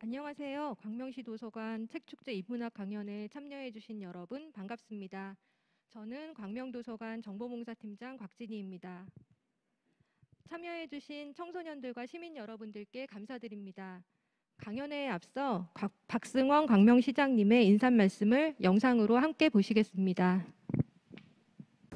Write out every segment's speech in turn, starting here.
안녕하세요. 광명시 도서관 책축제 이분학 강연에 참여해 주신 여러분 반갑습니다. 저는 광명도서관 정보봉사팀장 곽진희입니다. 참여해 주신 청소년들과 시민 여러분들께 감사드립니다. 강연에 앞서 박승원 광명시장님의 인사 말씀을 영상으로 함께 보시겠습니다.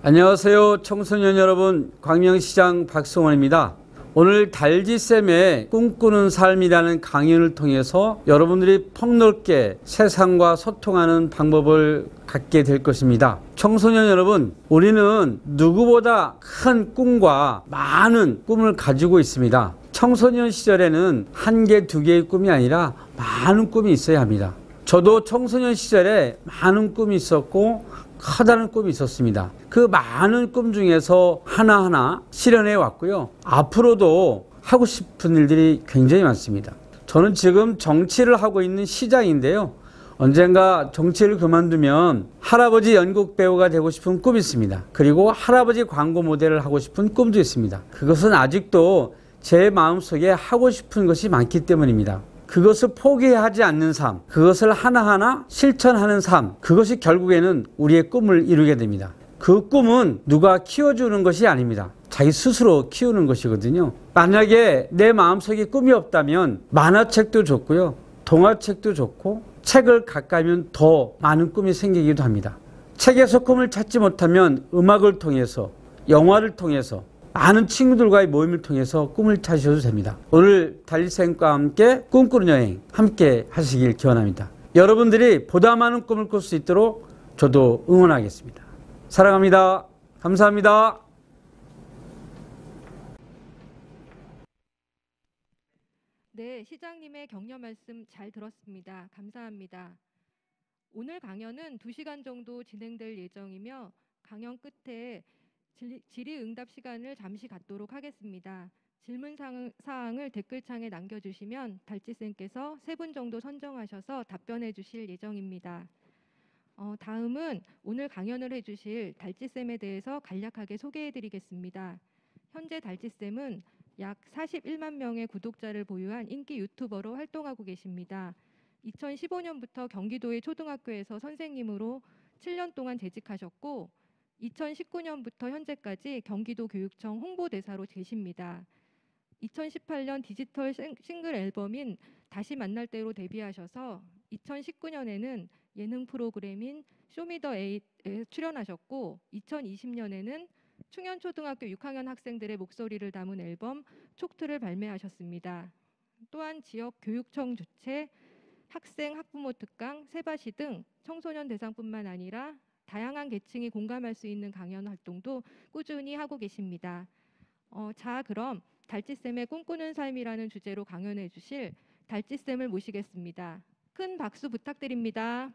안녕하세요. 청소년 여러분, 광명시장 박승원입니다. 오늘 달지쌤의 꿈꾸는 삶이라는 강연을 통해서 여러분들이 폭넓게 세상과 소통하는 방법을 갖게 될 것입니다. 청소년 여러분, 우리는 누구보다 큰 꿈과 많은 꿈을 가지고 있습니다. 청소년 시절에는 한 개, 두 개의 꿈이 아니라 많은 꿈이 있어야 합니다. 저도 청소년 시절에 많은 꿈이 있었고 커다란 꿈이 있었습니다. 그 많은 꿈 중에서 하나하나 실현해 왔고요. 앞으로도 하고 싶은 일들이 굉장히 많습니다. 저는 지금 정치를 하고 있는 시장인데요. 언젠가 정치를 그만두면 할아버지 연극 배우가 되고 싶은 꿈이 있습니다. 그리고 할아버지 광고 모델을 하고 싶은 꿈도 있습니다. 그것은 아직도 제 마음속에 하고 싶은 것이 많기 때문입니다. 그것을 포기하지 않는 삶, 그것을 하나하나 실천하는 삶, 그것이 결국에는 우리의 꿈을 이루게 됩니다. 그 꿈은 누가 키워주는 것이 아닙니다. 자기 스스로 키우는 것이거든요. 만약에 내 마음속에 꿈이 없다면 만화책도 좋고요, 동화책도 좋고 책을 가까이면 더 많은 꿈이 생기기도 합니다. 책에서 꿈을 찾지 못하면 음악을 통해서, 영화를 통해서, 많은 친구들과의 모임을 통해서 꿈을 찾으셔도 됩니다. 오늘 달리쌤과 함께 꿈꾸는 여행 함께 하시길 기원합니다. 여러분들이 보다 많은 꿈을 꿀 수 있도록 저도 응원하겠습니다. 사랑합니다. 감사합니다. 네, 시장님의 격려 말씀 잘 들었습니다. 감사합니다. 오늘 강연은 2시간 정도 진행될 예정이며 강연 끝에 질의응답 시간을 잠시 갖도록 하겠습니다. 질문 사항을 댓글창에 남겨주시면 달지쌤께서 3분 정도 선정하셔서 답변해 주실 예정입니다. 다음은 오늘 강연을 해주실 달지쌤에 대해서 간략하게 소개해 드리겠습니다. 현재 달지쌤은 약 41만 명의 구독자를 보유한 인기 유튜버로 활동하고 계십니다. 2015년부터 경기도의 초등학교에서 선생님으로 7년 동안 재직하셨고 2019년부터 현재까지 경기도 교육청 홍보대사로 계십니다. 2018년 디지털 싱글 앨범인 다시 만날 때로 데뷔하셔서 2019년에는 예능 프로그램인 쇼미더에잇에 출연하셨고 2020년에는 충현초등학교 6학년 학생들의 목소리를 담은 앨범 촉투를 발매하셨습니다. 또한 지역 교육청 주최 학생 학부모 특강, 세바시 등 청소년 대상뿐만 아니라 다양한 계층이 공감할 수 있는 강연 활동도 꾸준히 하고 계십니다. 자, 그럼 달지쌤의 꿈꾸는 삶이라는 주제로 강연해 주실 달지쌤을 모시겠습니다. 큰 박수 부탁드립니다.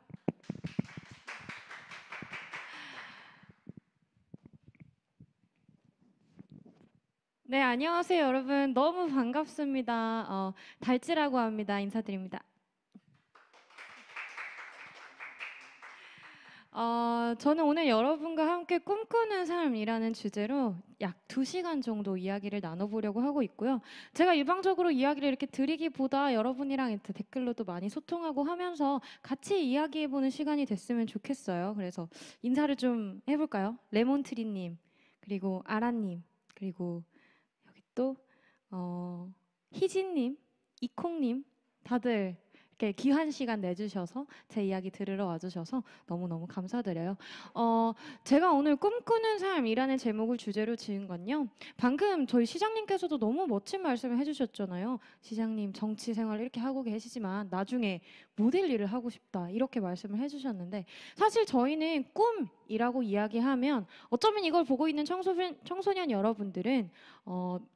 네, 안녕하세요, 여러분. 너무 반갑습니다. 달지라고 합니다. 인사드립니다. 저는 오늘 여러분과 함께 꿈꾸는 삶이라는 주제로 약 2시간 정도 이야기를 나눠보려고 하고 있고요. 제가 일방적으로 이야기를 이렇게 드리기보다 여러분이랑 댓글로도 많이 소통하고 하면서 같이 이야기해보는 시간이 됐으면 좋겠어요. 그래서 인사를 좀 해볼까요? 레몬트리님, 그리고 아라님, 그리고 여기 또 희진님, 이콩님, 다들 이렇게 귀한 시간 내주셔서 제 이야기 들으러 와주셔서 너무너무 감사드려요. 제가 오늘 꿈꾸는 삶이라는 제목을 주제로 지은 건요. 방금 저희 시장님께서도 너무 멋진 말씀을 해주셨잖아요. 시장님 정치 생활 이렇게 하고 계시지만 나중에 모델 일을 하고 싶다 이렇게 말씀을 해주셨는데 사실 저희는 꿈이라고 이야기하면 어쩌면 이걸 보고 있는 청소년 여러분들은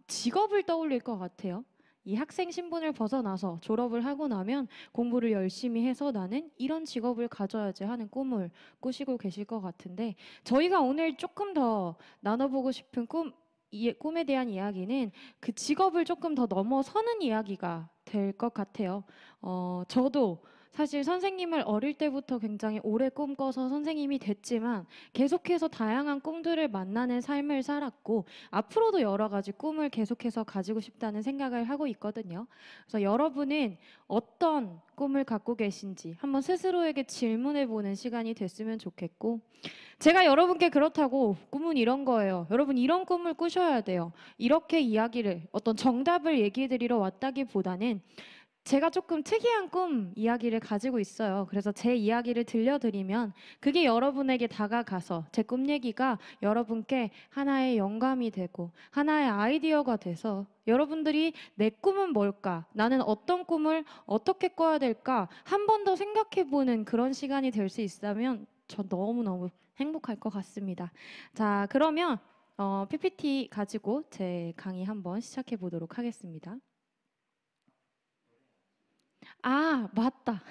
직업을 떠올릴 것 같아요. 이 학생 신분을 벗어나서 졸업을 하고 나면 공부를 열심히 해서 나는 이런 직업을 가져야지 하는 꿈을 꾸시고 계실 것 같은데 저희가 오늘 조금 더 나눠보고 싶은 꿈에 대한 이야기는 그 직업을 조금 더 넘어서는 이야기가 될 것 같아요. 저도 사실 선생님을 어릴 때부터 굉장히 오래 꿈꿔서 선생님이 됐지만 계속해서 다양한 꿈들을 만나는 삶을 살았고 앞으로도 여러 가지 꿈을 계속해서 가지고 싶다는 생각을 하고 있거든요. 그래서 여러분은 어떤 꿈을 갖고 계신지 한번 스스로에게 질문해보는 시간이 됐으면 좋겠고, 제가 여러분께 그렇다고 꿈은 이런 거예요, 여러분 이런 꿈을 꾸셔야 돼요, 이렇게 이야기를 어떤 정답을 얘기해드리러 왔다기보다는 제가 조금 특이한 꿈 이야기를 가지고 있어요. 그래서 제 이야기를 들려드리면 그게 여러분에게 다가가서 제 꿈 얘기가 여러분께 하나의 영감이 되고 하나의 아이디어가 돼서 여러분들이 내 꿈은 뭘까? 나는 어떤 꿈을 어떻게 꿔야 될까? 한 번 더 생각해보는 그런 시간이 될 수 있다면 저 너무너무 행복할 것 같습니다. 자, 그러면 PPT 가지고 제 강의 한번 시작해 보도록 하겠습니다. 아, 맞다.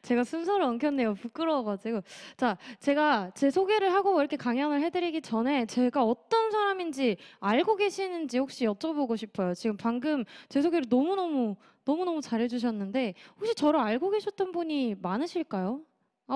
제가 순서를 엉켰네요. 부끄러워가지고. 자, 제가 제 소개를 하고 이렇게 강연을 해드리기 전에 제가 어떤 사람인지 알고 계시는지 혹시 여쭤보고 싶어요. 지금 방금 제 소개를 너무너무 잘해주셨는데 혹시 저를 알고 계셨던 분이 많으실까요?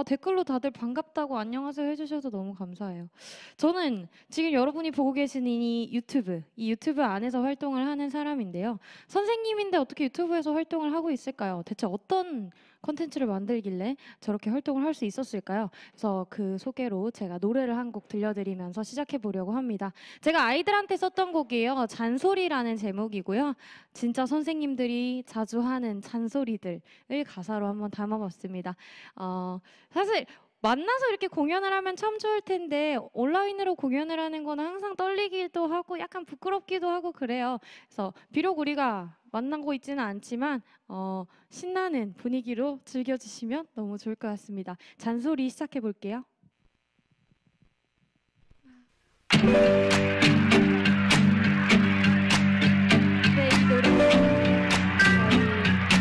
댓글로 다들 반갑다고 안녕하세요 해주셔서 너무 감사해요. 저는 지금 여러분이 보고 계시는 이 유튜브 안에서 활동을 하는 사람인데요. 선생님인데 어떻게 유튜브에서 활동을 하고 있을까요? 대체 어떤 컨텐츠를 만들길래 저렇게 활동을 할 수 있었을까요? 그래서 그 소개로 제가 노래를 한 곡 들려드리면서 시작해 보려고 합니다. 제가 아이들한테 썼던 곡이에요. 잔소리라는 제목이고요. 진짜 선생님들이 자주 하는 잔소리들을 가사로 한번 담아봤습니다. 사실 만나서 이렇게 공연을 하면 참 좋을 텐데 온라인으로 공연을 하는 거는 항상 떨리기도 하고 약간 부끄럽기도 하고 그래요. 그래서 비록 우리가 만나고 있지는 않지만 신나는 분위기로 즐겨주시면 너무 좋을 것 같습니다. 잔소리 시작해 볼게요. 네, 이 노래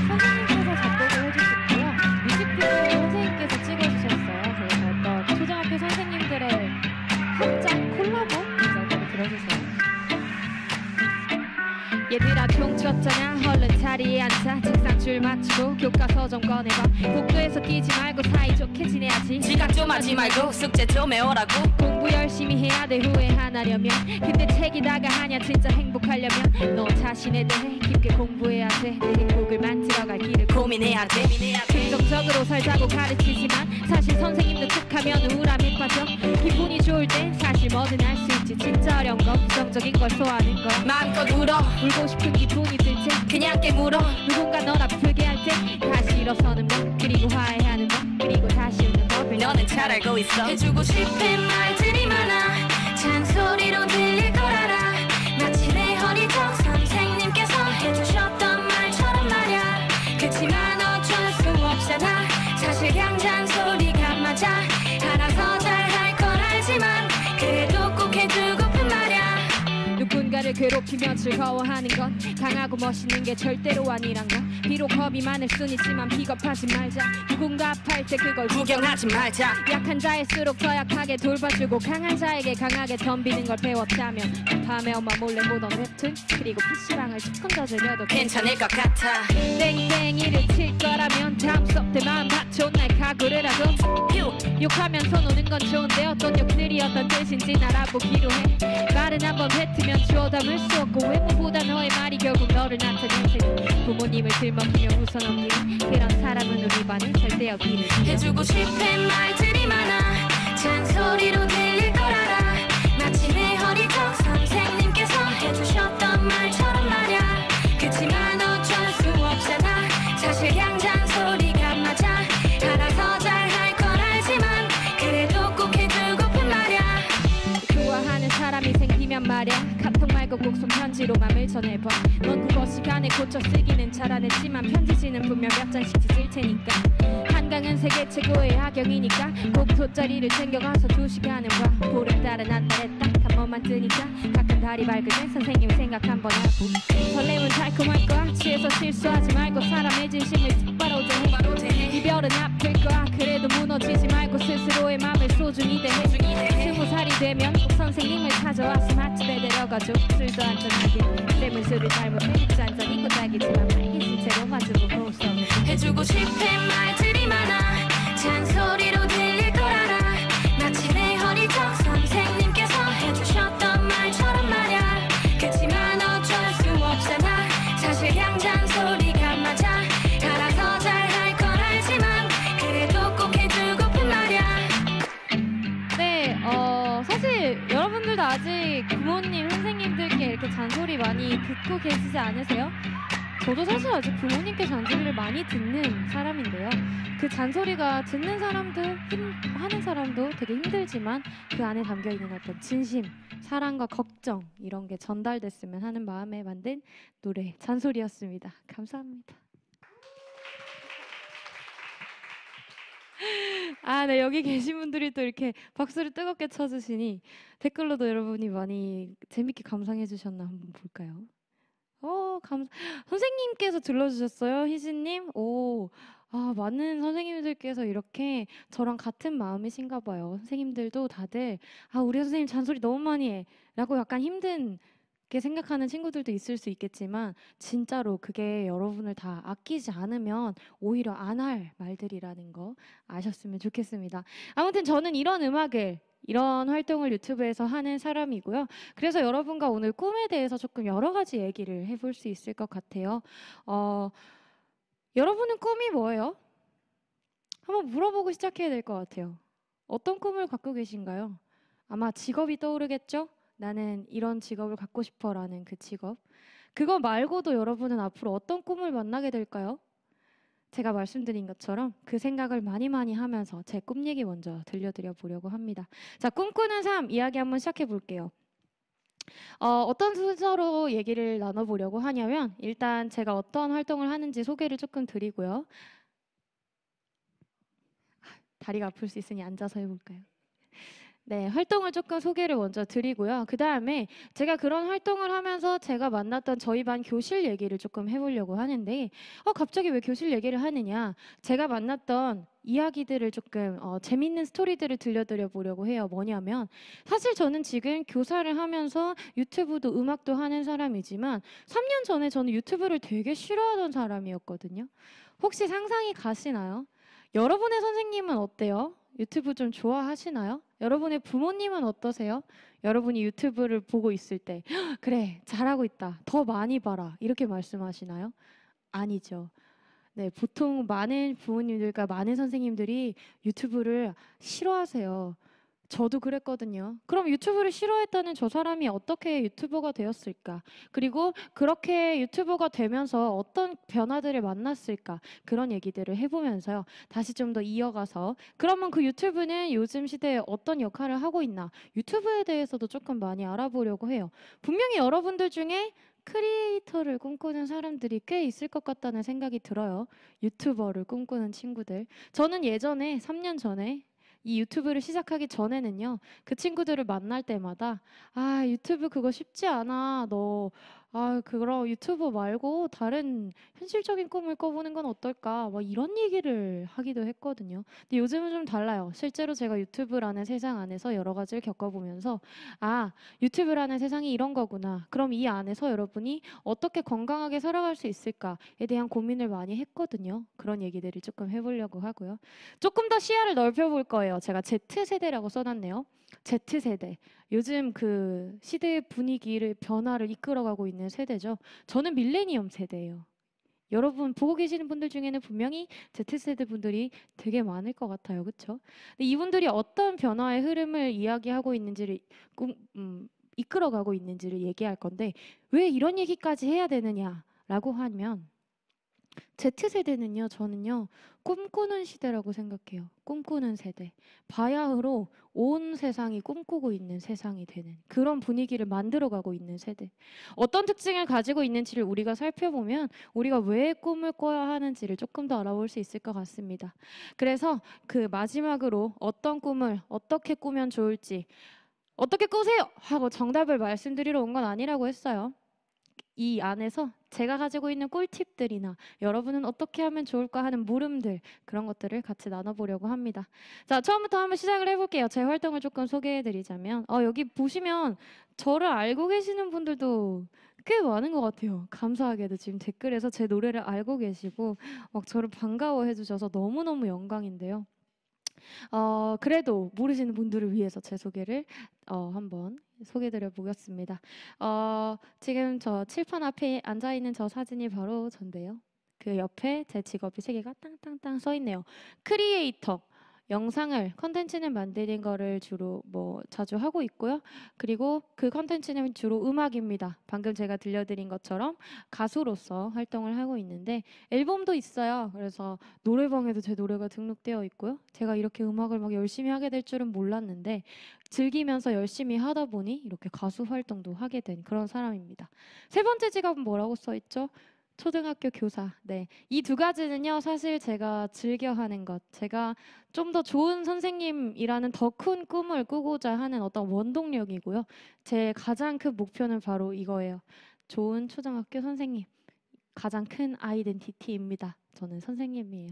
선생님께서 작곡을 해주셨고요. 뮤직비디오 선생님께서 찍어주셨어요. 그래서 어떤 초등학교 선생님들의 합작 콜라보 이렇게 들어주세요. 얘들아 총 쳤잖아. 얼른 자리에 앉아. 책상 줄 맞추고 교과서 좀 꺼내봐. 복도에서 뛰지 말고 사이좋게 지내야지. 지각 좀 하지 말고 숙제 좀 해오라고. 공부 열심히 해야 돼 후회 안 하려면. 근데 책이다가 하냐 진짜 행복하려면. 너 자신에 대해 깊게 공부해야 돼. 내 행복을 만들어갈 길을 고민해야 돼. 긍정적으로 살자고 가르치지만 사실 선생님도 툭하면 우울함에 빠져. 기분이 좋을 땐 사실 뭐든 할 수 있지. 진짜 어려운 건 부정적인 걸 소화하는 거. 마음껏 울어. 울고 싶은 기분이 들 때 그냥 깨물어. 누군가 널 아프게 할 때 다시 일어서는 법, 그리고 화해하는 법, 그리고 다시 웃는 법을 너는 잘 알고 있어. 해주고 싶은 말들이 많아. 잔소리로 들릴 걸 알아. 마치 내 어리적 선생님께서 해주셨던 말처럼 말야. 그치만 어쩔 수 없잖아. 사실 그냥 잔소리가 맞아. 알아서 잘할 걸 알지만 그래도 꼭 해주고픈 말야. 누군가를 괴롭히며 즐거워하는 건 강하고 멋있는 게 절대로 아니란 거. 비록 겁이 많을 순 있지만 비겁하지 말자. 누군가 아파할 때 그걸 구경하지 말자. 약한 자일수록 더 약하게 돌봐주고 강한 자에게 강하게 덤비는 걸 배웠다면 밤에 엄마 몰래 보던 웹툰 그리고 PC방을 조금 더 즐겨도 괜찮을 것 같아. 땡땡이를 칠 거라면 다음 수업 때 마음 다쳐온 날 각오를 하고 욕하면서 노는 건 좋은데 어떤 욕들이 어떤 뜻인지 알아보기로 해. 말은 한번 뱉으면 주워 담을 수 없고 외모보다 너의 말이 결국 너를 나타내는. 부모님을 들먹이며 웃어넘기는 그런 사람은 우리 반은 절대 없기를. 해주고 싶은 말들이 많아. 잔소리로 들릴 걸 알아. 마치 내 어리적 선생님께서 해주셨던 말처럼 말야. 그치만 어쩔 수 없잖아. 사실 그냥 잔소리가 맞아. 알아서 잘할 걸 알지만 그래도 꼭 해주고픈 말야. 좋아하는 사람이 생기면 말야. 카톡 말고 꼭 손편지로 맘을 전해봐. 넌 국어 시간에 고쳐 쓰기는 잘안했지만 편지지는 분명 몇 장씩 찢을 테니까. 한강은 세계 최고의 하경이니까 꼭 돗자리를 챙겨가서 2시간은 봐. 보름달은 한 달에 딱 한 번만 뜨니까 가끔 달이 밝을 때 선생님 생각 한번 하고. 설렘은 달콤할 거야. 취해서 실수하지 말고 사람의 진심을 똑바로 대해. 이별은 아플 거야. 그래도 무너지지 말고 스스로의 맘을 소중히 대해. 20살이 되면 꼭 선생님을 찾아와서 맛집에 데려가줘. 술도 한잔하게 쌤은 술을 잘못해. 잔잔 잊고 자기지만 말기 싫대. 제대로 마주보고 써 해주고 싶은 말들이 많아 잔소리로 들릴 걸 알아 마치 내 어릴 적 선생님께서 해주셨던 말처럼 말야 그치만 어쩔 수 없잖아 사실 그냥 잔소리가 맞아 알아서 잘할 걸 알지만 그래도 꼭 해주고픈 말야. 네, 사실 여러분들도 아직 부모님, 선생님들께 이렇게 잔소리 많이 듣고 계시지 않으세요? 저도 사실 아직 부모님께 잔소리를 많이 듣는 사람인데요. 그 잔소리가 듣는 사람도 하는 사람도 되게 힘들지만 그 안에 담겨 있는 어떤 진심, 사랑과 걱정 이런 게 전달됐으면 하는 마음에 만든 노래 잔소리였습니다. 감사합니다. 아, 네, 여기 계신 분들이 또 이렇게 박수를 뜨겁게 쳐주시니 댓글로도 여러분이 많이 재밌게 감상해 주셨나 한번 볼까요? 선생님께서 들려주셨어요, 희진님. 많은 선생님들께서 이렇게 저랑 같은 마음이신가 봐요. 선생님들도 다들 우리 선생님 잔소리 너무 많이 해 라고 약간 힘든게 생각하는 친구들도 있을 수 있겠지만 진짜로 그게 여러분을 다 아끼지 않으면 오히려 안 할 말들이라는 거 아셨으면 좋겠습니다. 아무튼 저는 이런 활동을 유튜브에서 하는 사람이고요. 그래서 여러분과 오늘 꿈에 대해서 조금 여러 가지 얘기를 해볼 수 있을 것 같아요. 여러분은 꿈이 뭐예요? 한번 물어보고 시작해야 될 것 같아요. 어떤 꿈을 갖고 계신가요? 아마 직업이 떠오르겠죠? 나는 이런 직업을 갖고 싶어라는 그 직업. 그거 말고도 여러분은 앞으로 어떤 꿈을 만나게 될까요? 제가 말씀드린 것처럼 그 생각을 많이 하면서 제 꿈 얘기 먼저 들려드려 보려고 합니다. 자, 꿈꾸는 삶 이야기 한번 시작해 볼게요. 어떤 순서로 얘기를 나눠보려고 하냐면 일단 제가 어떤 활동을 하는지 소개를 조금 드리고요. 다리가 아플 수 있으니 앉아서 해볼까요? 네, 활동을 조금 소개를 먼저 드리고요. 그 다음에 제가 그런 활동을 하면서 제가 만났던 저희 반 교실 얘기를 조금 해보려고 하는데 갑자기 왜 교실 얘기를 하느냐? 제가 만났던 이야기들을 조금 재밌는 스토리들을 들려드려 보려고 해요. 뭐냐면 사실 저는 지금 교사를 하면서 유튜브도 음악도 하는 사람이지만 3년 전에 저는 유튜브를 되게 싫어하던 사람이었거든요. 혹시 상상이 가시나요? 여러분의 선생님은 어때요? 유튜브 좀 좋아하시나요? 여러분의 부모님은 어떠세요? 여러분이 유튜브를 보고 있을 때 그래, 잘하고 있다, 더 많이 봐라 이렇게 말씀하시나요? 아니죠. 네, 보통 많은 부모님들과 많은 선생님들이 유튜브를 싫어하세요. 저도 그랬거든요. 그럼 유튜브를 싫어했다는 저 사람이 어떻게 유튜버가 되었을까? 그리고 그렇게 유튜버가 되면서 어떤 변화들을 만났을까? 그런 얘기들을 해보면서요. 다시 좀 더 이어가서 그러면 그 유튜브는 요즘 시대에 어떤 역할을 하고 있나? 유튜브에 대해서도 조금 많이 알아보려고 해요. 분명히 여러분들 중에 크리에이터를 꿈꾸는 사람들이 꽤 있을 것 같다는 생각이 들어요. 유튜버를 꿈꾸는 친구들. 저는 예전에 3년 전에 이 유튜브를 시작하기 전에는요, 그 친구들을 만날 때마다 유튜브 그거 쉽지 않아. 너 그럼 유튜브 말고 다른 현실적인 꿈을 꿔보는 건 어떨까? 막 이런 얘기를 하기도 했거든요. 근데 요즘은 좀 달라요. 실제로 제가 유튜브라는 세상 안에서 여러 가지를 겪어보면서 유튜브라는 세상이 이런 거구나. 그럼 이 안에서 여러분이 어떻게 건강하게 살아갈 수 있을까에 대한 고민을 많이 했거든요. 그런 얘기들을 조금 해보려고 하고요. 조금 더 시야를 넓혀볼 거예요. 제가 Z세대라고 써놨네요. Z세대. 요즘 그 시대의 분위기를 변화를 이끌어가고 있는 세대죠. 저는 밀레니엄 세대예요. 여러분 보고 계시는 분들 중에는 분명히 Z세대 분들이 되게 많을 것 같아요. 그렇죠? 근데 이분들이 어떤 변화의 흐름을 이야기하고 있는지를 이끌어가고 있는지를 얘기할 건데 왜 이런 얘기까지 해야 되느냐라고 하면 Z세대는요, 저는요, 꿈꾸는 시대라고 생각해요. 꿈꾸는 세대. 바야흐로 온 세상이 꿈꾸고 있는 세상이 되는 그런 분위기를 만들어가고 있는 세대. 어떤 특징을 가지고 있는지를 우리가 살펴보면 우리가 왜 꿈을 꿔야 하는지를 조금 더 알아볼 수 있을 것 같습니다. 그래서 그 마지막으로 어떤 꿈을 어떻게 꾸면 좋을지 어떻게 꾸세요! 하고 정답을 말씀드리러 온 건 아니라고 했어요. 이 안에서 제가 가지고 있는 꿀팁들이나 여러분은 어떻게 하면 좋을까 하는 물음들 그런 것들을 같이 나눠보려고 합니다. 자, 처음부터 한번 시작을 해볼게요. 제 활동을 조금 소개해드리자면 여기 보시면 저를 알고 계시는 분들도 꽤 많은 것 같아요. 감사하게도 지금 댓글에서 제 노래를 알고 계시고 막 저를 반가워해 주셔서 너무너무 영광인데요. 그래도 모르시는 분들을 위해서 제 소개를 한번 소개드려 보겠습니다. 지금 저 칠판 앞에 앉아 있는 저 사진이 바로 전데요. 그 옆에 제 직업이 세 개가 땅땅땅 써 있네요. 크리에이터. 영상을 컨텐츠는 만드는 거를 주로 자주 하고 있고요. 그리고 그 컨텐츠는 주로 음악입니다. 방금 제가 들려드린 것처럼 가수로서 활동을 하고 있는데 앨범도 있어요. 그래서 노래방에도 제 노래가 등록되어 있고요. 제가 이렇게 음악을 막 열심히 하게 될 줄은 몰랐는데 즐기면서 열심히 하다 보니 이렇게 가수 활동도 하게 된 그런 사람입니다. 세 번째 직업은 뭐라고 써 있죠? 초등학교 교사. 네. 이 두 가지는요, 사실 제가 즐겨 하는 것, 제가 좀 더 좋은 선생님이라는 더 큰 꿈을 꾸고자 하는 어떤 원동력이고요. 제 가장 큰 목표는 바로 이거예요. 좋은 초등학교 선생님. 가장 큰 아이덴티티입니다. 저는 선생님이에요.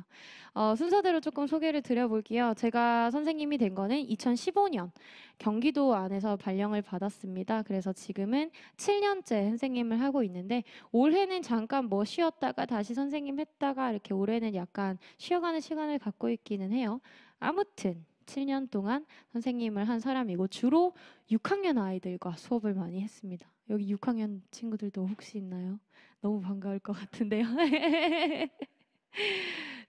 순서대로 조금 소개를 드려볼게요. 제가 선생님이 된 거는 2015년 경기도 안에서 발령을 받았습니다. 그래서 지금은 7년째 선생님을 하고 있는데 올해는 잠깐 쉬었다가 다시 선생님 했다가 이렇게 올해는 약간 쉬어가는 시간을 갖고 있기는 해요. 아무튼 7년 동안 선생님을 한 사람이고 주로 6학년 아이들과 수업을 많이 했습니다. 여기 6학년 친구들도 혹시 있나요? 너무 반가울 것 같은데요.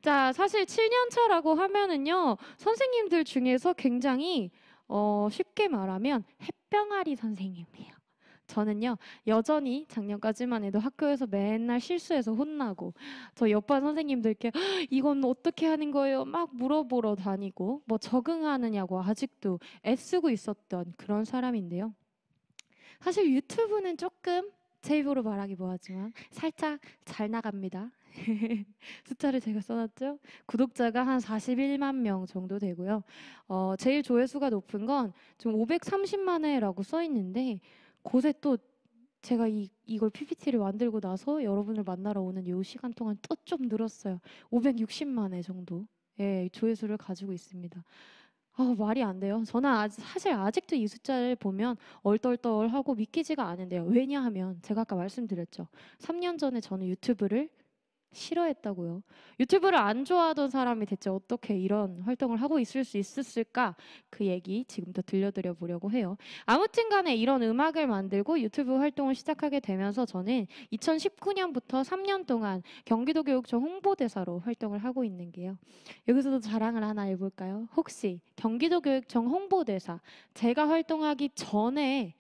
자, 사실 7년 차라고 하면은요, 선생님들 중에서 굉장히 쉽게 말하면 햇병아리 선생님이에요. 저는요, 여전히 작년까지만 해도 학교에서 맨날 실수해서 혼나고 저 옆반 선생님들께 이건 어떻게 하는 거예요? 막 물어보러 다니고 적응하느냐고 아직도 애쓰고 있었던 그런 사람인데요. 사실 유튜브는 조금 제 입으로 말하기 뭐하지만 살짝 잘 나갑니다. 숫자를 제가 써놨죠. 구독자가 한 41만 명 정도 되고요. 제일 조회수가 높은 건 지금 530만 회라고 써 있는데 곳에 또 제가 이걸 PPT를 만들고 나서 여러분을 만나러 오는 이 시간 동안 또 좀 늘었어요. 560만 회 정도 조회수를 가지고 있습니다. 말이 안 돼요. 저는 사실 아직도 이 숫자를 보면 얼떨떨하고 믿기지가 않은데요. 왜냐하면 제가 아까 말씀드렸죠. 3년 전에 저는 유튜브를 싫어했다고요. 유튜브를 안 좋아하던 사람이 대체 어떻게 이런 활동을 하고 있을 수 있었을까? 그 얘기 지금부터 들려드려 보려고 해요. 아무튼 간에 이런 음악을 만들고 유튜브 활동을 시작하게 되면서 저는 2019년부터 3년 동안 경기도교육청 홍보대사로 활동을 하고 있는 게요. 여기서도 자랑을 하나 해볼까요? 혹시 경기도교육청 홍보대사 제가 활동하기 전에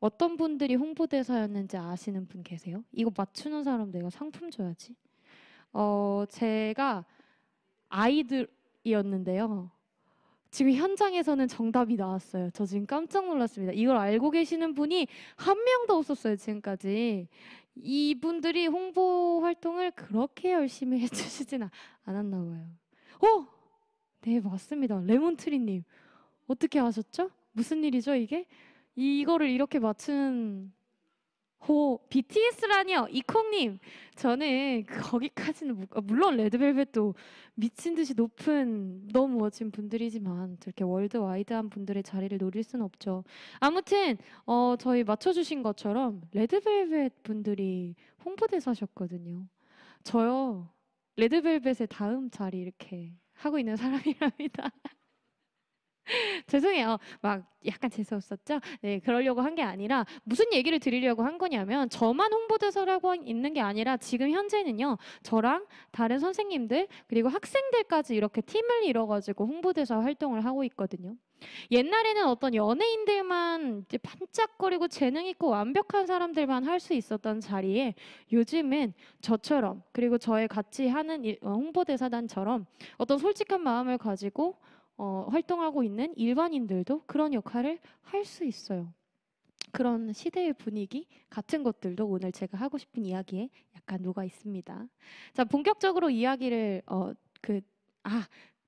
어떤 분들이 홍보대사였는지 아시는 분 계세요? 이거 맞추는 사람 내가 상품 줘야지. 제가 아이들이었는데요. 지금 현장에서는 정답이 나왔어요. 저 지금 깜짝 놀랐습니다. 이걸 알고 계시는 분이 한 명도 없었어요, 지금까지. 이분들이 홍보 활동을 그렇게 열심히 해주시진 않았나 봐요. 네, 맞습니다. 레몬트리님. 어떻게 아셨죠? 무슨 일이죠, 이게? 이거를 이렇게 맞춘 BTS라니요. 이콩님. 저는 거기까지는 물론 레드벨벳도 미친 듯이 높은 너무 멋진 분들이지만 저렇게 월드와이드한 분들의 자리를 노릴 수는 없죠. 아무튼 저희 맞춰주신 것처럼 레드벨벳 분들이 홍보대사셨거든요. 저요. 레드벨벳의 다음 자리 이렇게 하고 있는 사람이랍니다. 죄송해요. 막 약간 재수없었죠? 네, 그러려고 한 게 아니라 무슨 얘기를 드리려고 한 거냐면 저만 홍보대사라고 있는 게 아니라 지금 현재는요. 저랑 다른 선생님들 그리고 학생들까지 이렇게 팀을 이뤄가지고 홍보대사 활동을 하고 있거든요. 옛날에는 어떤 연예인들만 이제 반짝거리고 재능 있고 완벽한 사람들만 할 수 있었던 자리에 요즘은 저처럼 그리고 저의 같이 하는 홍보대사단처럼 어떤 솔직한 마음을 가지고 활동하고 있는 일반인들도 그런 역할을 할 수 있어요. 그런 시대의 분위기 같은 것들도 오늘 제가 하고 싶은 이야기에 약간 녹아 있습니다. 자, 본격적으로 이야기를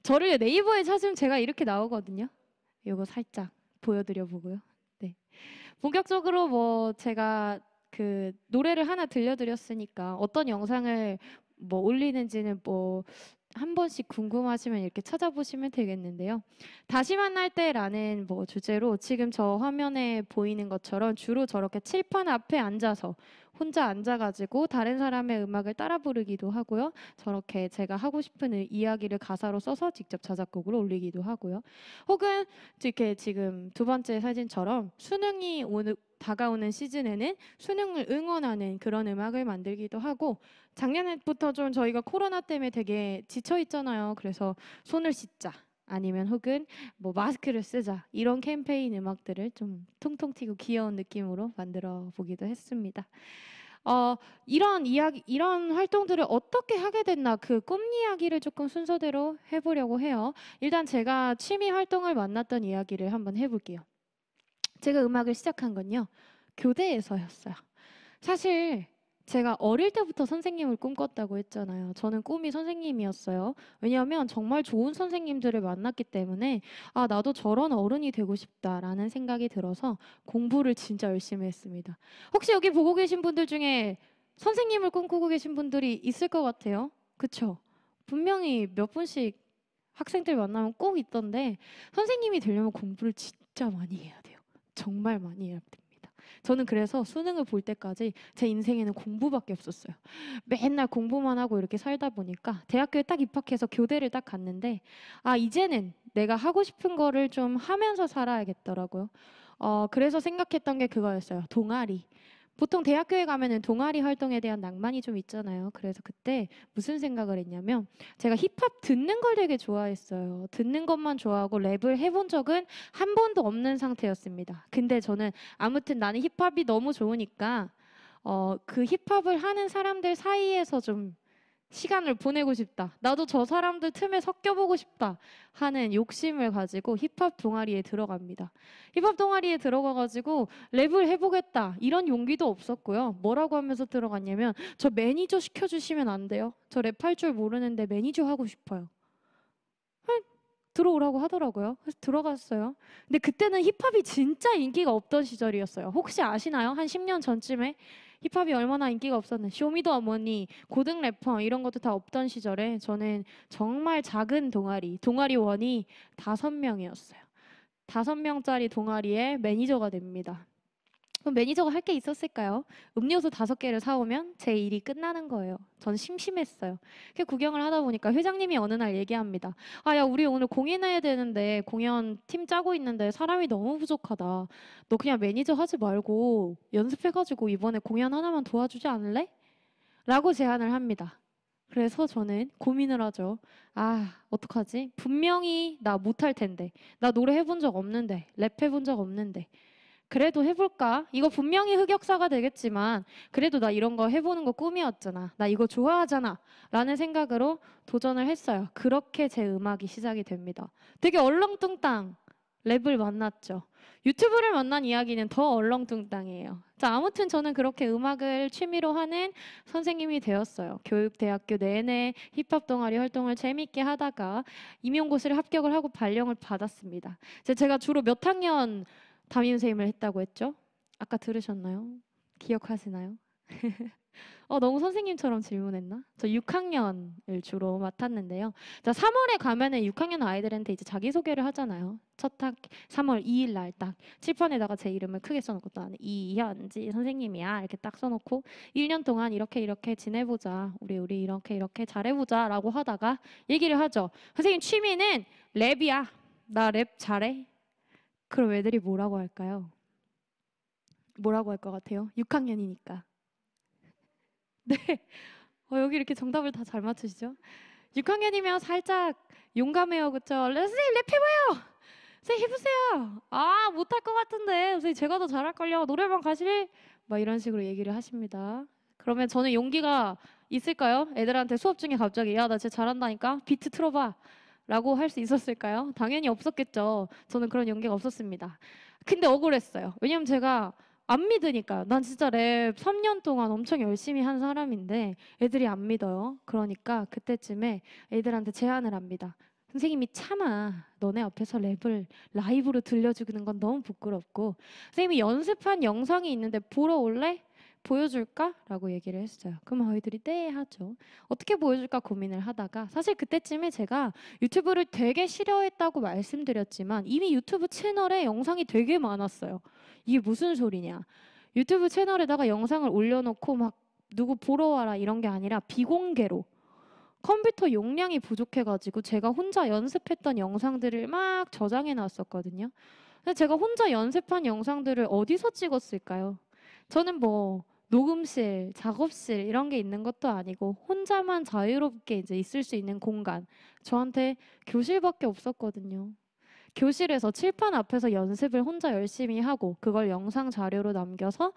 저를 네이버에 찾으면 제가 이렇게 나오거든요. 이거 살짝 보여드려 보고요. 네, 본격적으로 제가 그 노래를 하나 들려드렸으니까 어떤 영상을 올리는지는 한 번씩 궁금하시면 이렇게 찾아보시면 되겠는데요. 다시 만날 때라는 주제로 지금 저 화면에 보이는 것처럼 주로 저렇게 칠판 앞에 앉아서 혼자 앉아가지고 다른 사람의 음악을 따라 부르기도 하고요. 저렇게 제가 하고 싶은 이야기를 가사로 써서 직접 자작곡으로 올리기도 하고요. 혹은 이렇게 지금 두 번째 사진처럼 수능이 다가오는 시즌에는 수능을 응원하는 그런 음악을 만들기도 하고, 작년부터 좀 저희가 코로나 때문에 되게 지쳐 있잖아요. 그래서 손을 씻자, 아니면 혹은 뭐 마스크를 쓰자, 이런 캠페인 음악들을 좀 통통 튀고 귀여운 느낌으로 만들어 보기도 했습니다. 이런 활동들을 어떻게 하게 됐나, 그 꿈 이야기를 조금 순서대로 해보려고 해요. 일단 제가 취미 활동을 만났던 이야기를 한번 해볼게요. 제가 음악을 시작한 건요, 교대에서였어요. 사실 제가 어릴 때부터 선생님을 꿈꿨다고 했잖아요. 저는 꿈이 선생님이었어요. 왜냐하면 정말 좋은 선생님들을 만났기 때문에 아, 나도 저런 어른이 되고 싶다라는 생각이 들어서 공부를 진짜 열심히 했습니다. 혹시 여기 보고 계신 분들 중에 선생님을 꿈꾸고 계신 분들이 있을 것 같아요. 그쵸? 분명히 몇 분씩 학생들 만나면 꼭 있던데, 선생님이 되려면 공부를 진짜 많이 해야 돼요. 정말 많이 해야 됩니다. 저는 그래서 수능을 볼 때까지 제 인생에는 공부밖에 없었어요. 맨날 공부만 하고 이렇게 살다 보니까 대학교에 딱 입학해서 교대를 딱 갔는데, 아, 이제는 내가 하고 싶은 거를 좀 하면서 살아야겠더라고요. 그래서 생각했던 게 그거였어요. 동아리. 보통 대학교에 가면은 동아리 활동에 대한 낭만이 좀 있잖아요. 그래서 그때 무슨 생각을 했냐면, 제가 힙합 듣는 걸 되게 좋아했어요. 듣는 것만 좋아하고 랩을 해본 적은 한 번도 없는 상태였습니다. 근데 저는 아무튼 나는 힙합이 너무 좋으니까 그 힙합을 하는 사람들 사이에서 좀 시간을 보내고 싶다, 나도 저 사람들 틈에 섞여보고 싶다 하는 욕심을 가지고 힙합 동아리에 들어갑니다. 힙합 동아리에 들어가가지고 랩을 해보겠다, 이런 용기도 없었고요. 뭐라고 하면서 들어갔냐면, 저 매니저 시켜주시면 안 돼요? 저 랩할 줄 모르는데 매니저 하고 싶어요. 들어오라고 하더라고요. 그래서 들어갔어요. 근데 그때는 힙합이 진짜 인기가 없던 시절이었어요. 혹시 아시나요? 한 10년 전쯤에 힙합이 얼마나 인기가 없었는지. 쇼미더어머니, 고등 래퍼 이런 것도 다 없던 시절에 저는 정말 작은 동아리원이 5명이었어요. 5명짜리 동아리에 매니저가 됩니다. 그럼 매니저가 할 게 있었을까요? 음료수 5개를 사오면 제 일이 끝나는 거예요. 전 심심했어요. 그 구경을 하다 보니까 회장님이 어느 날 얘기합니다. 아, 야, 우리 오늘 공연해야 되는데, 공연 팀 짜고 있는데 사람이 너무 부족하다. 너 그냥 매니저 하지 말고 연습해가지고 이번에 공연 하나만 도와주지 않을래? 라고 제안을 합니다. 그래서 저는 고민을 하죠. 아, 어떡하지? 분명히 나 못할 텐데. 나 노래 해본 적 없는데. 랩 해본 적 없는데. 그래도 해볼까? 이거 분명히 흑역사가 되겠지만 그래도 나 이런 거 해보는 거 꿈이었잖아. 나 이거 좋아하잖아. 라는 생각으로 도전을 했어요. 그렇게 제 음악이 시작이 됩니다. 되게 얼렁뚱땅 랩을 만났죠. 유튜브를 만난 이야기는 더 얼렁뚱땅이에요. 자, 아무튼 저는 그렇게 음악을 취미로 하는 선생님이 되었어요. 교육대학교 내내 힙합 동아리 활동을 재밌게 하다가 임용고시를 합격을 하고 발령을 받았습니다. 제가 주로 몇 학년 담임선생님을 했다고 했죠? 아까 들으셨나요? 기억하시나요? 너무 선생님처럼 질문했나? 저 6학년을 주로 맡았는데요. 자, 3월에 가면은 6학년 아이들한테 이제 자기소개를 하잖아요. 첫 학 3월 2일 날 딱 칠판에다가 제 이름을 크게 써놓고, 나는 이현지 선생님이야 이렇게 딱 써놓고 1년 동안 이렇게 지내보자, 우리 이렇게 잘해보자 라고 하다가 얘기를 하죠. 선생님 취미는 랩이야. 나 랩 잘해. 그럼 애들이 뭐라고 할까요? 뭐라고 할 것 같아요? 6학년이니까. 네. 여기 이렇게 정답을 다 잘 맞추시죠? 6학년이면 살짝 용감해요. 그쵸? 선생님 랩해봐요. 선생님 해보세요. 아, 못할 것 같은데. 선생님 제가 더 잘할걸요. 노래방 가실? 막 이런 식으로 얘기를 하십니다. 그러면 저는 용기가 있을까요? 애들한테 수업 중에 갑자기 야, 나 진짜 잘한다니까? 비트 틀어봐. 라고 할 수 있었을까요? 당연히 없었겠죠. 저는 그런 용기가 없었습니다. 근데 억울했어요. 왜냐면 제가 안 믿으니까요. 난 진짜 랩 3년 동안 엄청 열심히 한 사람인데 애들이 안 믿어요. 그러니까 그때쯤에 애들한테 제안을 합니다. 선생님이 참아. 너네 앞에서 랩을 라이브로 들려주는 건 너무 부끄럽고, 선생님이 연습한 영상이 있는데 보러 올래? 보여줄까? 라고 얘기를 했어요. 그럼 아이들이 네 하죠. 어떻게 보여줄까 고민을 하다가, 사실 그때쯤에 제가 유튜브를 되게 싫어했다고 말씀드렸지만 이미 유튜브 채널에 영상이 되게 많았어요. 이게 무슨 소리냐. 유튜브 채널에다가 영상을 올려놓고 막 누구 보러 와라 이런 게 아니라 비공개로 컴퓨터 용량이 부족해가지고 제가 혼자 연습했던 영상들을 막 저장해 놨었거든요. 근데 제가 혼자 연습한 영상들을 어디서 찍었을까요? 저는 뭐 녹음실, 작업실 이런 게 있는 것도 아니고 혼자만 자유롭게 이제 있을 수 있는 공간. 저한테 교실밖에 없었거든요. 교실에서 칠판 앞에서 연습을 혼자 열심히 하고 그걸 영상 자료로 남겨서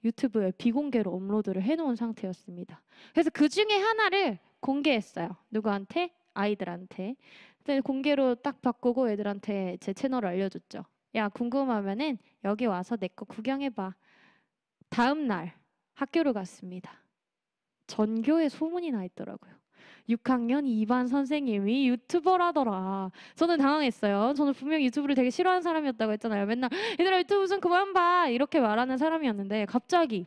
유튜브에 비공개로 업로드를 해놓은 상태였습니다. 그래서 그 중에 하나를 공개했어요. 누구한테? 아이들한테. 근데 공개로 딱 바꾸고 애들한테 제 채널을 알려줬죠. 야, 궁금하면은 여기 와서 내 거 구경해봐. 다음 날 학교를 갔습니다. 전교에 소문이 나 있더라고요. 6학년 2반 선생님이 유튜버라더라. 저는 당황했어요. 저는 분명히 유튜브를 되게 싫어하는 사람이었다고 했잖아요. 맨날 얘들아 유튜브 좀 그만 봐 이렇게 말하는 사람이었는데 갑자기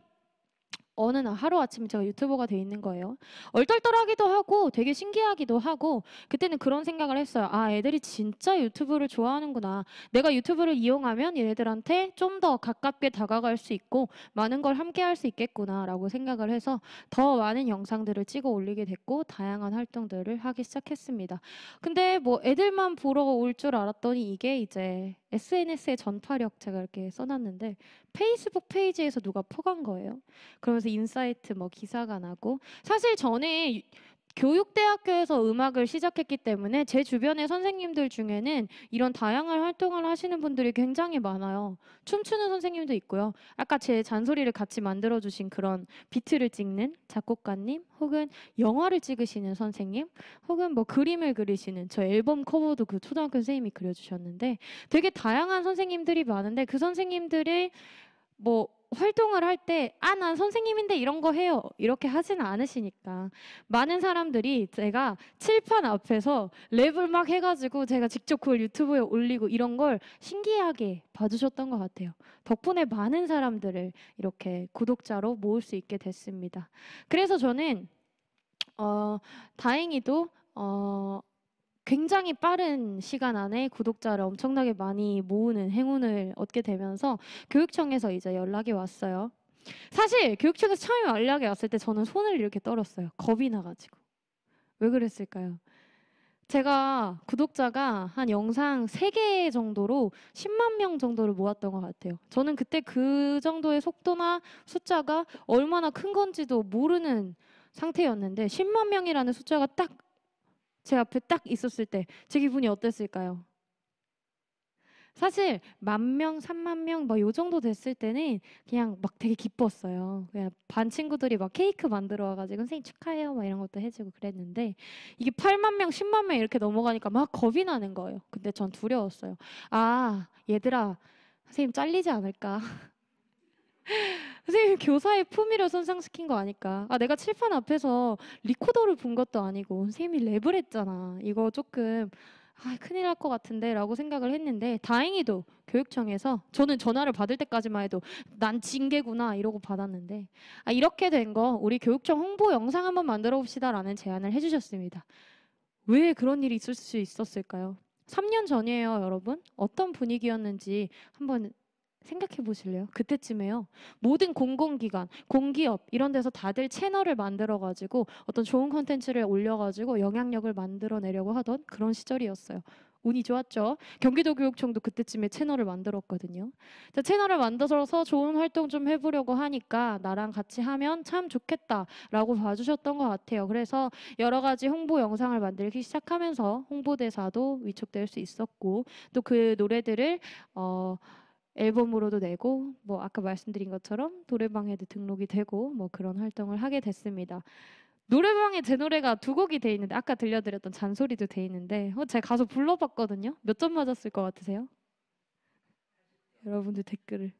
어느 날 하루아침에 제가 유튜버가 돼 있는 거예요. 얼떨떨하기도 하고 되게 신기하기도 하고 그때는 그런 생각을 했어요. 아, 애들이 진짜 유튜브를 좋아하는구나. 내가 유튜브를 이용하면 얘네들한테 좀 더 가깝게 다가갈 수 있고 많은 걸 함께 할 수 있겠구나 라고 생각을 해서 더 많은 영상들을 찍어 올리게 됐고 다양한 활동들을 하기 시작했습니다. 근데 뭐 애들만 보러 올 줄 알았더니 이게 이제 SNS의 전파력 제가 이렇게 써놨는데 페이스북 페이지에서 누가 퍼간 거예요. 그러면서 인사이트 뭐 기사가 나고 사실 전에 교육대학교에서 음악을 시작했기 때문에 제 주변의 선생님들 중에는 이런 다양한 활동을 하시는 분들이 굉장히 많아요. 춤추는 선생님도 있고요. 아까 제 잔소리를 같이 만들어주신 그런 비트를 찍는 작곡가님 혹은 영화를 찍으시는 선생님 혹은 뭐 그림을 그리시는 저 앨범 커버도 그 초등학교 선생님이 그려주셨는데 되게 다양한 선생님들이 많은데 그 선생님들이 뭐 활동을 할 때 아, 난 선생님인데 이런 거 해요 이렇게 하지는 않으시니까 많은 사람들이 제가 칠판 앞에서 랩을 막 해가지고 제가 직접 그걸 유튜브에 올리고 이런 걸 신기하게 봐주셨던 것 같아요. 덕분에 많은 사람들을 이렇게 구독자로 모을 수 있게 됐습니다. 그래서 저는 다행히도 굉장히 빠른 시간 안에 구독자를 엄청나게 많이 모으는 행운을 얻게 되면서 교육청에서 이제 연락이 왔어요. 사실 교육청에서 처음에 연락이 왔을 때 저는 손을 이렇게 떨었어요. 겁이 나가지고. 왜 그랬을까요? 제가 구독자가 한 영상 3개 정도로 10만 명 정도를 모았던 것 같아요. 저는 그때 그 정도의 속도나 숫자가 얼마나 큰 건지도 모르는 상태였는데 10만 명이라는 숫자가 딱 제 앞에 딱 있었을 때 제 기분이 어땠을까요? 사실 10,000명, 30,000명 뭐 요 정도 됐을 때는 그냥 막 되게 기뻤어요. 그냥 반 친구들이 막 케이크 만들어 와가지고 선생님 축하해요 막 이런 것도 해주고 그랬는데 이게 8만 명, 10만 명 이렇게 넘어가니까 막 겁이 나는 거예요. 근데 전 두려웠어요. 아, 얘들아 선생님 잘리지 않을까? 선생님 교사의 품위를 손상시킨 거 아닐까? 아, 내가 칠판 앞에서 리코더를 본 것도 아니고 선생님이 랩을 했잖아. 이거 조금 큰일 날 것 같은데 라고 생각을 했는데 다행히도 교육청에서 저는 전화를 받을 때까지만 해도 난 징계구나 이러고 받았는데 이렇게 된 거 우리 교육청 홍보 영상 한번 만들어 봅시다 라는 제안을 해주셨습니다. 왜 그런 일이 있을 수 있었을까요? 3년 전이에요, 여러분. 어떤 분위기였는지 한번 생각해 보실래요? 그때쯤에요. 모든 공공기관, 공기업 이런 데서 다들 채널을 만들어가지고 어떤 좋은 콘텐츠를 올려가지고 영향력을 만들어내려고 하던 그런 시절이었어요. 운이 좋았죠. 경기도교육청도 그때쯤에 채널을 만들었거든요. 채널을 만들어서 좋은 활동 좀 해보려고 하니까 나랑 같이 하면 참 좋겠다라고 봐주셨던 것 같아요. 그래서 여러 가지 홍보 영상을 만들기 시작하면서 홍보대사도 위촉될 수 있었고 또 그 노래들을 앨범으로도 내고 뭐 아까 말씀드린 것처럼 노래방에도 등록이 되고 뭐 그런 활동을 하게 됐습니다. 노래방에 제 노래가 2곡이 돼 있는데 아까 들려드렸던 잔소리도 돼 있는데 제가 가서 불러봤거든요. 몇 점 맞았을 것 같으세요? 여러분들 댓글을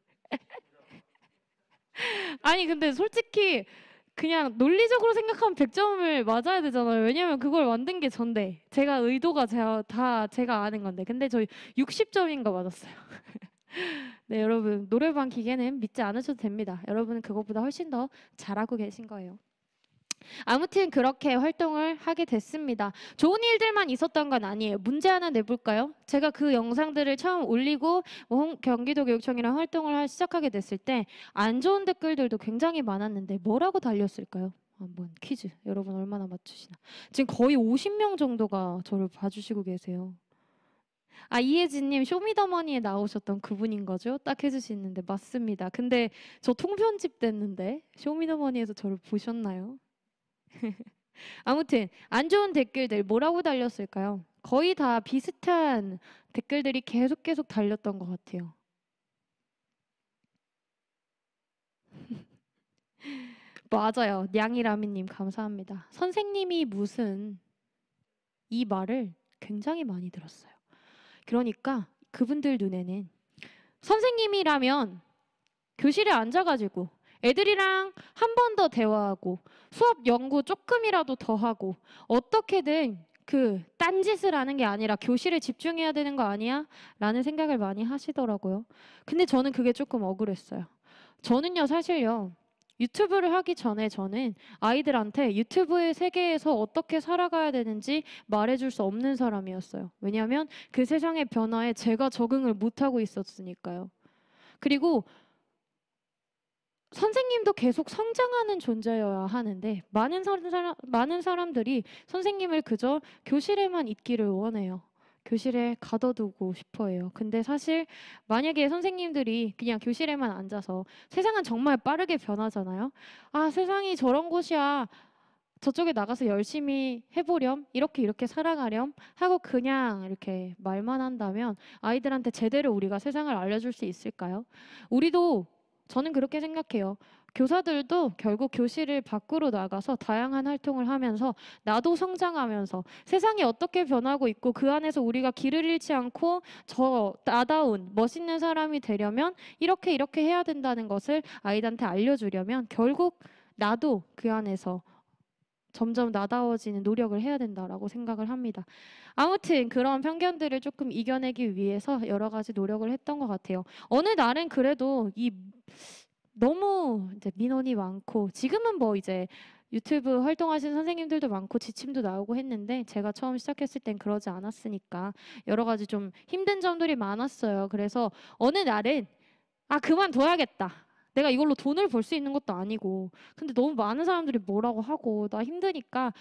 아니 근데 솔직히 그냥 논리적으로 생각하면 100점을 맞아야 되잖아요. 왜냐면 그걸 만든 게 전데 제가 의도가 다 제가 아는 건데 근데 저희 60점인가 맞았어요. 네, 여러분 노래방 기계는 믿지 않으셔도 됩니다. 여러분은 그것보다 훨씬 더 잘하고 계신 거예요. 아무튼 그렇게 활동을 하게 됐습니다. 좋은 일들만 있었던 건 아니에요. 문제 하나 내볼까요? 제가 그 영상들을 처음 올리고 경기도교육청이랑 활동을 시작하게 됐을 때 안 좋은 댓글들도 굉장히 많았는데 뭐라고 달렸을까요? 한번 퀴즈. 여러분 얼마나 맞추시나? 지금 거의 50명 정도가 저를 봐주시고 계세요. 아, 이혜진님 쇼미더머니에 나오셨던 그분인 거죠? 딱 해주시는데 맞습니다. 근데 저 통편집 됐는데 쇼미더머니에서 저를 보셨나요? 아무튼 안 좋은 댓글들 뭐라고 달렸을까요? 거의 다 비슷한 댓글들이 계속 달렸던 것 같아요. 맞아요. 냥이라미님 감사합니다. 선생님이 무슨 이 말을 굉장히 많이 들었어요. 그러니까 그분들 눈에는 선생님이라면 교실에 앉아가지고 애들이랑 한 번 더 대화하고 수업 연구 조금이라도 더 하고 어떻게든 그 딴짓을 하는 게 아니라 교실에 집중해야 되는 거 아니야? 라는 생각을 많이 하시더라고요. 근데 저는 그게 조금 억울했어요. 저는요 사실요 유튜브를 하기 전에 저는 아이들한테 유튜브의 세계에서 어떻게 살아가야 되는지 말해줄 수 없는 사람이었어요. 왜냐하면 그 세상의 변화에 제가 적응을 못하고 있었으니까요. 그리고 선생님도 계속 성장하는 존재여야 하는데 많은 사람들이 선생님을 그저 교실에만 있기를 원해요. 교실에 가둬두고 싶어 해요. 근데 사실 만약에 선생님들이 그냥 교실에만 앉아서 세상은 정말 빠르게 변하잖아요. 아, 세상이 저런 곳이야. 저쪽에 나가서 열심히 해보렴. 이렇게 살아가렴. 하고 그냥 이렇게 말만 한다면 아이들한테 제대로 우리가 세상을 알려줄 수 있을까요? 저는 그렇게 생각해요. 교사들도 결국 교실을 밖으로 나가서 다양한 활동을 하면서 나도 성장하면서 세상이 어떻게 변하고 있고 그 안에서 우리가 길을 잃지 않고 나다운 멋있는 사람이 되려면 이렇게 해야 된다는 것을 아이들한테 알려주려면 결국 나도 그 안에서 점점 나다워지는 노력을 해야 된다라고 생각을 합니다. 아무튼 그런 편견들을 조금 이겨내기 위해서 여러 가지 노력을 했던 것 같아요. 어느 날은 그래도 너무 이제 민원이 많고 지금은 뭐 이제 유튜브 활동하시는 선생님들도 많고 지침도 나오고 했는데 제가 처음 시작했을 땐 그러지 않았으니까 여러 가지 좀 힘든 점들이 많았어요. 그래서 어느 날은 그만둬야겠다. 내가 이걸로 돈을 벌 수 있는 것도 아니고 근데 너무 많은 사람들이 뭐라고 하고 나 힘드니까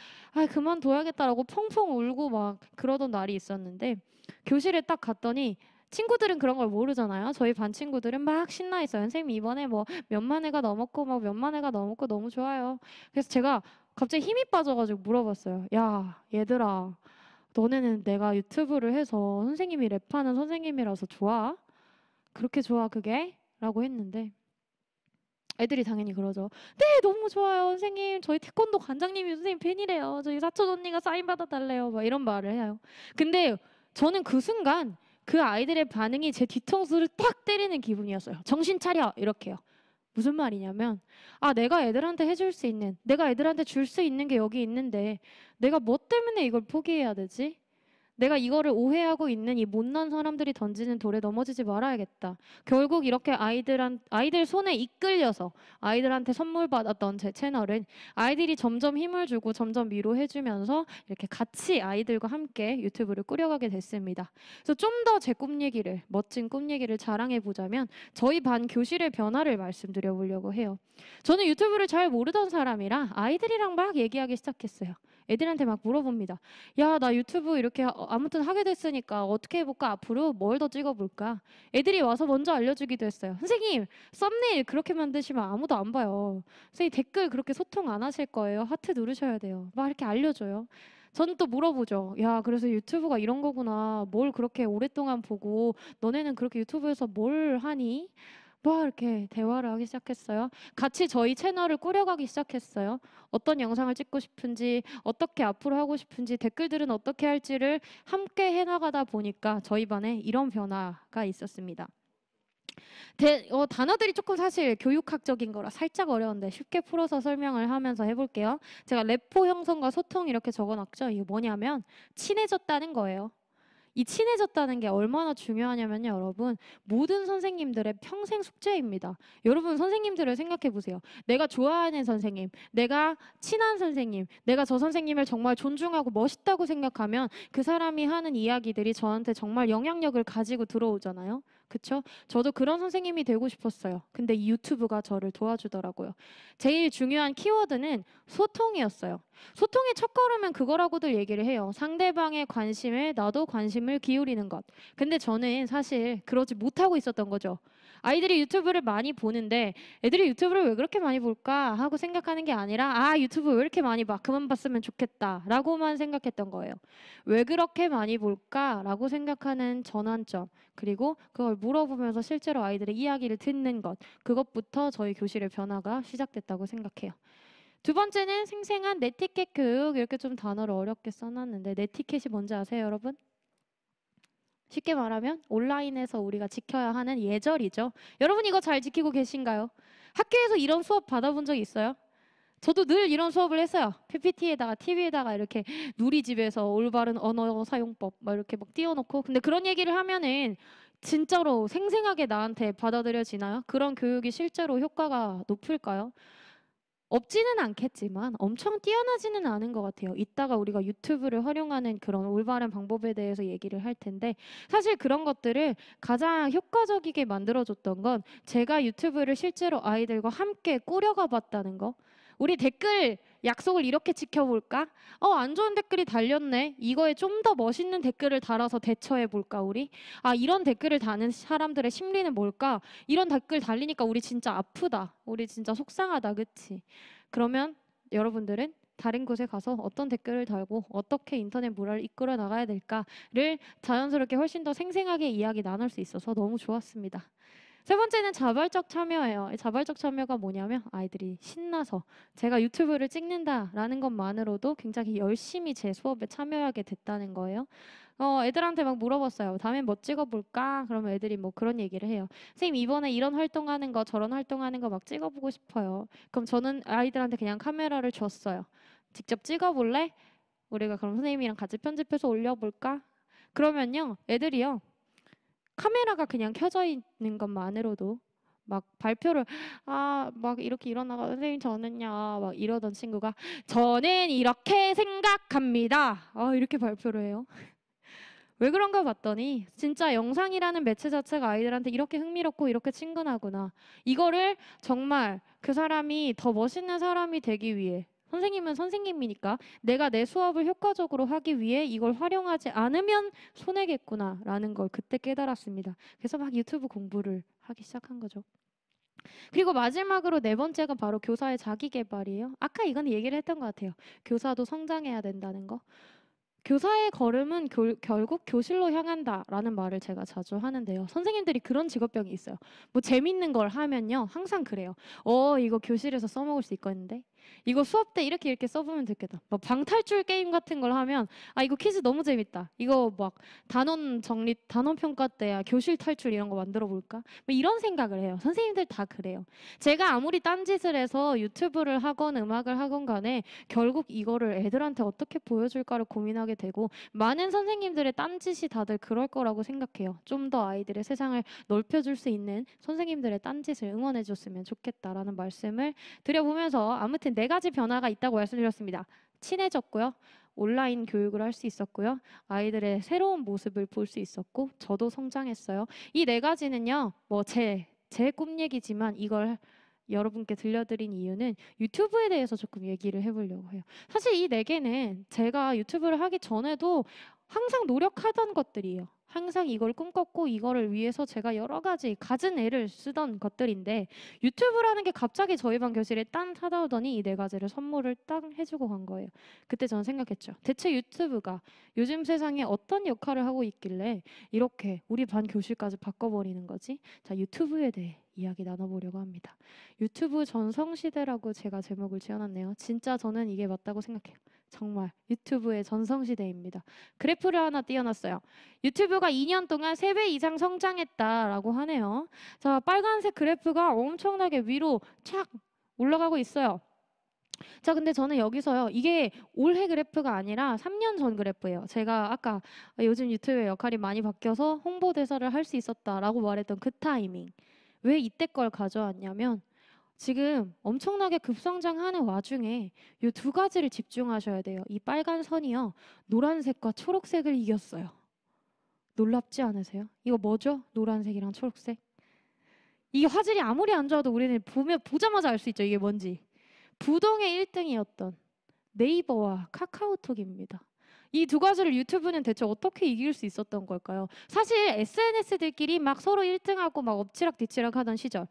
그만둬야겠다라고 펑펑 울고 막 그러던 날이 있었는데 교실에 딱 갔더니 친구들은 그런 걸 모르잖아요. 저희 반 친구들은 막 신나 있어요. 선생님 이번에 뭐 몇만 회가 넘었고 막 몇만 회가 넘었고 너무 좋아요. 그래서 제가 갑자기 힘이 빠져가지고 물어봤어요. 야 얘들아 너네는 내가 유튜브를 해서 선생님이 랩하는 선생님이라서 좋아? 그렇게 좋아 그게? 라고 했는데 애들이 당연히 그러죠. 네 너무 좋아요 선생님. 저희 태권도 관장님이 선생님 팬이래요. 저희 사촌 언니가 사인 받아달래요. 막 이런 말을 해요. 근데 저는 그 순간 그 아이들의 반응이 제 뒤통수를 딱 때리는 기분이었어요. 정신 차려 이렇게요. 무슨 말이냐면 내가 애들한테 해줄 수 있는 내가 애들한테 줄 수 있는 게 여기 있는데 내가 뭐 때문에 이걸 포기해야 되지? 내가 이거를 오해하고 있는 이 못난 사람들이 던지는 돌에 넘어지지 말아야겠다. 결국 이렇게 아이들 손에 이끌려서 아이들한테 선물 받았던 제 채널은 아이들이 점점 힘을 주고 점점 위로해주면서 이렇게 같이 아이들과 함께 유튜브를 꾸려가게 됐습니다. 그래서 좀 더 제 꿈 얘기를 멋진 꿈 얘기를 자랑해 보자면 저희 반 교실의 변화를 말씀드려 보려고 해요. 저는 유튜브를 잘 모르던 사람이라 아이들이랑 막 얘기하기 시작했어요. 애들한테 막 물어봅니다. 야, 나 유튜브 이렇게 아무튼 하게 됐으니까 어떻게 해볼까? 앞으로 뭘 더 찍어볼까? 애들이 와서 먼저 알려주기도 했어요. 선생님, 썸네일 그렇게 만드시면 아무도 안 봐요. 선생님 댓글 그렇게 소통 안 하실 거예요. 하트 누르셔야 돼요. 막 이렇게 알려줘요. 저는 또 물어보죠. 야, 그래서 유튜브가 이런 거구나. 뭘 그렇게 오랫동안 보고 너네는 그렇게 유튜브에서 뭘 하니? 막 이렇게 대화를 하기 시작했어요. 같이 저희 채널을 꾸려가기 시작했어요. 어떤 영상을 찍고 싶은지, 어떻게 앞으로 하고 싶은지, 댓글들은 어떻게 할지를 함께 해나가다 보니까 저희 반에 이런 변화가 있었습니다. 단어들이 조금 사실 교육학적인 거라 살짝 어려운데 쉽게 풀어서 설명을 하면서 해볼게요. 제가 래포 형성과 소통 이렇게 적어놨죠. 이게 뭐냐면 친해졌다는 거예요. 이 친해졌다는 게 얼마나 중요하냐면요, 여러분. 모든 선생님들의 평생 숙제입니다. 여러분, 선생님들을 생각해 보세요. 내가 좋아하는 선생님, 내가 친한 선생님, 내가 저 선생님을 정말 존중하고 멋있다고 생각하면 그 사람이 하는 이야기들이 저한테 정말 영향력을 가지고 들어오잖아요. 그쵸? 저도 그런 선생님이 되고 싶었어요. 근데 이 유튜브가 저를 도와주더라고요. 제일 중요한 키워드는 소통이었어요. 소통의 첫걸음은 그거라고들 얘기를 해요. 상대방의 관심에 나도 관심을 기울이는 것. 근데 저는 사실 그러지 못하고 있었던 거죠. 아이들이 유튜브를 많이 보는데 애들이 유튜브를 왜 그렇게 많이 볼까 하고 생각하는 게 아니라 아, 유튜브 왜 이렇게 많이 봐? 그만 봤으면 좋겠다 라고만 생각했던 거예요. 왜 그렇게 많이 볼까? 라고 생각하는 전환점, 그리고 그걸 물어보면서 실제로 아이들의 이야기를 듣는 것, 그것부터 저희 교실의 변화가 시작됐다고 생각해요. 두 번째는 생생한 네티켓 교육. 이렇게 좀 단어를 어렵게 써놨는데 네티켓이 뭔지 아세요, 여러분? 쉽게 말하면 온라인에서 우리가 지켜야 하는 예절이죠. 여러분 이거 잘 지키고 계신가요? 학교에서 이런 수업 받아본 적 있어요? 저도 늘 이런 수업을 했어요. PPT에다가 TV에다가 이렇게 누리집에서 올바른 언어 사용법 막 이렇게 막 띄워놓고. 근데 그런 얘기를 하면은 진짜로 생생하게 나한테 받아들여지나요? 그런 교육이 실제로 효과가 높을까요? 없지는 않겠지만 엄청 뛰어나지는 않은 것 같아요. 이따가 우리가 유튜브를 활용하는 그런 올바른 방법에 대해서 얘기를 할 텐데, 사실 그런 것들을 가장 효과적이게 만들어줬던 건 제가 유튜브를 실제로 아이들과 함께 꾸려가 봤다는 거. 우리 댓글 약속을 이렇게 지켜볼까? 안 좋은 댓글이 달렸네. 이거에 좀 더 멋있는 댓글을 달아서 대처해볼까 우리? 이런 댓글을 다는 사람들의 심리는 뭘까? 이런 댓글 달리니까 우리 진짜 아프다. 우리 진짜 속상하다. 그치? 그러면 여러분들은 다른 곳에 가서 어떤 댓글을 달고 어떻게 인터넷 문화를 이끌어 나가야 될까를 자연스럽게 훨씬 더 생생하게 이야기 나눌 수 있어서 너무 좋았습니다. 세 번째는 자발적 참여예요. 자발적 참여가 뭐냐면 아이들이 신나서 제가 유튜브를 찍는다라는 것만으로도 굉장히 열심히 제 수업에 참여하게 됐다는 거예요. 애들한테 막 물어봤어요. 다음엔 뭐 찍어볼까? 그러면 애들이 뭐 그런 얘기를 해요. 선생님 이번에 이런 활동하는 거 저런 활동하는 거 막 찍어보고 싶어요. 그럼 저는 아이들한테 그냥 카메라를 줬어요. 직접 찍어볼래? 우리가 그럼 선생님이랑 같이 편집해서 올려볼까? 그러면요 애들이요 카메라가 그냥 켜져 있는 것만으로도 막 발표를 막 이렇게 일어나가 선생님 저는요 막 이러던 친구가 저는 이렇게 생각합니다. 이렇게 발표를 해요. 왜 그런가 봤더니 진짜 영상이라는 매체 자체가 아이들한테 이렇게 흥미롭고 이렇게 친근하구나. 이거를 정말 그 사람이 더 멋있는 사람이 되기 위해, 선생님은 선생님이니까 내가 내 수업을 효과적으로 하기 위해 이걸 활용하지 않으면 손해겠구나라는 걸 그때 깨달았습니다. 그래서 막 유튜브 공부를 하기 시작한 거죠. 그리고 마지막으로 네 번째가 바로 교사의 자기계발이에요. 아까 이건 얘기를 했던 것 같아요. 교사도 성장해야 된다는 거. 교사의 걸음은 결국 교실로 향한다라는 말을 제가 자주 하는데요. 선생님들이 그런 직업병이 있어요. 뭐 재밌는 걸 하면요. 항상 그래요. 이거 교실에서 써먹을 수 있겠는데? 이거 수업 때 이렇게 써보면 좋겠다. 막 방탈출 게임 같은 걸 하면 이거 퀴즈 너무 재밌다. 이거 막 단원 정리, 단원 평가 때야 교실 탈출 이런 거 만들어 볼까? 뭐 이런 생각을 해요. 선생님들 다 그래요. 제가 아무리 딴짓을 해서 유튜브를 하건 음악을 하건 간에 결국 이거를 애들한테 어떻게 보여줄까를 고민하게 되고, 많은 선생님들의 딴짓이 다들 그럴 거라고 생각해요. 좀 더 아이들의 세상을 넓혀줄 수 있는 선생님들의 딴짓을 응원해줬으면 좋겠다라는 말씀을 드려보면서, 아무튼 네 가지 변화가 있다고 말씀드렸습니다. 친해졌고요. 온라인 교육을 할 수 있었고요. 아이들의 새로운 모습을 볼 수 있었고 저도 성장했어요. 이 네 가지는요. 뭐 제 꿈 얘기지만 이걸 여러분께 들려드린 이유는 유튜브에 대해서 조금 얘기를 해보려고 해요. 사실 이 네 개는 제가 유튜브를 하기 전에도 항상 노력하던 것들이에요. 항상 이걸 꿈꿨고 이거를 위해서 제가 여러 가지 갖은 애를 쓰던 것들인데, 유튜브라는 게 갑자기 저희 반 교실에 딴 찾아오더니 이 네 가지를 선물을 딱 해주고 간 거예요. 그때 저는 생각했죠. 대체 유튜브가 요즘 세상에 어떤 역할을 하고 있길래 이렇게 우리 반 교실까지 바꿔버리는 거지? 자, 유튜브에 대해 이야기 나눠보려고 합니다. 유튜브 전성시대라고 제가 제목을 지어놨네요. 진짜 저는 이게 맞다고 생각해요. 정말 유튜브의 전성시대입니다. 그래프를 하나 띄워놨어요. 유튜브가 2년 동안 3배 이상 성장했다라고 하네요. 자, 빨간색 그래프가 엄청나게 위로 촥 올라가고 있어요. 자, 근데 저는 여기서요. 이게 올해 그래프가 아니라 3년 전 그래프예요. 제가 아까 요즘 유튜브의 역할이 많이 바뀌어서 홍보대사를 할 수 있었다라고 말했던 그 타이밍. 왜 이때 걸 가져왔냐면 지금 엄청나게 급성장하는 와중에 이 두 가지를 집중하셔야 돼요. 이 빨간 선이요. 노란색과 초록색을 이겼어요. 놀랍지 않으세요? 이거 뭐죠? 노란색이랑 초록색. 이게 화질이 아무리 안 좋아도 우리는 보자마자 알 수 있죠. 이게 뭔지. 부동의 1등이었던 네이버와 카카오톡입니다. 이 두 가지를 유튜브는 대체 어떻게 이길 수 있었던 걸까요? 사실 SNS들끼리 막 서로 1등하고 막 엎치락뒤치락 하던 시절,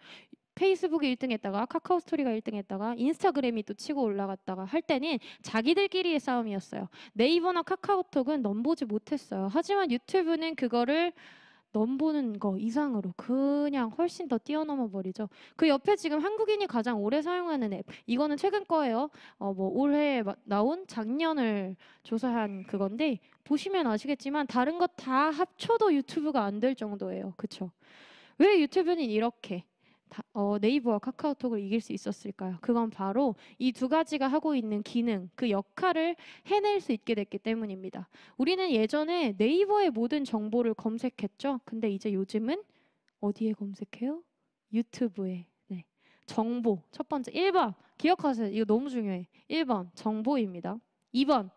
페이스북이 1등했다가 카카오 스토리가 1등했다가 인스타그램이 또 치고 올라갔다가 할 때는 자기들끼리의 싸움이었어요. 네이버나 카카오톡은 넘보지 못했어요. 하지만 유튜브는 그거를 넘보는 거 이상으로 그냥 훨씬 더 뛰어넘어 버리죠. 그 옆에 지금 한국인이 가장 오래 사용하는 앱, 이거는 최근 거예요. 뭐 올해 나온 작년을 조사한 그건데 보시면 아시겠지만 다른 것 다 합쳐도 유튜브가 안 될 정도예요. 그쵸? 왜 유튜브는 이렇게 네이버와 카카오톡을 이길 수 있었을까요? 그건 바로 이 두 가지가 하고 있는 기능, 그 역할을 해낼 수 있게 됐기 때문입니다. 우리는 예전에 네이버의 모든 정보를 검색했죠. 근데 이제 요즘은 어디에 검색해요? 유튜브에. 네. 정보. 첫 번째 1번 기억하세요. 이거 너무 중요해. 1번 정보입니다. 2번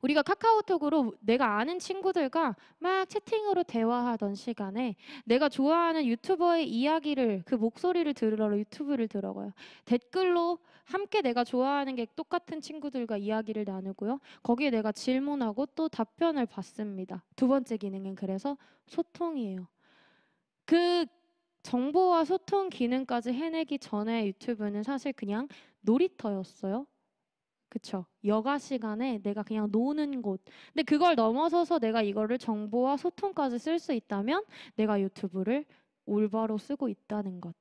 우리가 카카오톡으로 내가 아는 친구들과 막 채팅으로 대화하던 시간에 내가 좋아하는 유튜버의 이야기를 그 목소리를 들으러 유튜브를 들어가요. 댓글로 함께 내가 좋아하는 게 똑같은 친구들과 이야기를 나누고요. 거기에 내가 질문하고 또 답변을 받습니다. 두 번째 기능은 그래서 소통이에요. 그 정보와 소통 기능까지 해내기 전에 유튜브는 사실 그냥 놀이터였어요. 그쵸. 여가 시간에 내가 그냥 노는 곳. 근데 그걸 넘어서서 내가 이거를 정보와 소통까지 쓸 수 있다면 내가 유튜브를 올바로 쓰고 있다는 것.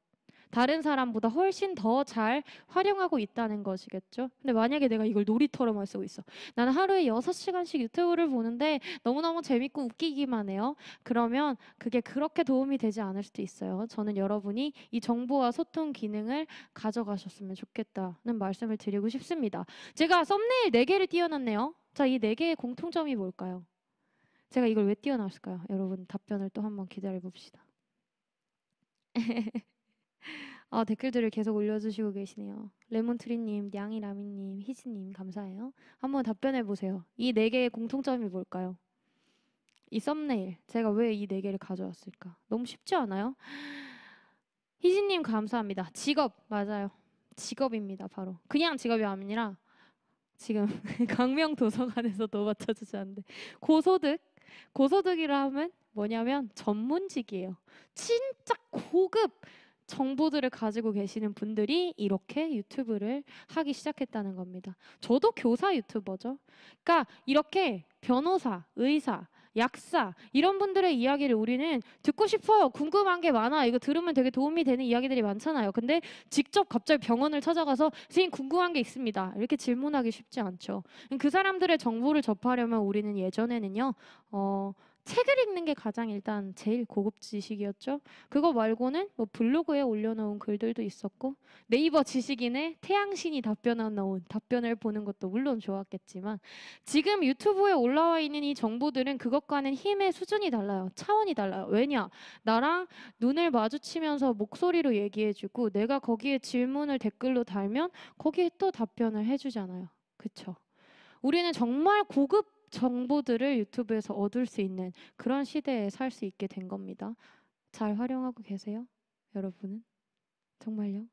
다른 사람보다 훨씬 더 잘 활용하고 있다는 것이겠죠. 근데 만약에 내가 이걸 놀이터로만 쓰고 있어. 나는 하루에 6시간씩 유튜브를 보는데 너무너무 재밌고 웃기기만 해요. 그러면 그게 그렇게 도움이 되지 않을 수도 있어요. 저는 여러분이 이 정보와 소통 기능을 가져가셨으면 좋겠다는 말씀을 드리고 싶습니다. 제가 썸네일 4개를 띄워놨네요. 자, 이 4개의 공통점이 뭘까요? 제가 이걸 왜 띄워놨을까요? 여러분 답변을 또 한번 기다려 봅시다. 댓글들을 계속 올려주시고 계시네요. 레몬트리님, 냥이라미님, 희지님 감사해요. 한번 답변해 보세요. 이 4개의 공통점이 뭘까요? 이 썸네일, 제가 왜 이 4개를 가져왔을까? 너무 쉽지 않아요? 희지님 감사합니다. 직업, 맞아요. 직업입니다, 바로. 그냥 직업이 아니라 지금 강명 도서관에서도 맞춰주지 않는데 고소득, 고소득이라 하면 뭐냐면 전문직이에요. 진짜 고급 정보들을 가지고 계시는 분들이 이렇게 유튜브를 하기 시작했다는 겁니다. 저도 교사 유튜버죠. 그러니까 이렇게 변호사, 의사, 약사 이런 분들의 이야기를 우리는 듣고 싶어요. 궁금한 게 많아. 이거 들으면 되게 도움이 되는 이야기들이 많잖아요. 근데 직접 갑자기 병원을 찾아가서 선생님 궁금한 게 있습니다. 이렇게 질문하기 쉽지 않죠. 그 사람들의 정보를 접하려면 우리는 예전에는요. 책을 읽는 게 가장 일단 제일 고급 지식이었죠. 그거 말고는 뭐 블로그에 올려놓은 글들도 있었고 네이버 지식인의 태양신이 답변을 보는 것도 물론 좋았겠지만 지금 유튜브에 올라와 있는 이 정보들은 그것과는 힘의 수준이 달라요. 차원이 달라요. 왜냐? 나랑 눈을 마주치면서 목소리로 얘기해주고 내가 거기에 질문을 댓글로 달면 거기에 또 답변을 해주잖아요. 그쵸? 우리는 정말 고급 정보들을 유튜브에서 얻을 수 있는 그런 시대에 살 수 있게 된 겁니다. 잘 활용하고 계세요? 여러분은? 정말요?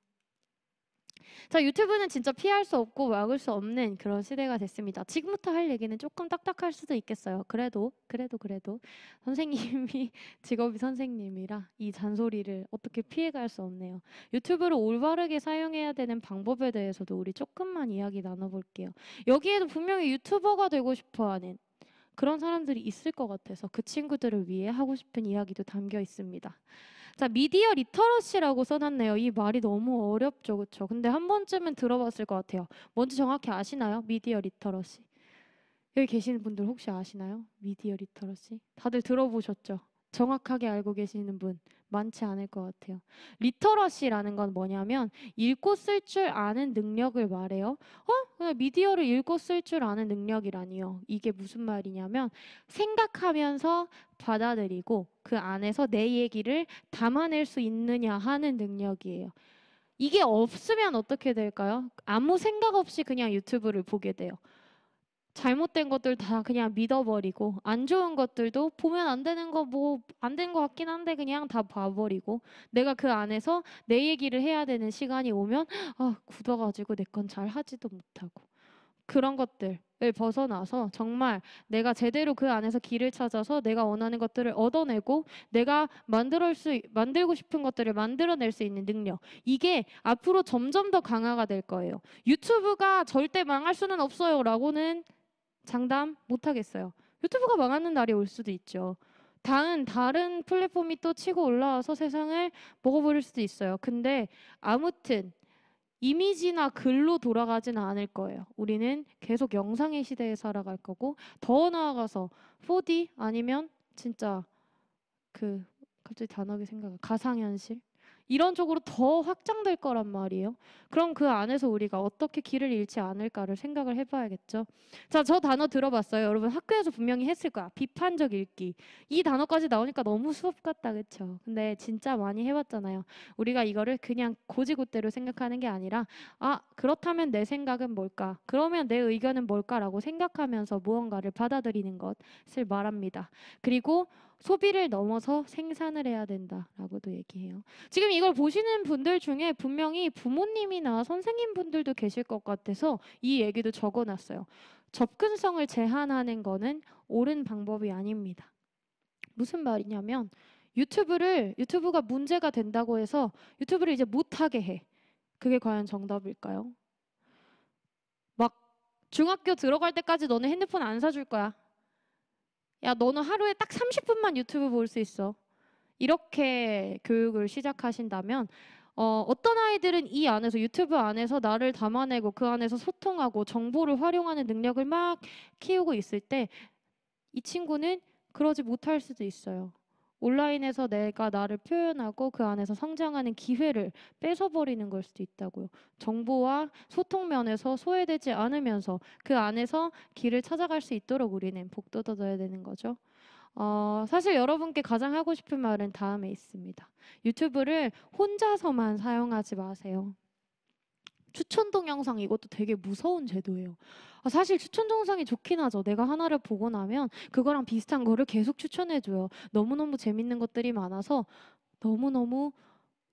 자, 유튜브는 진짜 피할 수 없고 막을 수 없는 그런 시대가 됐습니다. 지금부터 할 얘기는 조금 딱딱할 수도 있겠어요. 그래도 선생님이 직업이 선생님이라 이 잔소리를 어떻게 피해갈 수 없네요. 유튜브를 올바르게 사용해야 되는 방법에 대해서도 우리 조금만 이야기 나눠볼게요. 여기에도 분명히 유튜버가 되고 싶어하는 그런 사람들이 있을 것 같아서 그 친구들을 위해 하고 싶은 이야기도 담겨 있습니다. 자, 미디어 리터러시라고 써놨네요. 이 말이 너무 어렵죠, 그렇죠? 근데 한 번쯤은 들어봤을 것 같아요. 뭔지 정확히 아시나요? 미디어 리터러시. 여기 계시는 분들 혹시 아시나요? 미디어 리터러시. 다들 들어보셨죠? 정확하게 알고 계시는 분 많지 않을 것 같아요. 리터러시라는 건 뭐냐면 읽고 쓸 줄 아는 능력을 말해요. 그냥 미디어를 읽고 쓸 줄 아는 능력이라니요. 이게 무슨 말이냐면 생각하면서 받아들이고 그 안에서 내 얘기를 담아낼 수 있느냐 하는 능력이에요. 이게 없으면 어떻게 될까요? 아무 생각 없이 그냥 유튜브를 보게 돼요. 잘못된 것들 다 그냥 믿어버리고 안 좋은 것들도 보면 안 되는 거 뭐 안 된 거 같긴 한데 그냥 다 봐버리고 내가 그 안에서 내 얘기를 해야 되는 시간이 오면 굳어가지고 내 건 잘 하지도 못하고 그런 것들을 벗어나서 정말 내가 제대로 그 안에서 길을 찾아서 내가 원하는 것들을 얻어내고 내가 만들고 싶은 것들을 만들어낼 수 있는 능력, 이게 앞으로 점점 더 강화가 될 거예요. 유튜브가 절대 망할 수는 없어요 라고는 장담 못하겠어요. 유튜브가 망하는 날이 올 수도 있죠. 다른 플랫폼이 또 치고 올라와서 세상을 먹어버릴 수도 있어요. 근데 아무튼 이미지나 글로 돌아가지는 않을 거예요. 우리는 계속 영상의 시대에 살아갈 거고 더 나아가서 4D 아니면 진짜 갑자기 단어가 가상현실? 이런 쪽으로 더 확장될 거란 말이에요. 그럼 그 안에서 우리가 어떻게 길을 잃지 않을까를 생각을 해봐야겠죠. 자, 저 단어 들어봤어요. 여러분 학교에서 분명히 했을 거야. 비판적 읽기. 이 단어까지 나오니까 너무 수업 같다, 그쵸? 근데 진짜 많이 해봤잖아요. 우리가 이거를 그냥 고지고대로 생각하는 게 아니라 그렇다면 내 생각은 뭘까? 그러면 내 의견은 뭘까라고 생각하면서 무언가를 받아들이는 것을 말합니다. 그리고 소비를 넘어서 생산을 해야 된다라고도 얘기해요. 지금 이걸 보시는 분들 중에 분명히 부모님이나 선생님분들도 계실 것 같아서 이 얘기도 적어놨어요. 접근성을 제한하는 거는 옳은 방법이 아닙니다. 무슨 말이냐면 유튜브가 문제가 된다고 해서 유튜브를 이제 못하게 해. 그게 과연 정답일까요? 막 중학교 들어갈 때까지 너는 핸드폰 안 사줄 거야. 야, 너는 하루에 딱 30분만 유튜브 볼 수 있어. 이렇게 교육을 시작하신다면 어떤 아이들은 이 안에서 유튜브 안에서 나를 담아내고 그 안에서 소통하고 정보를 활용하는 능력을 막 키우고 있을 때 이 친구는 그러지 못할 수도 있어요. 온라인에서 내가 나를 표현하고 그 안에서 성장하는 기회를 뺏어버리는 걸 수도 있다고요. 정보와 소통 면에서 소외되지 않으면서 그 안에서 길을 찾아갈 수 있도록 우리는 복돋아줘야 되는 거죠. 사실 여러분께 가장 하고 싶은 말은 다음에 있습니다. 유튜브를 혼자서만 사용하지 마세요. 추천 동영상 이것도 되게 무서운 제도예요. 사실 추천 동영상이 좋긴 하죠. 내가 하나를 보고 나면 그거랑 비슷한 거를 계속 추천해줘요. 너무너무 재밌는 것들이 많아서 너무너무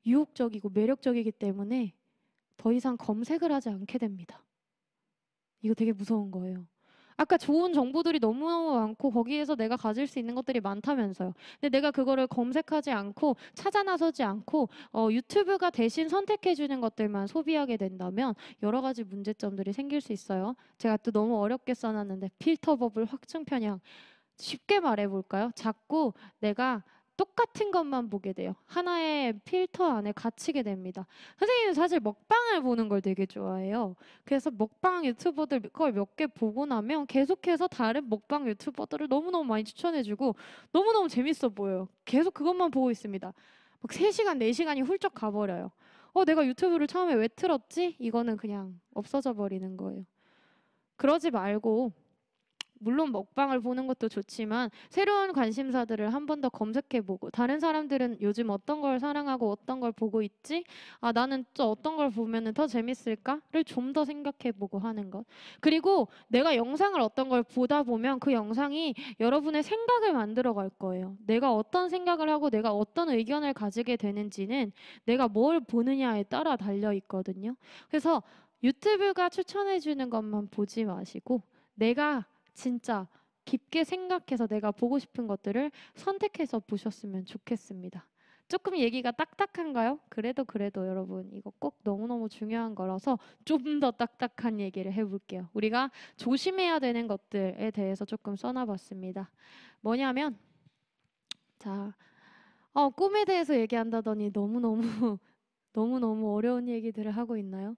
유혹적이고 매력적이기 때문에 더 이상 검색을 하지 않게 됩니다. 이거 되게 무서운 거예요. 아까 좋은 정보들이 너무너무 많고 거기에서 내가 가질 수 있는 것들이 많다면서요. 근데 내가 그거를 검색하지 않고 찾아 나서지 않고 유튜브가 대신 선택해주는 것들만 소비하게 된다면 여러 가지 문제점들이 생길 수 있어요. 제가 또 너무 어렵게 써놨는데 필터 버블 확증 편향. 쉽게 말해볼까요? 자꾸 내가 똑같은 것만 보게 돼요. 하나의 필터 안에 갇히게 됩니다. 선생님은 사실 먹방을 보는 걸 되게 좋아해요. 그래서 먹방 유튜버들 걸 몇 개 보고 나면 계속해서 다른 먹방 유튜버들을 너무너무 많이 추천해주고 너무너무 재밌어 보여요. 계속 그것만 보고 있습니다. 막 3시간, 4시간이 훌쩍 가버려요. 내가 유튜브를 처음에 왜 틀었지? 이거는 그냥 없어져 버리는 거예요. 그러지 말고 물론 먹방을 보는 것도 좋지만 새로운 관심사들을 한 번 더 검색해보고 다른 사람들은 요즘 어떤 걸 사랑하고 어떤 걸 보고 있지? 나는 또 어떤 걸 보면 더 재밌을까를 좀 더 생각해보고 하는 것. 그리고 내가 영상을 어떤 걸 보다 보면 그 영상이 여러분의 생각을 만들어갈 거예요. 내가 어떤 생각을 하고 내가 어떤 의견을 가지게 되는지는 내가 뭘 보느냐에 따라 달려있거든요. 그래서 유튜브가 추천해주는 것만 보지 마시고 내가 진짜 깊게 생각해서 내가 보고 싶은 것들을 선택해서 보셨으면 좋겠습니다. 조금 얘기가 딱딱한가요? 그래도 여러분 이거 꼭 너무너무 중요한 거라서 좀 더 딱딱한 얘기를 해볼게요. 우리가 조심해야 되는 것들에 대해서 조금 써놔봤습니다. 뭐냐면 꿈에 대해서 얘기한다더니 너무너무 어려운 얘기들을 하고 있나요?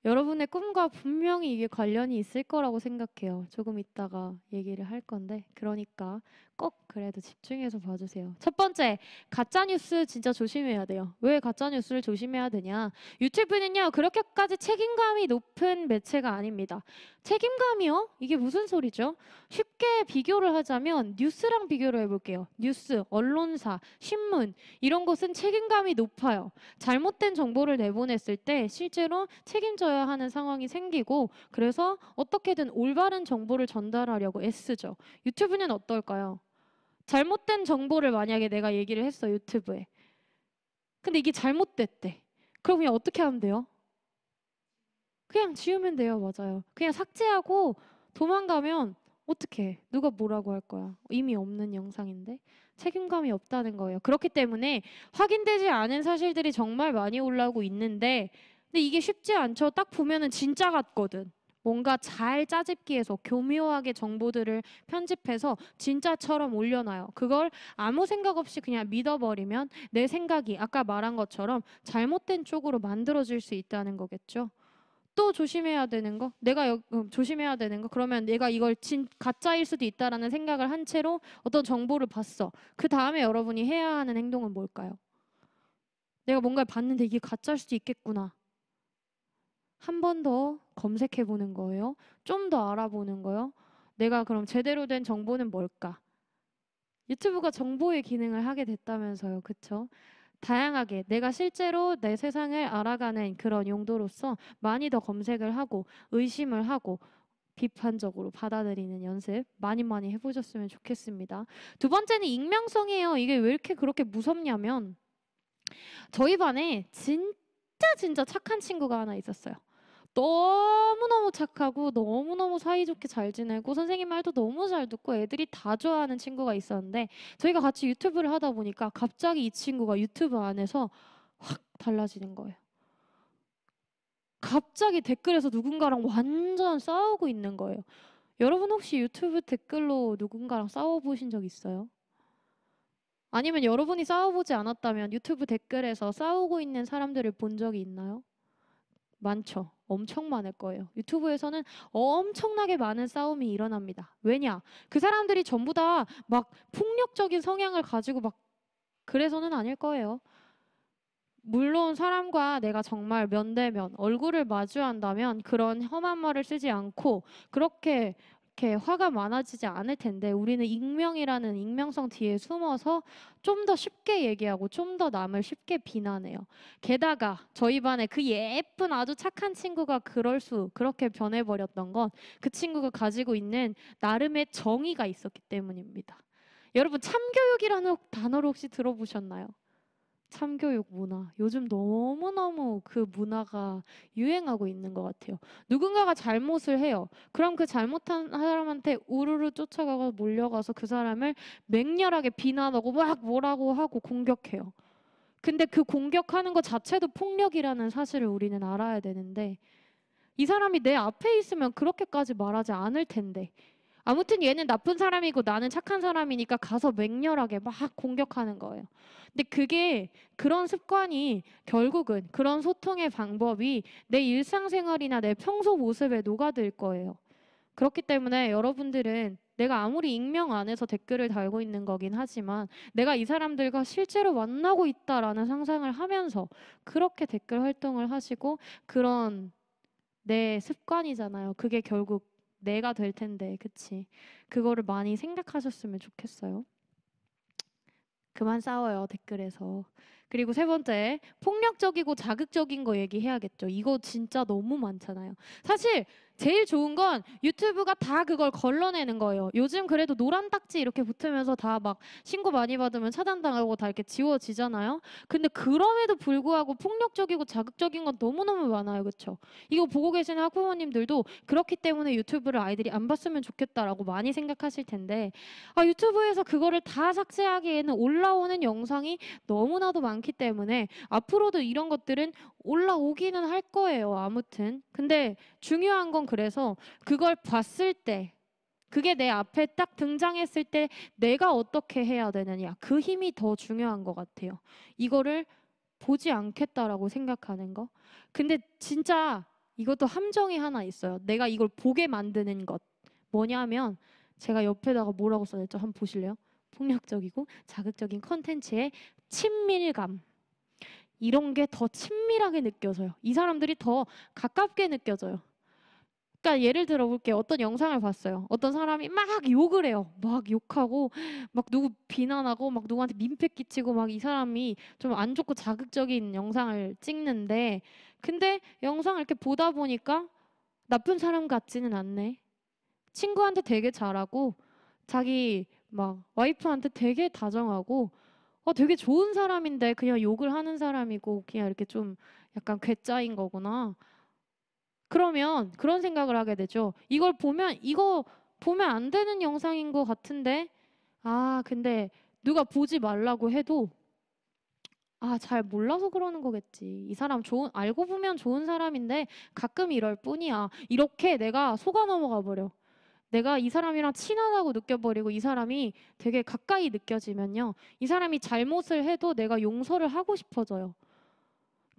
여러분의 꿈과 분명히 이게 관련이 있을 거라고 생각해요. 조금 이따가 얘기를 할 건데 그러니까 꼭 그래도 집중해서 봐주세요. 첫 번째, 가짜뉴스 진짜 조심해야 돼요. 왜 가짜뉴스를 조심해야 되냐? 유튜브는요 그렇게까지 책임감이 높은 매체가 아닙니다. 책임감이요? 이게 무슨 소리죠? 쉽게 비교를 하자면 뉴스랑 비교를 해볼게요. 뉴스, 언론사, 신문 이런 것은 책임감이 높아요. 잘못된 정보를 내보냈을 때 실제로 책임져야 하는 상황이 생기고 그래서 어떻게든 올바른 정보를 전달하려고 애쓰죠. 유튜브는 어떨까요? 잘못된 정보를 만약에 내가 얘기를 했어 유튜브에. 근데 이게 잘못됐대. 그럼 그냥 어떻게 하면 돼요? 그냥 지우면 돼요. 맞아요. 그냥 삭제하고 도망가면 어떡해? 누가 뭐라고 할 거야? 이미 없는 영상인데 책임감이 없다는 거예요. 그렇기 때문에 확인되지 않은 사실들이 정말 많이 올라오고 있는데 근데 이게 쉽지 않죠. 딱 보면은 진짜 같거든. 뭔가 잘 짜집기해서 교묘하게 정보들을 편집해서 진짜처럼 올려놔요. 그걸 아무 생각 없이 그냥 믿어버리면 내 생각이 아까 말한 것처럼 잘못된 쪽으로 만들어질 수 있다는 거겠죠. 또 조심해야 되는 거, 조심해야 되는 거, 그러면 내가 이걸 가짜일 수도 있다라는 생각을 한 채로 어떤 정보를 봤어. 그 다음에 여러분이 해야 하는 행동은 뭘까요? 내가 뭔가를 봤는데 이게 가짜일 수도 있겠구나. 한 번 더 검색해 보는 거예요. 좀 더 알아보는 거예요. 내가 그럼 제대로 된 정보는 뭘까? 유튜브가 정보의 기능을 하게 됐다면서요. 그쵸? 다양하게 내가 실제로 내 세상을 알아가는 그런 용도로서 많이 더 검색을 하고 의심을 하고 비판적으로 받아들이는 연습 많이 해보셨으면 좋겠습니다. 두 번째는 익명성이에요. 이게 왜 이렇게 그렇게 무섭냐면 저희 반에 진짜 착한 친구가 하나 있었어요. 너무너무 착하고 너무너무 사이좋게 잘 지내고 선생님 말도 너무 잘 듣고 애들이 다 좋아하는 친구가 있었는데 저희가 같이 유튜브를 하다 보니까 갑자기 이 친구가 유튜브 안에서 확 달라지는 거예요. 갑자기 댓글에서 누군가랑 완전 싸우고 있는 거예요. 여러분 혹시 유튜브 댓글로 누군가랑 싸워보신 적 있어요? 아니면 여러분이 싸워보지 않았다면 유튜브 댓글에서 싸우고 있는 사람들을 본 적이 있나요? 많죠. 엄청 많을 거예요. 유튜브에서는 엄청나게 많은 싸움이 일어납니다. 왜냐? 그 사람들이 전부 다 막 폭력적인 성향을 가지고 막 그래서는 아닐 거예요. 물론 사람과 내가 정말 면대면 얼굴을 마주한다면 그런 험한 말을 쓰지 않고 그렇게 이렇게 화가 많아지지 않을 텐데 우리는 익명이라는 익명성 뒤에 숨어서 좀 더 쉽게 얘기하고 좀 더 남을 쉽게 비난해요. 게다가 저희 반에 그 예쁜 아주 착한 친구가 그렇게 변해버렸던 건 그 친구가 가지고 있는 나름의 정의가 있었기 때문입니다. 여러분 참교육이라는 단어를 혹시 들어보셨나요? 참교육 문화. 요즘 너무너무 그 문화가 유행하고 있는 것 같아요. 누군가가 잘못을 해요. 그럼 그 잘못한 사람한테 우르르 쫓아가서 몰려가서 그 사람을 맹렬하게 비난하고 막 뭐라고 하고 공격해요. 근데 그 공격하는 것 자체도 폭력이라는 사실을 우리는 알아야 되는데 이 사람이 내 앞에 있으면 그렇게까지 말하지 않을 텐데 아무튼 얘는 나쁜 사람이고 나는 착한 사람이니까 가서 맹렬하게 막 공격하는 거예요. 근데 그게 그런 습관이 결국은 그런 소통의 방법이 내 일상생활이나 내 평소 모습에 녹아들 거예요. 그렇기 때문에 여러분들은 내가 아무리 익명 안에서 댓글을 달고 있는 거긴 하지만 내가 이 사람들과 실제로 만나고 있다라는 상상을 하면서 그렇게 댓글 활동을 하시고 그런 내 습관이잖아요. 그게 결국 내가 될 텐데, 그치? 그거를 많이 생각하셨으면 좋겠어요. 그만 싸워요, 댓글에서. 그리고 세 번째, 폭력적이고 자극적인 거 얘기해야겠죠. 이거 진짜 너무 많잖아요. 사실 제일 좋은 건 유튜브가 다 그걸 걸러내는 거예요. 요즘 그래도 노란 딱지 이렇게 붙으면서 다 막 신고 많이 받으면 차단당하고 다 이렇게 지워지잖아요. 근데 그럼에도 불구하고 폭력적이고 자극적인 건 너무너무 많아요. 그렇죠? 이거 보고 계신 학부모님들도 그렇기 때문에 유튜브를 아이들이 안 봤으면 좋겠다라고 많이 생각하실 텐데 유튜브에서 그거를 다 삭제하기에는 올라오는 영상이 너무나도 많기 때문에 앞으로도 이런 것들은 올라오기는 할 거예요. 아무튼. 근데 중요한 건 그래서 그걸 봤을 때 그게 내 앞에 딱 등장했을 때 내가 어떻게 해야 되느냐 그 힘이 더 중요한 것 같아요. 이거를 보지 않겠다라고 생각하는 거. 근데 진짜 이것도 함정이 하나 있어요. 내가 이걸 보게 만드는 것. 뭐냐면 제가 옆에다가 뭐라고 써냈죠? 한번 보실래요? 폭력적이고 자극적인 컨텐츠의 친밀감. 이런 게 더 친밀하게 느껴져요. 이 사람들이 더 가깝게 느껴져요. 그러니까 예를 들어 볼게요. 어떤 영상을 봤어요. 어떤 사람이 막 욕을 해요. 막 욕하고 막 누구 비난하고 막 누구한테 민폐 끼치고 막 이 사람이 좀 안 좋고 자극적인 영상을 찍는데 근데 영상을 이렇게 보다 보니까 나쁜 사람 같지는 않네. 친구한테 되게 잘하고 자기 막 와이프한테 되게 다정하고 되게 좋은 사람인데 그냥 욕을 하는 사람이고 그냥 이렇게 좀 약간 괴짜인 거구나. 그러면 그런 생각을 하게 되죠. 이거 보면 안 되는 영상인 것 같은데 근데 누가 보지 말라고 해도 잘 몰라서 그러는 거겠지. 이 사람 알고 보면 좋은 사람인데 가끔 이럴 뿐이야. 이렇게 내가 속아 넘어가 버려. 내가 이 사람이랑 친하다고 느껴버리고 이 사람이 되게 가까이 느껴지면요. 이 사람이 잘못을 해도 내가 용서를 하고 싶어져요.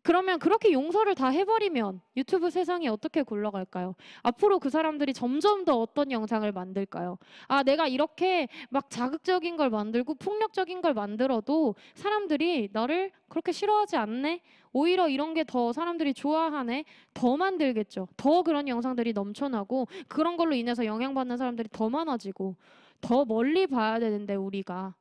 그러면 그렇게 용서를 다 해버리면 유튜브 세상이 어떻게 굴러갈까요? 앞으로 그 사람들이 점점 더 어떤 영상을 만들까요? 내가 이렇게 막 자극적인 걸 만들고 폭력적인 걸 만들어도 사람들이 나를 그렇게 싫어하지 않네? 오히려 이런 게 더 사람들이 좋아하네? 더 만들겠죠. 더 그런 영상들이 넘쳐나고 그런 걸로 인해서 영향받는 사람들이 더 많아지고 더 멀리 봐야 되는데 우리가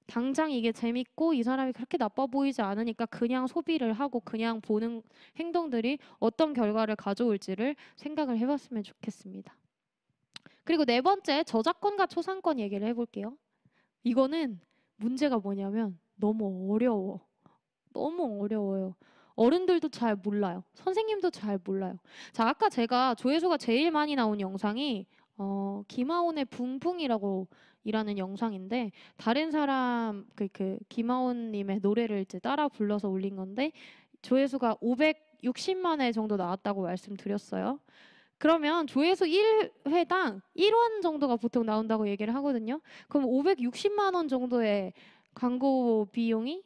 당장 이게 재밌고 이 사람이 그렇게 나빠 보이지 않으니까 그냥 소비를 하고 그냥 보는 행동들이 어떤 결과를 가져올지를 생각을 해봤으면 좋겠습니다. 그리고 네 번째, 저작권과 초상권 얘기를 해볼게요. 이거는 문제가 뭐냐면 너무 어려워. 너무 어려워요. 어른들도 잘 몰라요. 선생님도 잘 몰라요. 자, 아까 제가 조회수가 제일 많이 나온 영상이 김하온의 붕붕이라고 이라는 영상인데 다른 사람 김하온님의 노래를 이제 따라 불러서 올린 건데 조회수가 560만 회 정도 나왔다고 말씀드렸어요. 그러면 조회수 1회당 1원 정도가 보통 나온다고 얘기를 하거든요. 그럼 560만 원 정도의 광고 비용이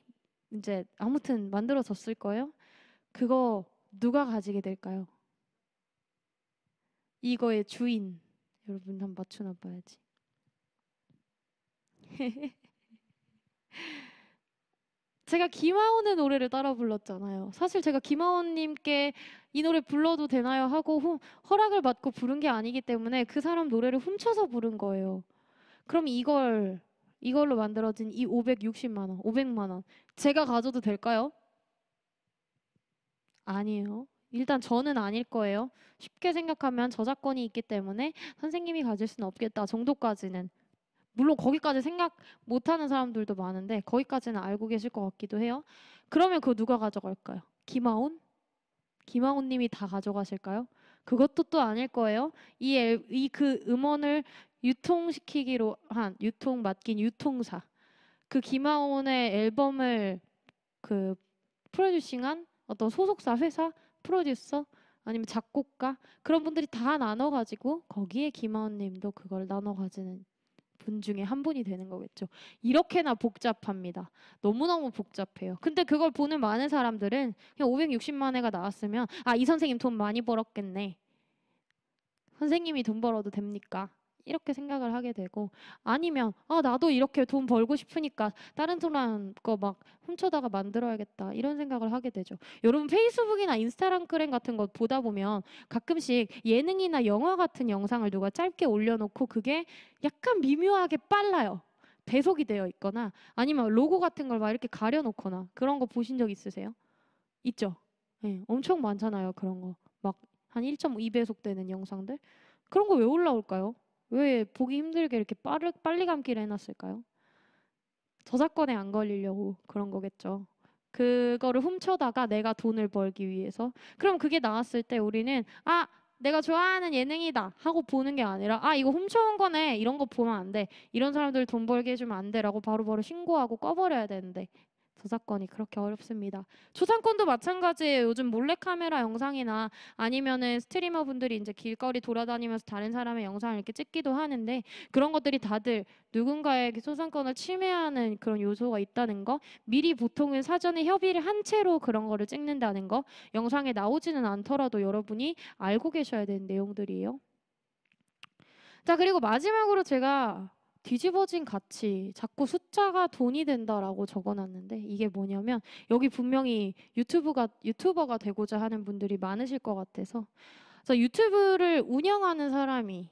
이제 아무튼 만들어졌을 거예요. 그거 누가 가지게 될까요? 이거의 주인. 여러분 한번 맞추나 봐야지. 제가 김하온의 노래를 따라 불렀잖아요. 사실 제가 김하온님께 이 노래 불러도 되나요? 하고 허락을 받고 부른 게 아니기 때문에 그 사람 노래를 훔쳐서 부른 거예요. 그럼 이걸로 만들어진 이 560만 원, 500만 원 제가 가져도 될까요? 아니에요. 일단 저는 아닐 거예요. 쉽게 생각하면 저작권이 있기 때문에 선생님이 가질 수는 없겠다 정도까지는. 물론 거기까지 생각 못하는 사람들도 많은데 거기까지는 알고 계실 것 같기도 해요. 그러면 그거 누가 가져갈까요? 김하온? 김하온님이 다 가져가실까요? 그것도 또 아닐 거예요. 그 음원을 유통시키기로 한 맡긴 유통사. 그 김하온의 앨범을 프로듀싱한 어떤 소속사 회사 프로듀서 아니면 작곡가 그런 분들이 다 나눠가지고 거기에 김하온님도 그걸 나눠가지는 분 중에 한 분이 되는 거겠죠. 이렇게나 복잡합니다. 너무너무 복잡해요. 근데 그걸 보는 많은 사람들은 그냥 560만 회가 나왔으면 이 선생님 돈 많이 벌었겠네. 선생님이 돈 벌어도 됩니까? 이렇게 생각을 하게 되고 아니면 나도 이렇게 돈 벌고 싶으니까 다른 사람 거 막 훔쳐다가 만들어야겠다 이런 생각을 하게 되죠. 여러분 페이스북이나 인스타그램 같은 거 보다 보면 가끔씩 예능이나 영화 같은 영상을 누가 짧게 올려놓고 그게 약간 미묘하게 빨라요. 배속이 되어 있거나 아니면 로고 같은 걸 막 이렇게 가려놓거나 그런 거 보신 적 있으세요? 있죠? 네, 엄청 많잖아요. 그런 거 막 한 1.2배속 되는 영상들 그런 거 왜 올라올까요? 왜 보기 힘들게 이렇게 빨리 감기를 해놨을까요? 저작권에 안 걸리려고 그런 거겠죠. 그거를 훔쳐다가 내가 돈을 벌기 위해서. 그럼 그게 나왔을 때 우리는 내가 좋아하는 예능이다 하고 보는 게 아니라 이거 훔쳐온 거네 이런 거 보면 안 돼. 이런 사람들 돈 벌게 해주면 안 돼 라고 바로바로 신고하고 꺼버려야 되는데 저작권이 그렇게 어렵습니다. 초상권도 마찬가지예요. 요즘 몰래카메라 영상이나 아니면은 스트리머 분들이 이제 길거리 돌아다니면서 다른 사람의 영상을 이렇게 찍기도 하는데 그런 것들이 다들 누군가의 초상권을 침해하는 그런 요소가 있다는 거, 미리 보통은 사전에 협의를 한 채로 그런 거를 찍는다는 거, 영상에 나오지는 않더라도 여러분이 알고 계셔야 되는 내용들이에요. 자, 그리고 마지막으로 제가 뒤집어진 가치, 자꾸 숫자가 돈이 된다라고 적어놨는데 이게 뭐냐면 여기 분명히 유튜버가 되고자 하는 분들이 많으실 것 같아서 그래서 유튜브를 운영하는 사람이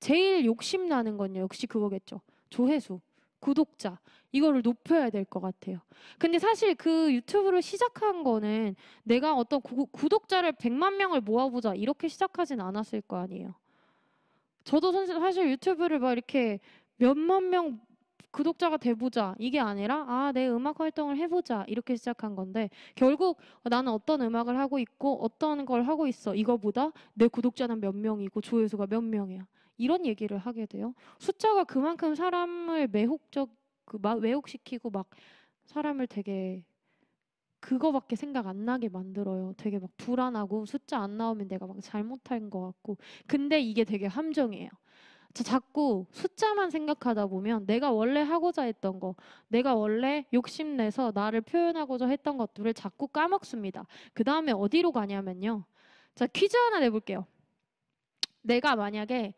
제일 욕심나는 건요 역시 그거겠죠. 조회수, 구독자 이거를 높여야 될 것 같아요. 근데 사실 그 유튜브를 시작한 거는 내가 어떤 구독자를 100만 명을 모아보자 이렇게 시작하진 않았을 거 아니에요. 저도 사실 유튜브를 막 이렇게 몇만 명 구독자가 돼보자 이게 아니라 내 음악 활동을 해보자 이렇게 시작한 건데 결국 나는 어떤 음악을 하고 있고 어떤 걸 하고 있어 이거보다 내 구독자는 몇 명이고 조회수가 몇 명이야 이런 얘기를 하게 돼요. 숫자가 그만큼 사람을 매혹시키고 막 사람을 되게 그거밖에 생각 안 나게 만들어요. 되게 막 불안하고 숫자 안 나오면 내가 막 잘못한 것 같고 근데 이게 되게 함정이에요. 자꾸 숫자만 생각하다 보면 내가 원래 하고자 했던 거, 내가 원래 욕심내서 나를 표현하고자 했던 것들을 자꾸 까먹습니다. 그 다음에 어디로 가냐면요. 자, 퀴즈 하나 내볼게요. 내가 만약에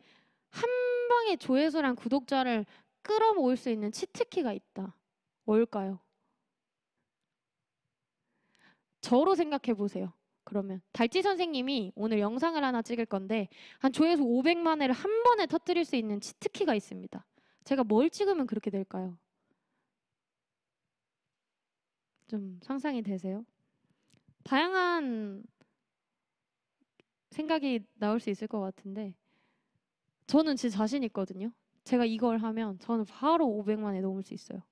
한 방에 조회수랑 구독자를 끌어모을 수 있는 치트키가 있다. 뭘까요? 저로 생각해 보세요. 그러면 달지 선생님이 오늘 영상을 하나 찍을 건데 한 조회수 500만 회를 한 번에 터뜨릴 수 있는 치트키가 있습니다. 제가 뭘 찍으면 그렇게 될까요? 좀 상상이 되세요? 다양한 생각이 나올 수 있을 것 같은데 저는 진짜 자신 있거든요. 제가 이걸 하면 저는 바로 500만 회 넘을 수 있어요.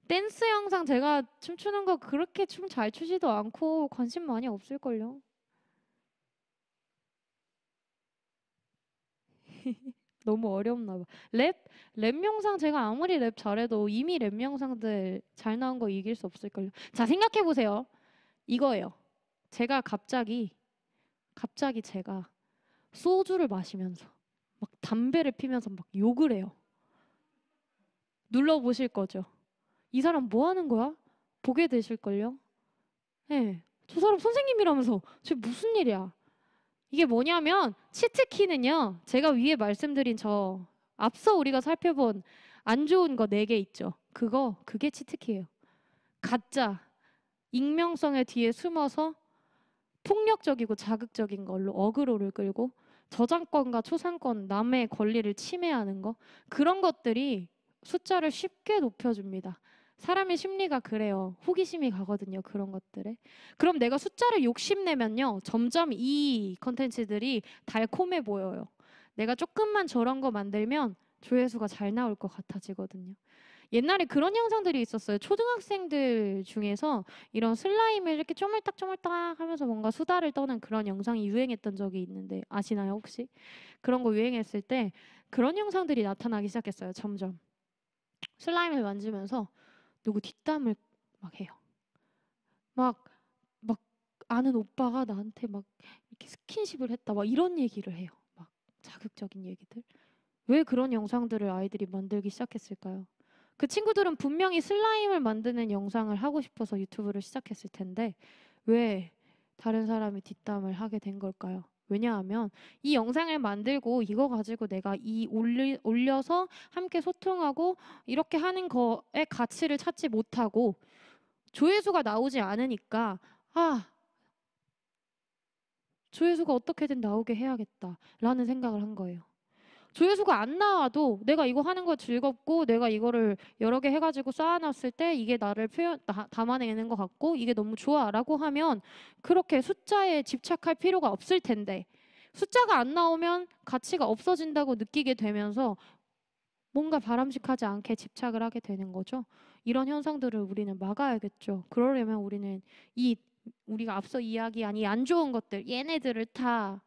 댄스 영상 제가 춤추는 거 그렇게 춤 잘 추지도 않고 관심 많이 없을걸요. 너무 어렵나 봐. 랩 영상 제가 아무리 랩 잘해도 이미 랩 영상들 잘 나온 거 이길 수 없을걸요. 자, 생각해 보세요. 이거예요. 제가 갑자기 제가 소주를 마시면서 막 담배를 피면서 막 욕을 해요. 눌러보실 거죠. 이 사람 뭐 하는 거야? 보게 되실걸요? 네. 저 사람 선생님이라면서 저 무슨 일이야? 이게 뭐냐면 치트키는요. 제가 위에 말씀드린 앞서 우리가 살펴본 안 좋은 거 4개 있죠. 그게 치트키예요. 가짜, 익명성의 뒤에 숨어서 폭력적이고 자극적인 걸로 어그로를 끌고 저작권과 초상권, 남의 권리를 침해하는 거 그런 것들이 숫자를 쉽게 높여줍니다. 사람의 심리가 그래요. 호기심이 가거든요. 그런 것들에. 그럼 내가 숫자를 욕심내면요. 점점 이 컨텐츠들이 달콤해 보여요. 내가 조금만 저런 거 만들면 조회수가 잘 나올 것 같아지거든요. 옛날에 그런 영상들이 있었어요. 초등학생들 중에서 이런 슬라임을 이렇게 쪼물딱쪼물딱 하면서 뭔가 수다를 떠는 그런 영상이 유행했던 적이 있는데 아시나요 혹시? 그런 거 유행했을 때 그런 영상들이 나타나기 시작했어요. 점점. 슬라임을 만지면서 누구 뒷담을 막 해요. 막 아는 오빠가 나한테 막 이렇게 스킨십을 했다. 막 이런 얘기를 해요. 막 자극적인 얘기들. 왜 그런 영상들을 아이들이 만들기 시작했을까요? 그 친구들은 분명히 슬라임을 만드는 영상을 하고 싶어서 유튜브를 시작했을 텐데 왜 다른 사람이 뒷담을 하게 된 걸까요? 왜냐하면 이 영상을 만들고 이거 가지고 내가 올려서 함께 소통하고 이렇게 하는 거에 가치를 찾지 못하고 조회수가 나오지 않으니까 조회수가 어떻게든 나오게 해야겠다라는 생각을 한 거예요. 조회수가 안 나와도 내가 이거 하는 거 즐겁고 내가 이거를 여러 개 해가지고 쌓아놨을 때 이게 나를 담아내는 것 같고 이게 너무 좋아라고 하면 그렇게 숫자에 집착할 필요가 없을 텐데 숫자가 안 나오면 가치가 없어진다고 느끼게 되면서 뭔가 바람직하지 않게 집착을 하게 되는 거죠. 이런 현상들을 우리는 막아야겠죠. 그러려면 우리는 우리가 앞서 이야기한 이 안 좋은 것들 얘네들을 다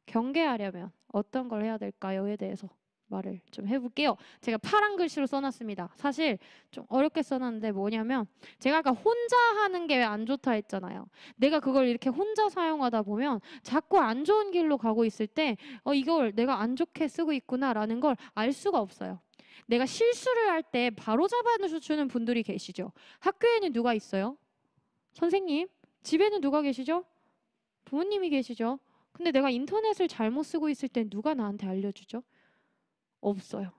경계하려면 어떤 걸 해야 될까요?에 대해서 말을 좀 해볼게요. 제가 파란 글씨로 써놨습니다. 사실 좀 어렵게 써놨는데 뭐냐면 제가 아까 혼자 하는 게 안 좋다 했잖아요. 내가 그걸 이렇게 혼자 사용하다 보면 자꾸 안 좋은 길로 가고 있을 때 이걸 내가 안 좋게 쓰고 있구나라는 걸 알 수가 없어요. 내가 실수를 할 때 바로 잡아주는 분들이 계시죠. 학교에는 누가 있어요? 선생님. 집에는 누가 계시죠? 부모님이 계시죠. 근데 내가 인터넷을 잘못 쓰고 있을 땐 누가 나한테 알려주죠? 없어요.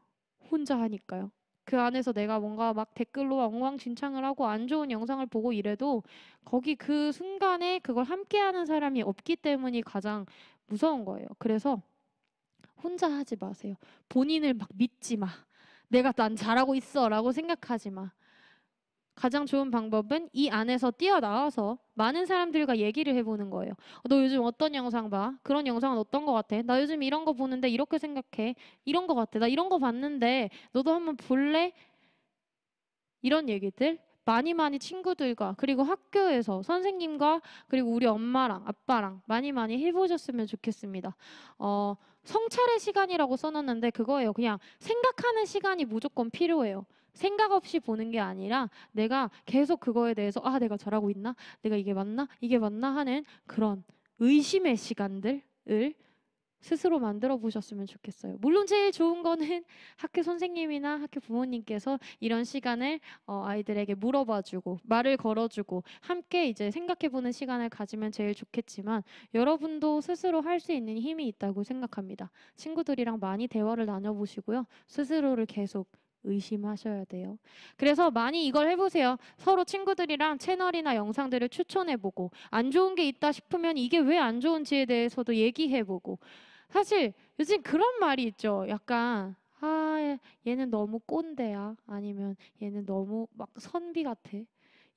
혼자 하니까요. 그 안에서 내가 뭔가 막 댓글로 엉망진창을 하고 안 좋은 영상을 보고 이래도 거기 그 순간에 그걸 함께하는 사람이 없기 때문이 가장 무서운 거예요. 그래서 혼자 하지 마세요. 본인을 막 믿지 마. 내가 난 잘하고 있어 라고 생각하지 마. 가장 좋은 방법은 이 안에서 뛰어나와서 많은 사람들과 얘기를 해보는 거예요. 너 요즘 어떤 영상 봐? 그런 영상은 어떤 거 같아? 나 요즘 이런 거 보는데 이렇게 생각해. 이런 거 같아. 나 이런 거 봤는데 너도 한번 볼래? 이런 얘기들 많이 친구들과 그리고 학교에서 선생님과 그리고 우리 엄마랑 아빠랑 많이 해보셨으면 좋겠습니다. 성찰의 시간이라고 써놨는데 그거예요. 그냥 생각하는 시간이 무조건 필요해요. 생각 없이 보는 게 아니라 내가 계속 그거에 대해서 내가 잘하고 있나? 내가 이게 맞나? 이게 맞나? 하는 그런 의심의 시간들을 스스로 만들어 보셨으면 좋겠어요. 물론 제일 좋은 거는 학교 선생님이나 학교 부모님께서 이런 시간을 아이들에게 물어봐주고 말을 걸어주고 함께 이제 생각해보는 시간을 가지면 제일 좋겠지만 여러분도 스스로 할 수 있는 힘이 있다고 생각합니다. 친구들이랑 많이 대화를 나눠보시고요. 스스로를 계속 의심하셔야 돼요. 그래서 많이 이걸 해보세요. 서로 친구들이랑 채널이나 영상들을 추천해보고 안 좋은 게 있다 싶으면 이게 왜 안 좋은지에 대해서도 얘기해보고 사실 요즘 그런 말이 있죠. 약간 얘는 너무 꼰대야. 아니면 얘는 너무 막 선비 같아.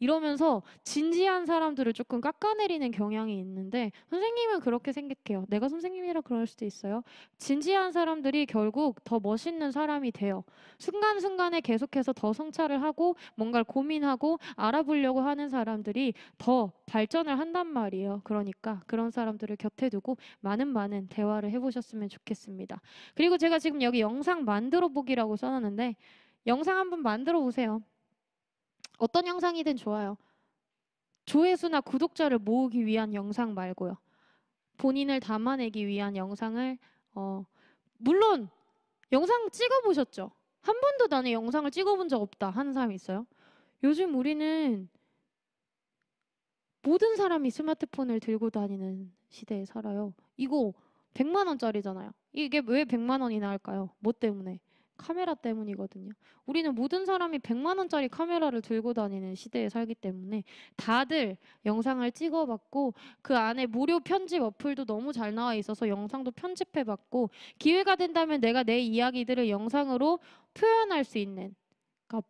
이러면서 진지한 사람들을 조금 깎아내리는 경향이 있는데 선생님은 그렇게 생각해요. 내가 선생님이라 그럴 수도 있어요. 진지한 사람들이 결국 더 멋있는 사람이 돼요. 순간순간에 계속해서 더 성찰을 하고 뭔가를 고민하고 알아보려고 하는 사람들이 더 발전을 한단 말이에요. 그러니까 그런 사람들을 곁에 두고 많은 대화를 해보셨으면 좋겠습니다. 그리고 제가 지금 여기 영상 만들어 보기라고 써놨는데 영상 한번 만들어 보세요. 어떤 영상이든 좋아요. 조회수나 구독자를 모으기 위한 영상 말고요. 본인을 담아내기 위한 영상을 물론 영상 찍어보셨죠? 한 번도 나는 영상을 찍어본 적 없다 하는 사람이 있어요? 요즘 우리는 모든 사람이 스마트폰을 들고 다니는 시대에 살아요. 이거 100만 원짜리잖아요. 이게 왜 100만 원이나 할까요? 뭐 때문에? 카메라 때문이거든요. 우리는 모든 사람이 100만 원짜리 카메라를 들고 다니는 시대에 살기 때문에 다들 영상을 찍어봤고 그 안에 무료 편집 어플도 너무 잘 나와 있어서 영상도 편집해봤고 기회가 된다면 내가 내 이야기들을 영상으로 표현할 수 있는 그러니까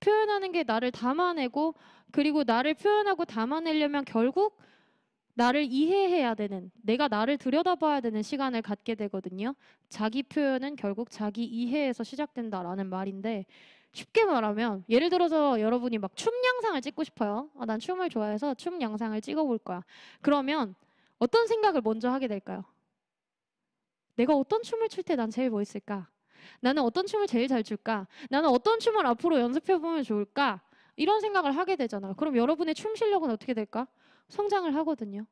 표현하는 게 나를 담아내고 그리고 나를 표현하고 담아내려면 결국 나를 이해해야 되는, 내가 나를 들여다봐야 되는 시간을 갖게 되거든요. 자기 표현은 결국 자기 이해에서 시작된다라는 말인데 쉽게 말하면 예를 들어서 여러분이 막 춤 영상을 찍고 싶어요. 난 춤을 좋아해서 춤 영상을 찍어볼 거야. 그러면 어떤 생각을 먼저 하게 될까요? 내가 어떤 춤을 출 때 난 제일 멋있을까? 나는 어떤 춤을 제일 잘 출까? 나는 어떤 춤을 앞으로 연습해보면 좋을까? 이런 생각을 하게 되잖아요. 그럼 여러분의 춤 실력은 어떻게 될까? 성장을 하거든요.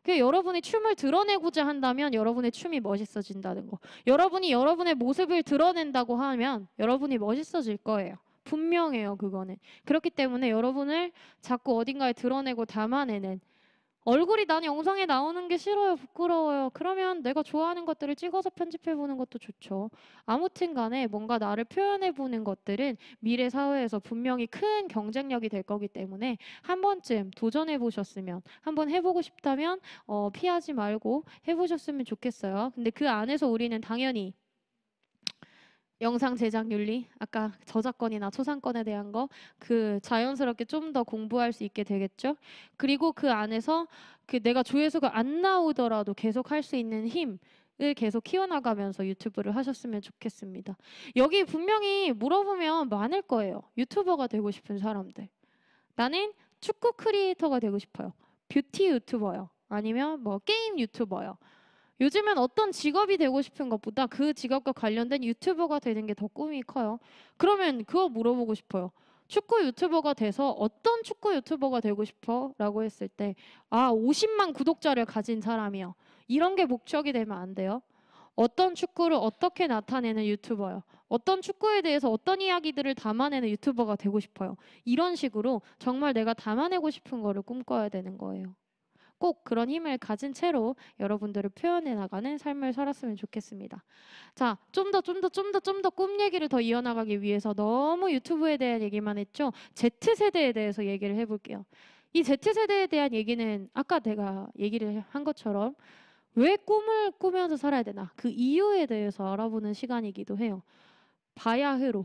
그러니까 여러분이 춤을 드러내고자 한다면 여러분의 춤이 멋있어진다는 거. 여러분이 여러분의 모습을 드러낸다고 하면 여러분이 멋있어질 거예요. 분명해요, 그거는. 그렇기 때문에 여러분을 자꾸 어딘가에 드러내고 담아내는 얼굴이 난 영상에 나오는 게 싫어요, 부끄러워요. 그러면 내가 좋아하는 것들을 찍어서 편집해보는 것도 좋죠. 아무튼 간에 뭔가 나를 표현해보는 것들은 미래 사회에서 분명히 큰 경쟁력이 될 거기 때문에 한 번쯤 도전해보셨으면, 한번 해보고 싶다면 피하지 말고 해보셨으면 좋겠어요. 근데 그 안에서 우리는 당연히 영상 제작 윤리, 아까 저작권이나 초상권에 대한 거 그 자연스럽게 좀 더 공부할 수 있게 되겠죠. 그리고 그 안에서 그 내가 조회수가 안 나오더라도 계속 할 수 있는 힘을 계속 키워나가면서 유튜브를 하셨으면 좋겠습니다. 여기 분명히 물어보면 많을 거예요. 유튜버가 되고 싶은 사람들. 나는 축구 크리에이터가 되고 싶어요. 뷰티 유튜버요. 아니면 뭐 게임 유튜버요. 요즘엔 어떤 직업이 되고 싶은 것보다 그 직업과 관련된 유튜버가 되는 게 더 꿈이 커요. 그러면 그거 물어보고 싶어요. 축구 유튜버가 돼서 어떤 축구 유튜버가 되고 싶어? 라고 했을 때 50만 구독자를 가진 사람이요. 이런 게 목적이 되면 안 돼요. 어떤 축구를 어떻게 나타내는 유튜버요. 어떤 축구에 대해서 어떤 이야기들을 담아내는 유튜버가 되고 싶어요. 이런 식으로 정말 내가 담아내고 싶은 거를 꿈꿔야 되는 거예요. 꼭 그런 힘을 가진 채로 여러분들을 표현해 나가는 삶을 살았으면 좋겠습니다. 자, 좀 더 꿈 얘기를 더 이어나가기 위해서 너무 유튜브에 대한 얘기만 했죠. Z세대에 대해서 얘기를 해볼게요. 이 Z세대에 대한 얘기는 아까 내가 얘기를 한 것처럼 왜 꿈을 꾸면서 살아야 되나? 그 이유에 대해서 알아보는 시간이기도 해요. 바야흐로.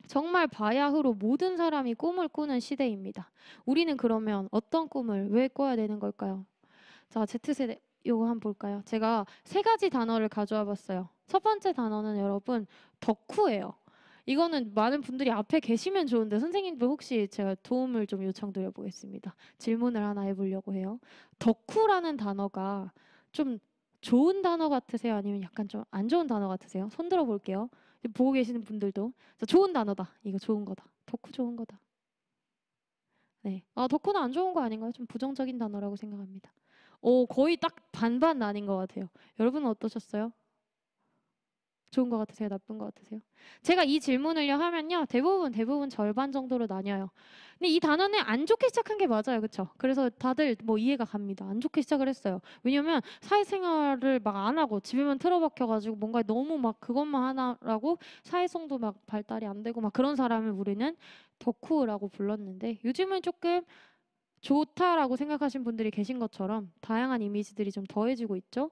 정말 바야흐로 모든 사람이 꿈을 꾸는 시대입니다. 우리는 그러면 어떤 꿈을 왜 꿔야 되는 걸까요? 자, Z세대 요거 한번 볼까요? 제가 3가지 단어를 가져와 봤어요. 첫 번째 단어는 여러분 덕후예요. 이거는 많은 분들이 앞에 계시면 좋은데 선생님도 혹시 제가 도움을 좀 요청드려 보겠습니다. 질문을 하나 해보려고 해요. 덕후라는 단어가 좀 좋은 단어 같으세요? 아니면 약간 좀 안 좋은 단어 같으세요? 손 들어 볼게요. 보고 계시는 분들도 좋은 단어다. 이거 좋은 거다. 덕후 좋은 거다. 네, 덕후는 안 좋은 거 아닌가요? 좀 부정적인 단어라고 생각합니다. 거의 딱 반반 나뉜 것 같아요. 여러분은 어떠셨어요? 좋은 것 같으세요? 나쁜 것 같으세요? 제가 이 질문을요 하면요 대부분 절반 정도로 나뉘어요. 근데 이 단어는 안 좋게 시작한 게 맞아요, 그렇죠? 그래서 다들 뭐 이해가 갑니다. 안 좋게 시작을 했어요. 왜냐면 사회생활을 막 안 하고 집에만 틀어박혀가지고 뭔가 너무 막 그것만 하나라고 사회성도 막 발달이 안 되고 막 그런 사람을 우리는 덕후라고 불렀는데 요즘은 조금 좋다라고 생각하신 분들이 계신 것처럼 다양한 이미지들이 좀 더해지고 있죠.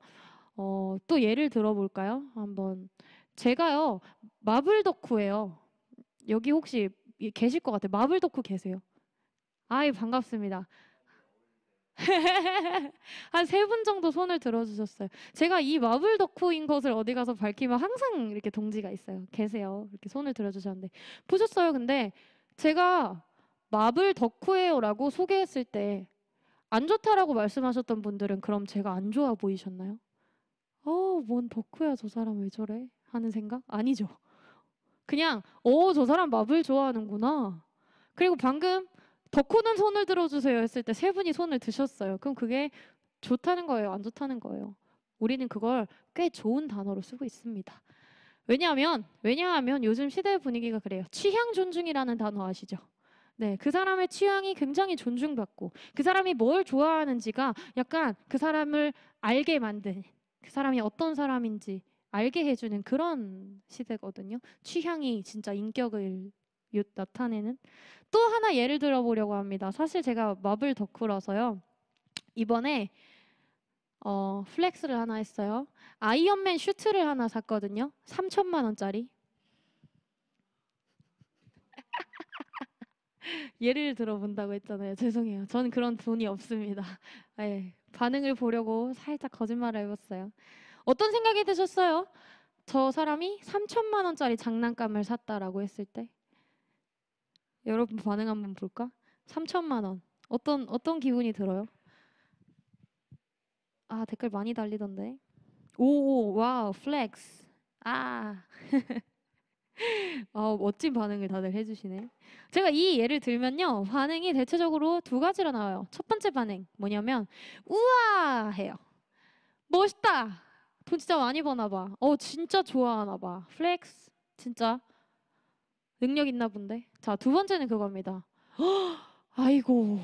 또 예를 들어볼까요? 한번 제가요 마블 덕후예요. 여기 혹시 계실 것 같아요. 마블 덕후 계세요? 아이 반갑습니다. 한 3분 정도 손을 들어주셨어요. 제가 이 마블 덕후인 것을 어디 가서 밝히면 항상 이렇게 동지가 있어요. 계세요. 이렇게 손을 들어주셨는데 보셨어요? 근데 제가 마블 덕후예요라고 소개했을 때 안 좋다라고 말씀하셨던 분들은 그럼 제가 안 좋아 보이셨나요? 뭔 덕후야 저 사람 왜 저래? 하는 생각? 아니죠. 그냥 저 사람 마블 좋아하는구나. 그리고 방금 덕후는 손을 들어주세요 했을 때 3분이 손을 드셨어요. 그럼 그게 좋다는 거예요? 안 좋다는 거예요? 우리는 그걸 꽤 좋은 단어로 쓰고 있습니다. 왜냐하면 요즘 시대의 분위기가 그래요. 취향 존중이라는 단어 아시죠? 네, 그 사람의 취향이 굉장히 존중받고 그 사람이 뭘 좋아하는지가 약간 그 사람을 알게 만드는 그 사람이 어떤 사람인지 알게 해주는 그런 시대거든요. 취향이 진짜 인격을 나타내는 또 하나 예를 들어보려고 합니다. 사실 제가 마블 덕후라서요. 이번에 플렉스를 하나 했어요. 아이언맨 슈트를 하나 샀거든요. 3천만 원짜리. 예를 들어본다고 했잖아요. 죄송해요. 저는 그런 돈이 없습니다. 네, 반응을 보려고 살짝 거짓말을 해봤어요. 어떤 생각이 드셨어요? 저 사람이 3천만 원짜리 장난감을 샀다라고 했을 때 여러분 반응 한번 볼까? 3천만 원. 어떤 기분이 들어요? 댓글 많이 달리던데. 오, 와우, 플렉스. 멋진 반응을 다들 해주시네. 제가 이 예를 들면요. 반응이 대체적으로 2가지로 나와요. 첫 번째 반응 뭐냐면 우와 해요. 멋있다. 돈 진짜 많이 버나 봐. 진짜 좋아하나 봐. 플렉스. 진짜 능력 있나 본데. 자, 2번째는 그겁니다. 아이고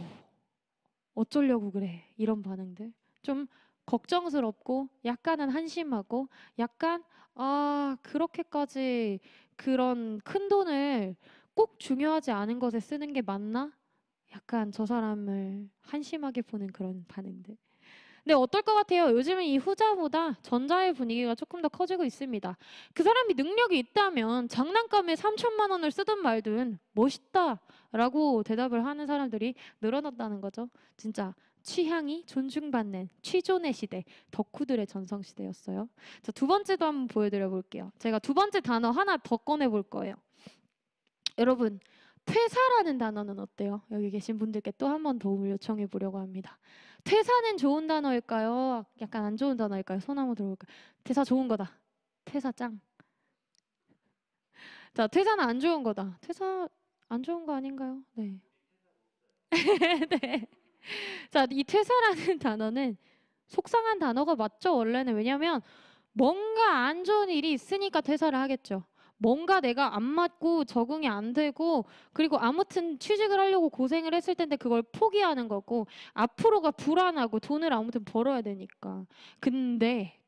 어쩌려고 그래. 이런 반응들. 좀 걱정스럽고 약간은 한심하고 약간 그렇게까지 그런 큰 돈을 꼭 중요하지 않은 것에 쓰는 게 맞나? 약간 저 사람을 한심하게 보는 그런 반응들. 근데 어떨 것 같아요? 요즘은 이 후자보다 전자의 분위기가 조금 더 커지고 있습니다. 그 사람이 능력이 있다면 장난감에 3천만 원을 쓰든 말든 멋있다라고 대답을 하는 사람들이 늘어났다는 거죠. 진짜 취향이 존중받는 취존의 시대, 덕후들의 전성시대였어요. 자, 2번째도 한번 보여드려 볼게요. 제가 2번째 단어 하나 더 꺼내볼 거예요. 여러분, 퇴사라는 단어는 어때요? 여기 계신 분들께 또 한 번 도움을 요청해 보려고 합니다. 퇴사는 좋은 단어일까요? 약간 안 좋은 단어일까요? 손 한번 들어볼까요? 퇴사 좋은 거다. 퇴사 짱. 자, 퇴사는 안 좋은 거다. 퇴사 안 좋은 거 아닌가요? 네. 네. 자, 이 퇴사라는 단어는 속상한 단어가 맞죠, 원래는. 왜냐면 뭔가 안 좋은 일이 있으니까 퇴사를 하겠죠. 뭔가 내가 안 맞고 적응이 안 되고 그리고 아무튼 취직을 하려고 고생을 했을 텐데 그걸 포기하는 거고 앞으로가 불안하고 돈을 아무튼 벌어야 되니까. 근데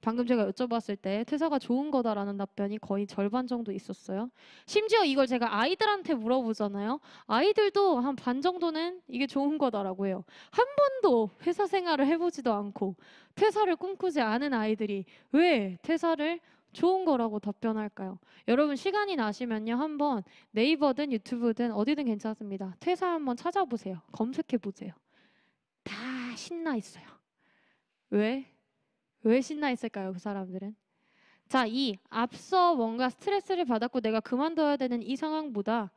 방금 제가 여쭤봤을 때 퇴사가 좋은 거다라는 답변이 거의 절반 정도 있었어요. 심지어 이걸 제가 아이들한테 물어보잖아요. 아이들도 한 반 정도는 이게 좋은 거다라고 해요. 한 번도 회사 생활을 해보지도 않고 퇴사를 꿈꾸지 않은 아이들이 왜 퇴사를 좋은 거라고 답변할까요? 여러분 시간이 나시면요 한번 네이버든 유튜브든 어디든 괜찮습니다. 퇴사 한번 찾아보세요. 검색해 보세요. 다 신나 있어요. 왜 신나 있을까요? 그 사람들은. 자, 이 앞서 뭔가 스트레스를 받았고 내가 그만둬야 되는 이 상황보다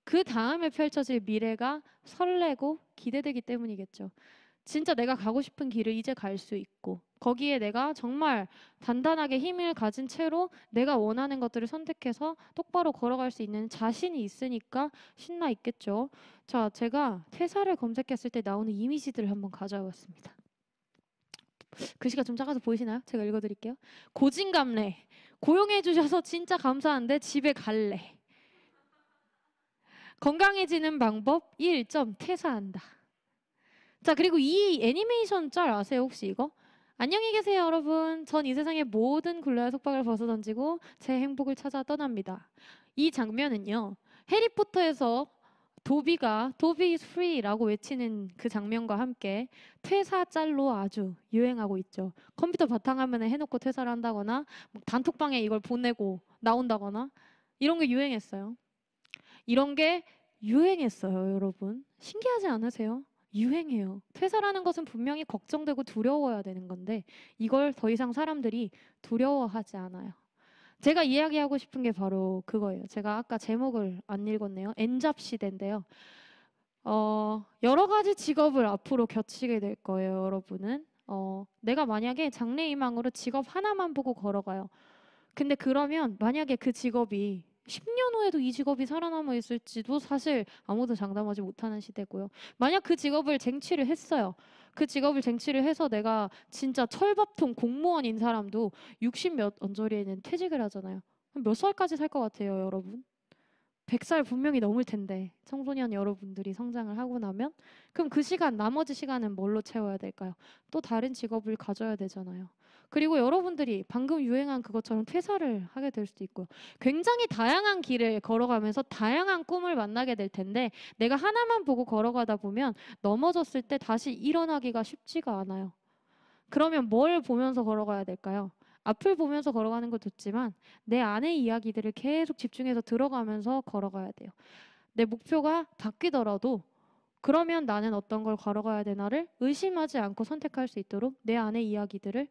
그 다음에 펼쳐질 미래가 설레고 기대되기 때문이겠죠. 진짜 내가 가고 싶은 길을 이제 갈 수 있고 거기에 내가 정말 단단하게 힘을 가진 채로 내가 원하는 것들을 선택해서 똑바로 걸어갈 수 있는 자신이 있으니까 신나 있겠죠. 자, 제가 퇴사를 검색했을 때 나오는 이미지들을 한번 가져와봤습니다. 글씨가 좀 작아서 보이시나요? 제가 읽어드릴게요. 고진감래. 고용해 주셔서 진짜 감사한데 집에 갈래. 건강해지는 방법 1점 퇴사한다. 자, 그리고 이 애니메이션 짤 아세요 혹시 이거? 안녕히 계세요 여러분. 전 이 세상의 모든 굴레와 속박을 벗어던지고 제 행복을 찾아 떠납니다. 이 장면은요 해리포터에서 도비가 도비 is free라고 외치는 그 장면과 함께 퇴사 짤로 아주 유행하고 있죠. 컴퓨터 바탕화면에 해놓고 퇴사를 한다거나 단톡방에 이걸 보내고 나온다거나 이런 게 유행했어요. 이런 게 유행했어요 여러분. 신기하지 않으세요? 유행해요. 퇴사라는 것은 분명히 걱정되고 두려워야 되는 건데 이걸 더 이상 사람들이 두려워하지 않아요. 제가 이야기하고 싶은 게 바로 그거예요. 제가 아까 제목을 안 읽었네요. 엔잡 시대인데요. 여러 가지 직업을 앞으로 겹치게 될 거예요, 여러분은. 내가 만약에 장래희망으로 직업 하나만 보고 걸어가요. 근데 그러면 만약에 그 직업이 10년 후에도 이 직업이 살아남아 있을지도 사실 아무도 장담하지 못하는 시대고요. 만약 그 직업을 쟁취를 했어요. 그 직업을 쟁취를 해서 내가 진짜 철밥통 공무원인 사람도 60 몇 언저리에는 퇴직을 하잖아요. 몇 살까지 살 것 같아요, 여러분? 100살 분명히 넘을 텐데 청소년 여러분들이 성장을 하고 나면 그럼 그 시간, 나머지 시간은 뭘로 채워야 될까요? 또 다른 직업을 가져야 되잖아요. 그리고 여러분들이 방금 유행한 그것처럼 퇴사를 하게 될 수도 있고요. 굉장히 다양한 길을 걸어가면서 다양한 꿈을 만나게 될 텐데 내가 하나만 보고 걸어가다 보면 넘어졌을 때 다시 일어나기가 쉽지가 않아요. 그러면 뭘 보면서 걸어가야 될까요? 앞을 보면서 걸어가는 것도 좋지만 내 안의 이야기들을 계속 집중해서 들어가면서 걸어가야 돼요. 내 목표가 바뀌더라도 그러면 나는 어떤 걸 걸어가야 되나를 의심하지 않고 선택할 수 있도록 내 안의 이야기들을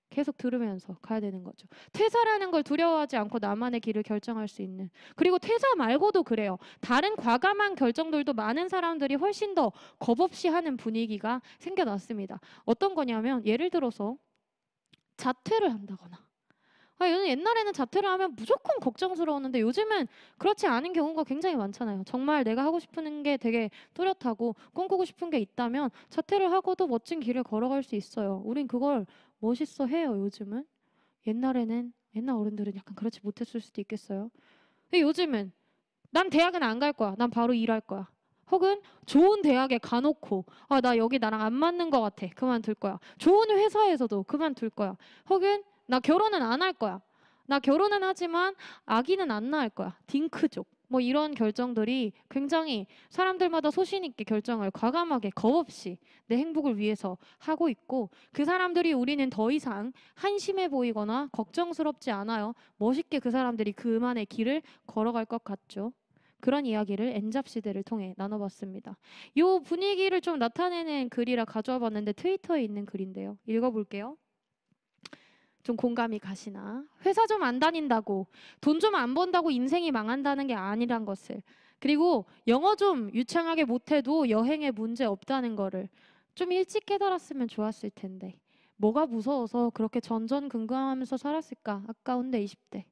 계속 들으면서 가야 되는 거죠. 퇴사라는 걸 두려워하지 않고 나만의 길을 결정할 수 있는. 그리고 퇴사 말고도 그래요. 다른 과감한 결정들도 많은 사람들이 훨씬 더 겁없이 하는 분위기가 생겨났습니다. 어떤 거냐면 예를 들어서 자퇴를 한다거나. 옛날에는 자퇴를 하면 무조건 걱정스러웠는데 요즘은 그렇지 않은 경우가 굉장히 많잖아요. 정말 내가 하고 싶은 게 되게 뚜렷하고 꿈꾸고 싶은 게 있다면 자퇴를 하고도 멋진 길을 걸어갈 수 있어요. 우린 그걸 멋있어 해요, 요즘은. 옛날 어른들은 약간 그렇지 못했을 수도 있겠어요. 근데 요즘은 난 대학은 안 갈 거야. 난 바로 일할 거야. 혹은 좋은 대학에 가놓고 나 여기 나랑 안 맞는 것 같아. 그만둘 거야. 좋은 회사에서도 그만둘 거야. 혹은 나 결혼은 안 할 거야. 나 결혼은 하지만 아기는 안 낳을 거야. 딩크족. 뭐 이런 결정들이 굉장히 사람들마다 소신 있게 결정을 과감하게 겁없이 내 행복을 위해서 하고 있고 그 사람들이 우리는 더 이상 한심해 보이거나 걱정스럽지 않아요. 멋있게 그 사람들이 그만의 길을 걸어갈 것 같죠. 그런 이야기를 엔잡 시대를 통해 나눠봤습니다. 이 분위기를 좀 나타내는 글이라 가져와 봤는데 트위터에 있는 글인데요. 읽어볼게요. 좀 공감이 가시나? 회사 좀 안 다닌다고 돈 좀 안 번다고 인생이 망한다는 게 아니란 것을 그리고 영어 좀 유창하게 못해도 여행에 문제 없다는 거를 좀 일찍 깨달았으면 좋았을 텐데 뭐가 무서워서 그렇게 전전긍긍하면서 살았을까? 아까운데 20대.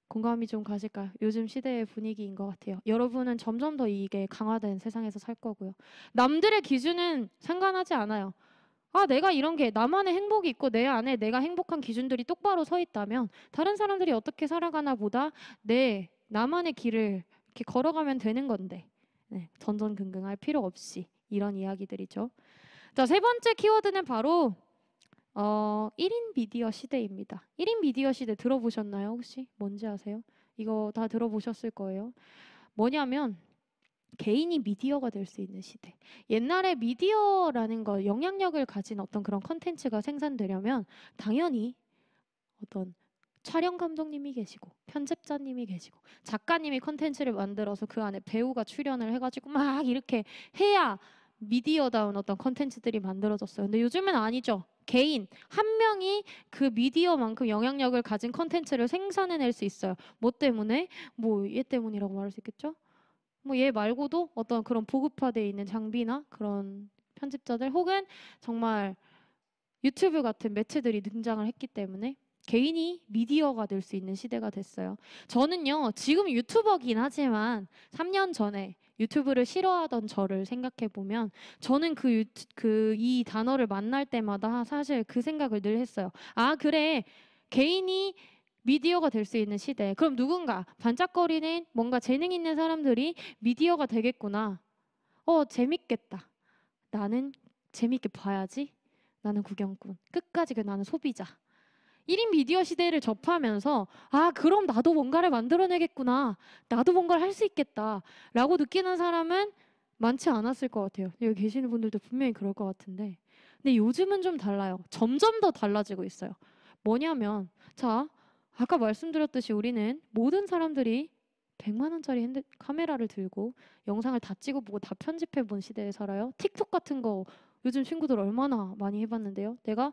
공감이 좀 가실까요? 요즘 시대의 분위기인 것 같아요. 여러분은 점점 더 이게 강화된 세상에서 살 거고요. 남들의 기준은 상관하지 않아요. 아, 내가 이런 게 나만의 행복이 있고 내 안에 내가 행복한 기준들이 똑바로 서 있다면 다른 사람들이 어떻게 살아가나 보다 나만의 길을 이렇게 걸어가면 되는 건데 네, 전전긍긍할 필요 없이 이런 이야기들이죠. 자, 세 번째 키워드는 바로 1인 미디어 시대입니다. 1인 미디어 시대 들어보셨나요? 혹시 뭔지 아세요? 이거 다 들어보셨을 거예요. 뭐냐면 개인이 미디어가 될 수 있는 시대. 옛날에 미디어라는 거 영향력을 가진 어떤 그런 컨텐츠가 생산되려면 당연히 어떤 촬영 감독님이 계시고 편집자님이 계시고 작가님이 컨텐츠를 만들어서 그 안에 배우가 출연을 해가지고 막 이렇게 해야 미디어다운 어떤 컨텐츠들이 만들어졌어요. 근데 요즘은 아니죠. 개인 한 명이 그 미디어만큼 영향력을 가진 컨텐츠를 생산해낼 수 있어요. 뭐 때문에? 뭐 얘 때문이라고 말할 수 있겠죠? 뭐 얘 말고도 어떤 그런 보급화되어 있는 장비나 그런 편집자들 혹은 정말 유튜브 같은 매체들이 등장을 했기 때문에 개인이 미디어가 될 수 있는 시대가 됐어요. 저는요, 지금 유튜버긴 하지만 3년 전에 유튜브를 싫어하던 저를 생각해 보면 저는 이 단어를 만날 때마다 사실 그 생각을 늘 했어요. 아, 그래. 개인이 미디어가 될 수 있는 시대. 그럼 누군가 반짝거리는 뭔가 재능 있는 사람들이 미디어가 되겠구나. 재밌겠다. 나는 재밌게 봐야지. 나는 구경꾼. 끝까지 나는 소비자. 1인 미디어 시대를 접하면서 아, 그럼 나도 뭔가를 만들어내겠구나. 나도 뭔가를 할 수 있겠다. 라고 느끼는 사람은 많지 않았을 것 같아요. 여기 계시는 분들도 분명히 그럴 것 같은데. 근데 요즘은 좀 달라요. 점점 더 달라지고 있어요. 뭐냐면 자, 아까 말씀드렸듯이 우리는 모든 사람들이 100만 원짜리 카메라를 들고 영상을 다 찍어보고 다 편집해본 시대에 살아요. 틱톡 같은 거 요즘 친구들 얼마나 많이 해봤는데요. 내가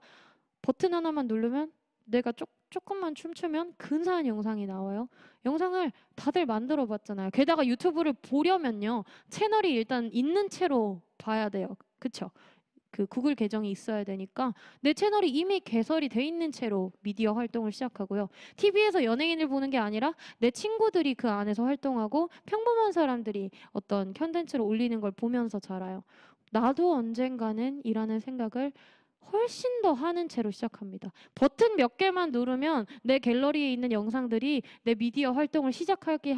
버튼 하나만 누르면 내가 조금만 춤추면 근사한 영상이 나와요. 영상을 다들 만들어 봤잖아요. 게다가 유튜브를 보려면요. 채널이 일단 있는 채로 봐야 돼요. 그쵸? 그 구글 계정이 있어야 되니까 내 채널이 이미 개설이 돼 있는 채로 미디어 활동을 시작하고요. TV에서 연예인을 보는 게 아니라 내 친구들이 그 안에서 활동하고 평범한 사람들이 어떤 컨텐츠를 올리는 걸 보면서 자라요. 나도 언젠가는 이라는 생각을 훨씬 더 하는 채로 시작합니다. 버튼 몇 개만 누르면 내 갤러리에 있는 영상들이 내 미디어 활동을 시작하게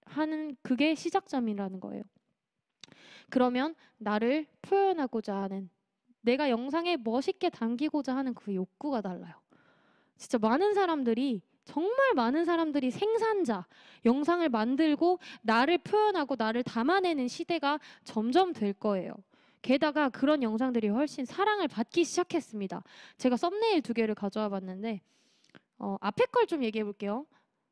하는 그게 시작점이라는 거예요. 그러면 나를 표현하고자 하는 내가 영상에 멋있게 담기고자 하는 그 욕구가 달라요. 진짜 정말 많은 사람들이 생산자, 영상을 만들고 나를 표현하고 나를 담아내는 시대가 점점 될 거예요. 게다가 그런 영상들이 훨씬 사랑을 받기 시작했습니다. 제가 썸네일 2개를 가져와 봤는데 앞에 걸 좀 얘기해 볼게요.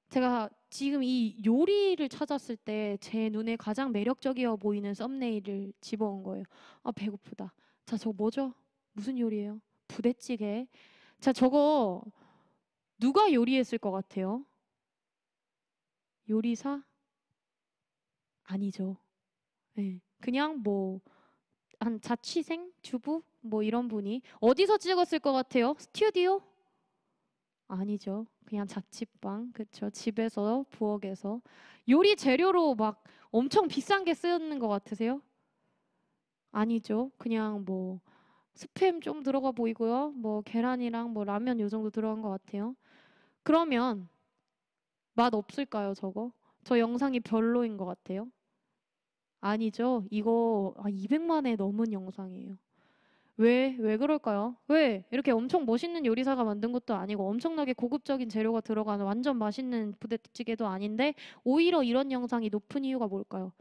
제가 지금 이 요리를 찾았을 때 제 눈에 가장 매력적이어 보이는 썸네일을 집어온 거예요. 아, 배고프다. 자, 저거 뭐죠? 무슨 요리예요? 부대찌개. 자, 저거 누가 요리했을 것 같아요? 요리사? 아니죠. 네. 그냥 한 자취생? 주부? 이런 분이 어디서 찍었을 것 같아요? 스튜디오? 아니죠. 그냥 자취방. 그렇죠. 집에서 부엌에서 요리 재료로 막 엄청 비싼 게 쓰였는 것 같으세요? 아니죠. 그냥 스팸 좀 들어가 보이고요. 계란이랑 라면 요 정도 들어간 것 같아요. 그러면 맛 없을까요, 저거? 저 영상이 별로인 것 같아요? 아니죠. 이거 200만에 넘은 영상이에요. 왜 그럴까요? 왜? 이렇게 엄청 멋있는 요리사가 만든 것도 아니고 엄청나게 고급적인 재료가 들어가는 완전 맛있는 부대찌개도 아닌데 오히려 이런 영상이 높은 이유가 뭘까요?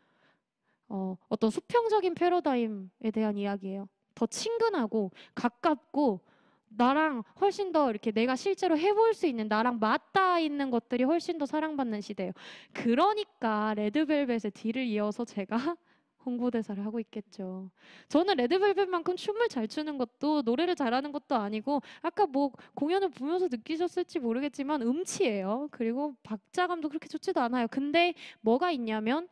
어떤 수평적인 패러다임에 대한 이야기예요. 더 친근하고 가깝고 나랑 훨씬 더 이렇게 내가 실제로 해볼 수 있는 나랑 맞닿아 있는 것들이 훨씬 더 사랑받는 시대예요. 그러니까 레드벨벳의 뒤를 이어서 제가 홍보대사를 하고 있겠죠. 저는 레드벨벳만큼 춤을 잘 추는 것도 노래를 잘하는 것도 아니고 아까 뭐 공연을 보면서 느끼셨을지 모르겠지만 음치예요. 그리고 박자감도 그렇게 좋지도 않아요. 근데 뭐가 있냐면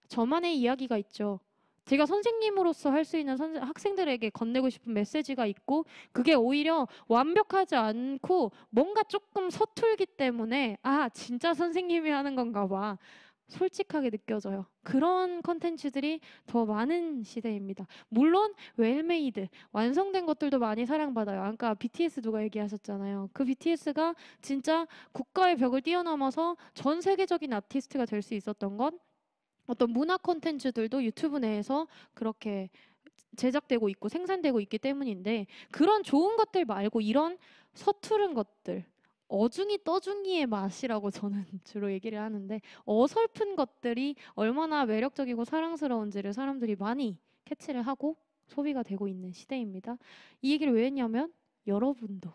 저만의 이야기가 있죠. 제가 선생님으로서 할 수 있는 학생들에게 건네고 싶은 메시지가 있고 그게 오히려 완벽하지 않고 뭔가 조금 서툴기 때문에 아 진짜 선생님이 하는 건가 봐 솔직하게 느껴져요. 그런 컨텐츠들이 더 많은 시대입니다. 물론 웰메이드 완성된 것들도 많이 사랑받아요. 아까 BTS 누가 얘기하셨잖아요. 그 BTS가 진짜 국가의 벽을 뛰어넘어서 전 세계적인 아티스트가 될 수 있었던 건 어떤 문화 콘텐츠들도 유튜브 내에서 그렇게 제작되고 있고 생산되고 있기 때문인데 그런 좋은 것들 말고 이런 서투른 것들 어중이 떠중이의 맛이라고 저는 주로 얘기를 하는데 어설픈 것들이 얼마나 매력적이고 사랑스러운지를 사람들이 많이 캐치를 하고 소비가 되고 있는 시대입니다. 이 얘기를 왜 했냐면 여러분도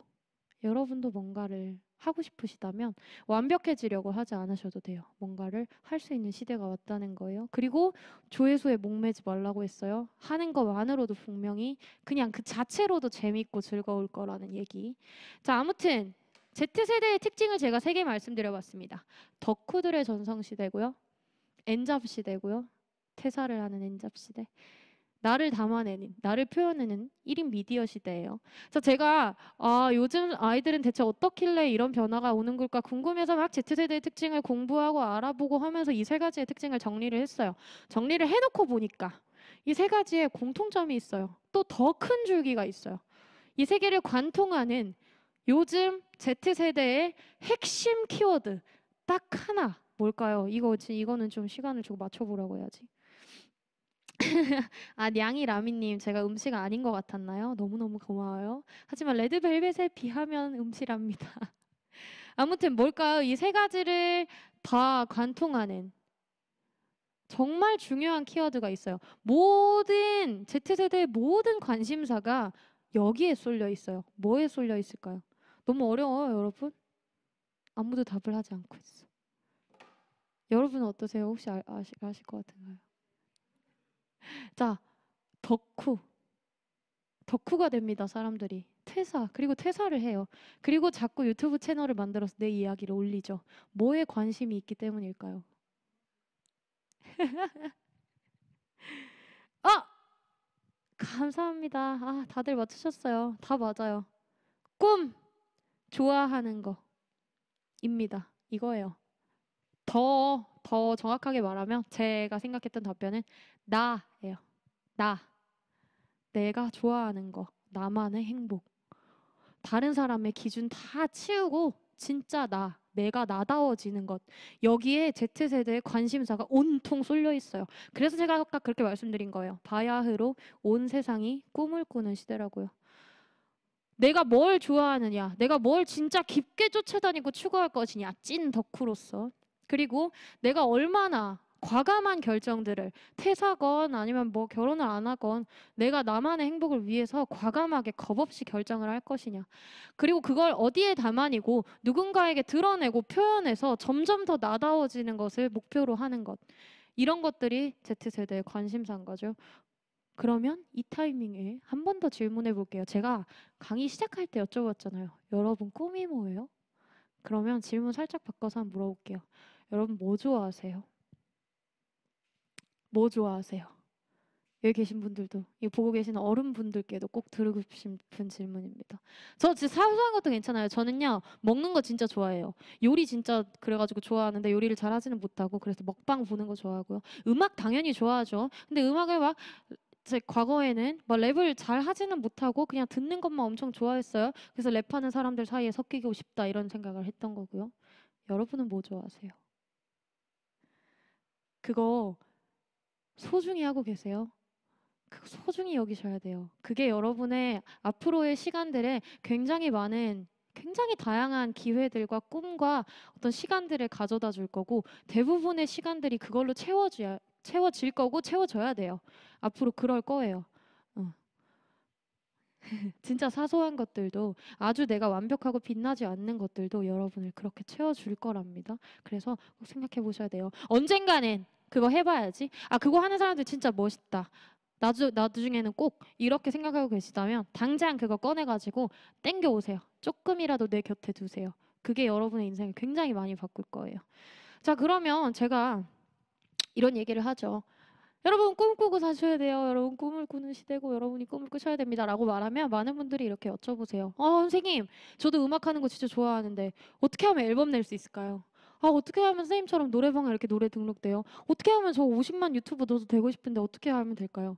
뭔가를 하고 싶으시다면 완벽해지려고 하지 않으셔도 돼요. 뭔가를 할 수 있는 시대가 왔다는 거예요. 그리고 조회수에 목매지 말라고 했어요. 하는 것만으로도 분명히 그냥 그 자체로도 재밌고 즐거울 거라는 얘기. 자, 아무튼 Z세대의 특징을 제가 3개 말씀드려봤습니다. 덕후들의 전성시대고요. 엔잡 시대고요. 퇴사를 하는 엔잡 시대. 나를 담아내는, 나를 표현하는 1인 미디어 시대예요. 그래서 제가 요즘 아이들은 대체 어떻길래 이런 변화가 오는 걸까 궁금해서 막 Z세대의 특징을 공부하고 알아보고 하면서 이 3가지의 특징을 정리를 했어요. 정리를 해놓고 보니까 이 3가지의 공통점이 있어요. 또 더 큰 줄기가 있어요. 이 3개를 관통하는 요즘 Z세대의 핵심 키워드 딱 하나 뭘까요? 이거는 좀 시간을 주고 맞춰보라고 해야지. 아, 냥이 라미님 제가 음치가 아닌 것 같았나요? 너무너무 고마워요. 하지만 레드벨벳에 비하면 음치랍니다. 아무튼 뭘까요? 이 3가지를 다 관통하는 정말 중요한 키워드가 있어요. 모든 Z세대의 모든 관심사가 여기에 쏠려 있어요. 뭐에 쏠려 있을까요? 너무 어려워요, 여러분? 아무도 답을 하지 않고 있어. 여러분은 어떠세요? 혹시 아실 것 같은가요? 자, 덕후가 됩니다. 사람들이 그리고 퇴사를 해요. 그리고 자꾸 유튜브 채널을 만들어서 내 이야기를 올리죠. 뭐에 관심이 있기 때문일까요? 감사합니다. 다들 맞추셨어요. 다 맞아요. 꿈 좋아하는 거입니다. 이거예요. 더 정확하게 말하면 제가 생각했던 답변은 나예요. 내가 좋아하는 거, 나만의 행복. 다른 사람의 기준 다 치우고 진짜 내가 나다워지는 것. 여기에 Z세대의 관심사가 온통 쏠려 있어요. 그래서 제가 아까 그렇게 말씀드린 거예요. 바야흐로 온 세상이 꿈을 꾸는 시대라고요. 내가 뭘 좋아하느냐, 내가 뭘 진짜 깊게 쫓아다니고 추구할 것이냐, 찐 덕후로서. 그리고 내가 얼마나 과감한 결정들을 퇴사건 아니면 뭐 결혼을 안 하건 내가 나만의 행복을 위해서 과감하게 겁없이 결정을 할 것이냐. 그리고 그걸 어디에 담아내고 누군가에게 드러내고 표현해서 점점 더 나다워지는 것을 목표로 하는 것. 이런 것들이 Z세대의 관심사인 거죠. 그러면 이 타이밍에 한 번 더 질문해 볼게요. 제가 강의 시작할 때 여쭤봤잖아요. 여러분 꿈이 뭐예요? 그러면 질문 살짝 바꿔서 한번 물어볼게요. 여러분 뭐 좋아하세요? 뭐 좋아하세요? 여기 계신 분들도, 이거 보고 계시는 어른분들께도 꼭 들고 싶은 질문입니다. 저 진짜 사소한 것도 괜찮아요. 저는요 먹는 거 진짜 좋아해요. 요리 진짜 그래가지고 좋아하는데 요리를 잘 하지는 못하고 그래서 먹방 보는 거 좋아하고요. 음악 당연히 좋아하죠. 근데 음악을 막 제 과거에는 막 랩을 잘 하지는 못하고 그냥 듣는 것만 엄청 좋아했어요. 그래서 랩하는 사람들 사이에 섞이고 싶다 이런 생각을 했던 거고요. 여러분은 뭐 좋아하세요? 그거 소중히 하고 계세요? 그거 소중히 여기셔야 돼요. 그게 여러분의 앞으로의 시간들에 굉장히 다양한 기회들과 꿈과 어떤 시간들을 가져다 줄 거고 대부분의 시간들이 그걸로 채워질 거고 채워져야 돼요. 앞으로 그럴 거예요. 진짜 사소한 것들도 아주 내가 완벽하고 빛나지 않는 것들도 여러분을 그렇게 채워줄 거랍니다. 그래서 꼭 생각해 보셔야 돼요. 언젠가는 그거 해봐야지. 아, 그거 하는 사람들 진짜 멋있다. 나중에는 꼭 이렇게 생각하고 계시다면 당장 그거 꺼내가지고 땡겨 오세요. 조금이라도 내 곁에 두세요. 그게 여러분의 인생을 굉장히 많이 바꿀 거예요. 자, 그러면 제가 이런 얘기를 하죠. 여러분 꿈꾸고 사셔야 돼요. 여러분 꿈을 꾸는 시대고 여러분이 꿈을 꾸셔야 됩니다. 라고 말하면 많은 분들이 이렇게 여쭤보세요. 선생님, 저도 음악하는 거 진짜 좋아하는데 어떻게 하면 앨범 낼 수 있을까요? 어떻게 하면 선생님처럼 노래방에 이렇게 노래 등록돼요? 어떻게 하면 저 50만 유튜버 넣어도 되고 싶은데 어떻게 하면 될까요?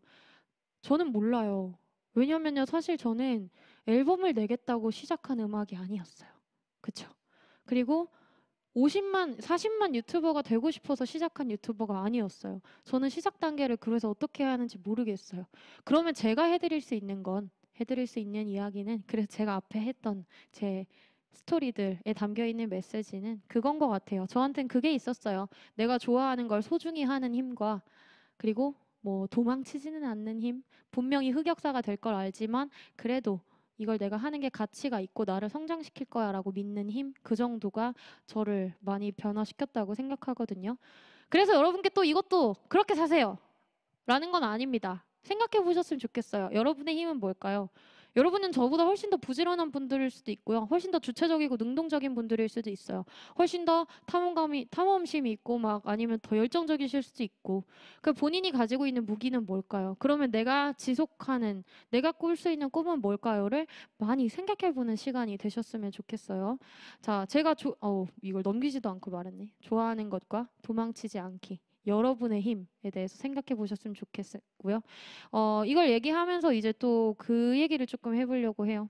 저는 몰라요. 왜냐면요, 사실 저는 앨범을 내겠다고 시작한 음악이 아니었어요. 그쵸? 그리고 50만, 40만 유튜버가 되고 싶어서 시작한 유튜버가 아니었어요. 저는 시작 단계를 그래서 어떻게 해야 하는지 모르겠어요. 그러면 제가 해드릴 수 있는 이야기는, 그래서 제가 앞에 했던 제 스토리들에 담겨있는 메시지는 그건 것 같아요. 저한텐 그게 있었어요. 내가 좋아하는 걸 소중히 하는 힘과, 그리고 뭐 도망치지는 않는 힘, 분명히 흑역사가 될 걸 알지만 그래도 이걸 내가 하는 게 가치가 있고 나를 성장시킬 거야 라고 믿는 힘, 그 정도가 저를 많이 변화시켰다고 생각하거든요. 그래서 여러분께 또 이것도 그렇게 사세요 라는 건 아닙니다. 생각해 보셨으면 좋겠어요. 여러분의 힘은 뭘까요? 여러분은 저보다 훨씬 더 부지런한 분들일 수도 있고요. 훨씬 더 주체적이고 능동적인 분들일 수도 있어요. 훨씬 더 탐험심이 있고 막 아니면 더 열정적이실 수도 있고. 그 본인이 가지고 있는 무기는 뭘까요? 그러면 내가 지속하는, 내가 꿀 수 있는 꿈은 뭘까요?를 많이 생각해보는 시간이 되셨으면 좋겠어요. 자, 제가 이걸 넘기지도 않고 말했네. 좋아하는 것과 도망치지 않기. 여러분의 힘에 대해서 생각해 보셨으면 좋겠고요. 이걸 얘기하면서 이제 또 그 얘기를 조금 해보려고 해요.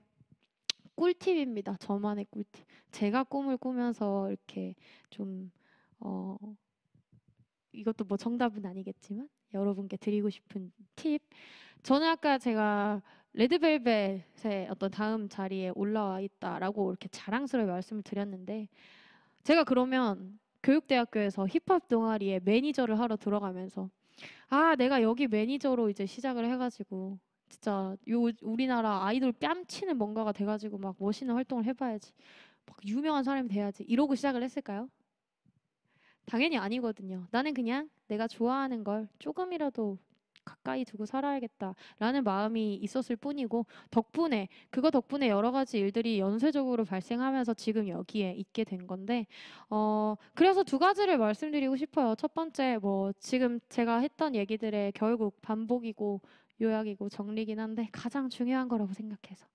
꿀팁입니다. 저만의 꿀팁. 제가 꿈을 꾸면서 이렇게 좀 이것도 뭐 정답은 아니겠지만 여러분께 드리고 싶은 팁. 저는 아까 제가 레드벨벳의 어떤 다음 자리에 올라와 있다라고 이렇게 자랑스러운 말씀을 드렸는데, 제가 그러면 교육대학교에서 힙합 동아리에 매니저를 하러 들어가면서 내가 여기 매니저로 이제 시작을 해가지고 진짜 우리나라 아이돌 뺨치는 뭔가가 돼가지고 막 멋있는 활동을 해봐야지, 막 유명한 사람이 돼야지 이러고 시작을 했을까요? 당연히 아니거든요. 나는 그냥 내가 좋아하는 걸 조금이라도 가까이 두고 살아야겠다라는 마음이 있었을 뿐이고, 그거 덕분에 여러 가지 일들이 연쇄적으로 발생하면서 지금 여기에 있게 된 건데, 그래서 두 가지를 말씀드리고 싶어요. 첫 번째, 뭐 지금 제가 했던 얘기들의 결국 반복이고 요약이고 정리긴 한데 가장 중요한 거라고 생각해서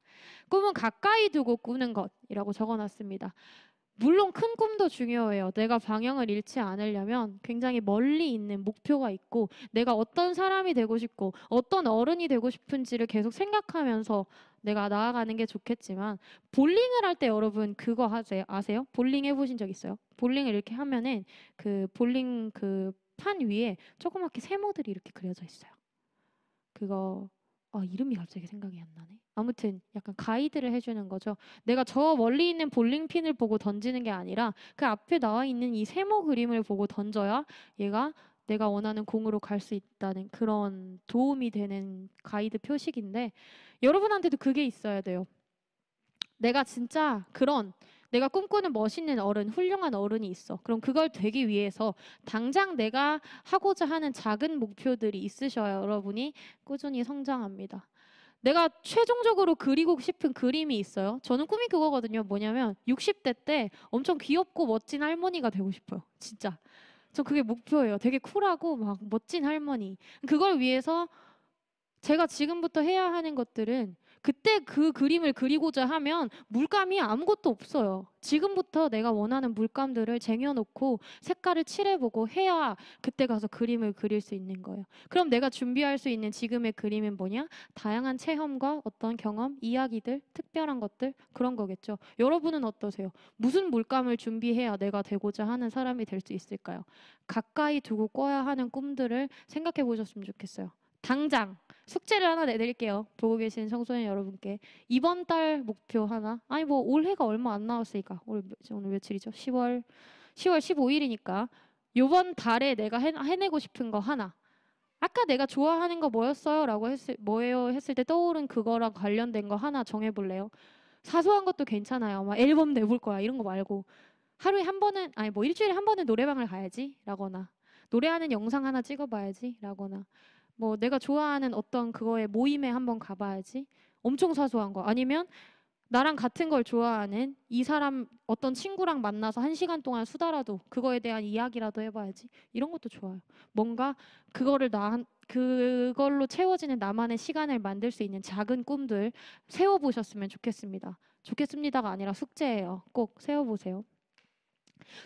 꿈은 가까이 두고 꾸는 것이라고 적어놨습니다. 물론 큰 꿈도 중요해요. 내가 방향을 잃지 않으려면 굉장히 멀리 있는 목표가 있고, 내가 어떤 사람이 되고 싶고 어떤 어른이 되고 싶은지를 계속 생각하면서 내가 나아가는 게 좋겠지만, 볼링을 할 때 여러분 그거 아세요? 볼링 해보신 적 있어요? 볼링을 이렇게 하면은 그 볼링 그 판 위에 조그맣게 세모들이 이렇게 그려져 있어요. 그거 이름이 갑자기 생각이 안 나네. 아무튼 약간 가이드를 해주는 거죠. 내가 저 멀리 있는 볼링핀을 보고 던지는 게 아니라 그 앞에 나와 있는 이 세모 그림을 보고 던져야 얘가 내가 원하는 공으로 갈 수 있다는 그런 도움이 되는 가이드 표식인데, 여러분한테도 그게 있어야 돼요. 내가 진짜 내가 꿈꾸는 멋있는 어른, 훌륭한 어른이 있어. 그럼 그걸 되기 위해서 당장 내가 하고자 하는 작은 목표들이 있으셔야 여러분이 꾸준히 성장합니다. 내가 최종적으로 그리고 싶은 그림이 있어요. 저는 꿈이 그거거든요. 뭐냐면 60대 때 엄청 귀엽고 멋진 할머니가 되고 싶어요. 진짜. 저 그게 목표예요. 되게 쿨하고 막 멋진 할머니. 그걸 위해서 제가 지금부터 해야 하는 것들은, 그때 그 그림을 그리고자 하면 물감이 아무것도 없어요. 지금부터 내가 원하는 물감들을 쟁여놓고 색깔을 칠해보고 해야 그때 가서 그림을 그릴 수 있는 거예요. 그럼 내가 준비할 수 있는 지금의 그림은 뭐냐? 다양한 체험과 어떤 경험, 이야기들, 특별한 것들, 그런 거겠죠. 여러분은 어떠세요? 무슨 물감을 준비해야 내가 되고자 하는 사람이 될 수 있을까요? 가까이 두고 꿔야 하는 꿈들을 생각해 보셨으면 좋겠어요. 당장 숙제를 하나 내드릴게요. 보고 계신 청소년 여러분께. 이번 달 목표 하나. 뭐 올해가 얼마 안 남았으니까. 오늘 며칠이죠? 10월 15일이니까 이번 달에 내가 해내고 싶은 거 하나. 아까 내가 좋아하는 거 뭐였어요? 뭐예요? 했을 때 떠오른 그거랑 관련된 거 하나 정해볼래요? 사소한 것도 괜찮아요. 막 앨범 내볼 거야 이런 거 말고, 하루에 한 번은 뭐 일주일에 한 번은 노래방을 가야지 라거나, 노래하는 영상 하나 찍어봐야지 라거나 뭐 내가 좋아하는 어떤 그거에 모임에 한번 가봐야지 엄청 사소한 거 아니면 나랑 같은 걸 좋아하는 이 사람 어떤 친구랑 만나서 1시간 동안 수다라도 그거에 대한 이야기라도 해봐야지 이런 것도 좋아요. 뭔가 그걸로 채워지는 나만의 시간을 만들 수 있는 작은 꿈들 세워보셨으면 좋겠습니다. 좋겠습니다가 아니라 숙제예요. 꼭 세워보세요.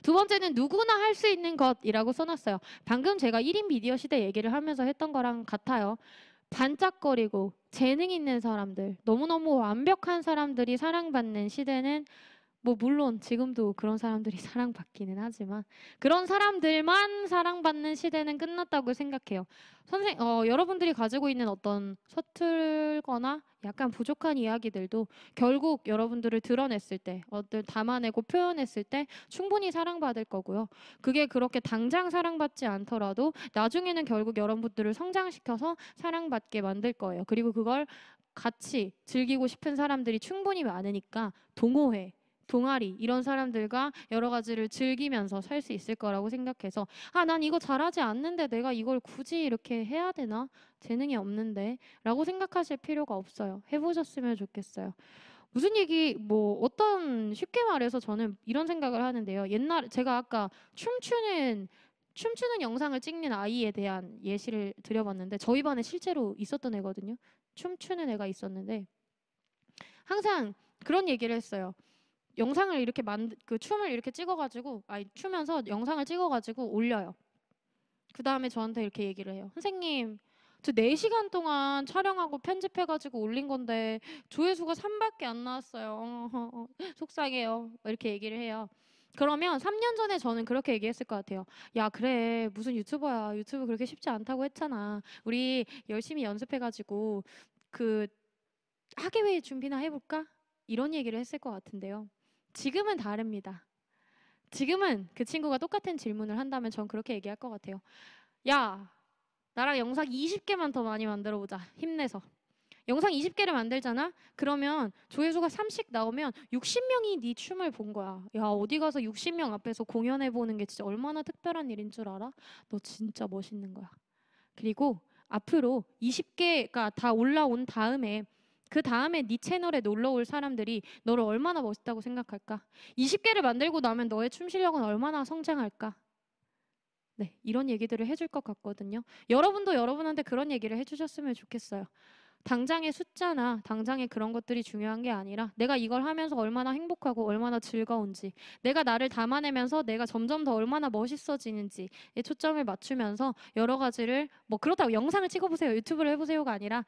두 번째는 누구나 할 수 있는 것이라고 써놨어요. 방금 제가 1인 미디어 시대 얘기를 하면서 했던 거랑 같아요. 반짝거리고 재능 있는 사람들, 너무너무 완벽한 사람들이 사랑받는 시대는 뭐 물론 지금도 그런 사람들이 사랑받기는 하지만 그런 사람들만 사랑받는 시대는 끝났다고 생각해요. 여러분들이 가지고 있는 어떤 서툴거나 약간 부족한 이야기들도 결국 여러분들을 드러냈을 때, 담아내고 표현했을 때 충분히 사랑받을 거고요. 그게 그렇게 당장 사랑받지 않더라도 나중에는 결국 여러분들을 성장시켜서 사랑받게 만들 거예요. 그리고 그걸 같이 즐기고 싶은 사람들이 충분히 많으니까 동호회, 동아리 이런 사람들과 여러 가지를 즐기면서 살 수 있을 거라고 생각해서 난 이거 잘하지 않는데 내가 이걸 굳이 이렇게 해야 되나? 재능이 없는데 라고 생각하실 필요가 없어요. 해보셨으면 좋겠어요. 무슨 얘기 쉽게 말해서 저는 이런 생각을 하는데요. 제가 아까 춤추는 영상을 찍는 아이에 대한 예시를 드려봤는데 저희 반에 실제로 있었던 애거든요. 춤추는 애가 있었는데 항상 그런 얘기를 했어요. 영상을 이렇게 춤을 이렇게 찍어가지고 추면서 영상을 찍어가지고 올려요. 그 다음에 저한테 이렇게 얘기를 해요. 선생님, 저 4시간 동안 촬영하고 편집해가지고 올린 건데 조회수가 3밖에 안 나왔어요. 속상해요. 이렇게 얘기를 해요. 그러면 3년 전에 저는 그렇게 얘기했을 것 같아요. 야, 그래. 무슨 유튜버야. 유튜브 그렇게 쉽지 않다고 했잖아. 우리 열심히 연습해가지고 학예회 준비나 해볼까? 이런 얘기를 했을 것 같은데요. 지금은 다릅니다. 지금은 그 친구가 똑같은 질문을 한다면 전 그렇게 얘기할 것 같아요. 야, 나랑 영상 20개만 더 많이 만들어보자. 힘내서. 영상 20개를 만들잖아? 그러면 조회수가 3씩 나오면 60명이 네 춤을 본 거야. 야, 어디 가서 60명 앞에서 공연해보는 게 진짜 얼마나 특별한 일인 줄 알아? 너 진짜 멋있는 거야. 그리고 앞으로 20개가 다 올라온 다음에 그 다음에 네 채널에 놀러올 사람들이 너를 얼마나 멋있다고 생각할까? 20개를 만들고 나면 너의 춤 실력은 얼마나 성장할까? 네, 이런 얘기들을 해줄 것 같거든요. 여러분도 여러분한테 그런 얘기를 해주셨으면 좋겠어요. 당장의 숫자나 당장의 그런 것들이 중요한 게 아니라 내가 이걸 하면서 얼마나 행복하고 얼마나 즐거운지, 내가 나를 담아내면서 내가 점점 더 얼마나 멋있어지는지에 초점을 맞추면서 여러 가지를 그렇다고 영상을 찍어보세요, 유튜브를 해보세요가 아니라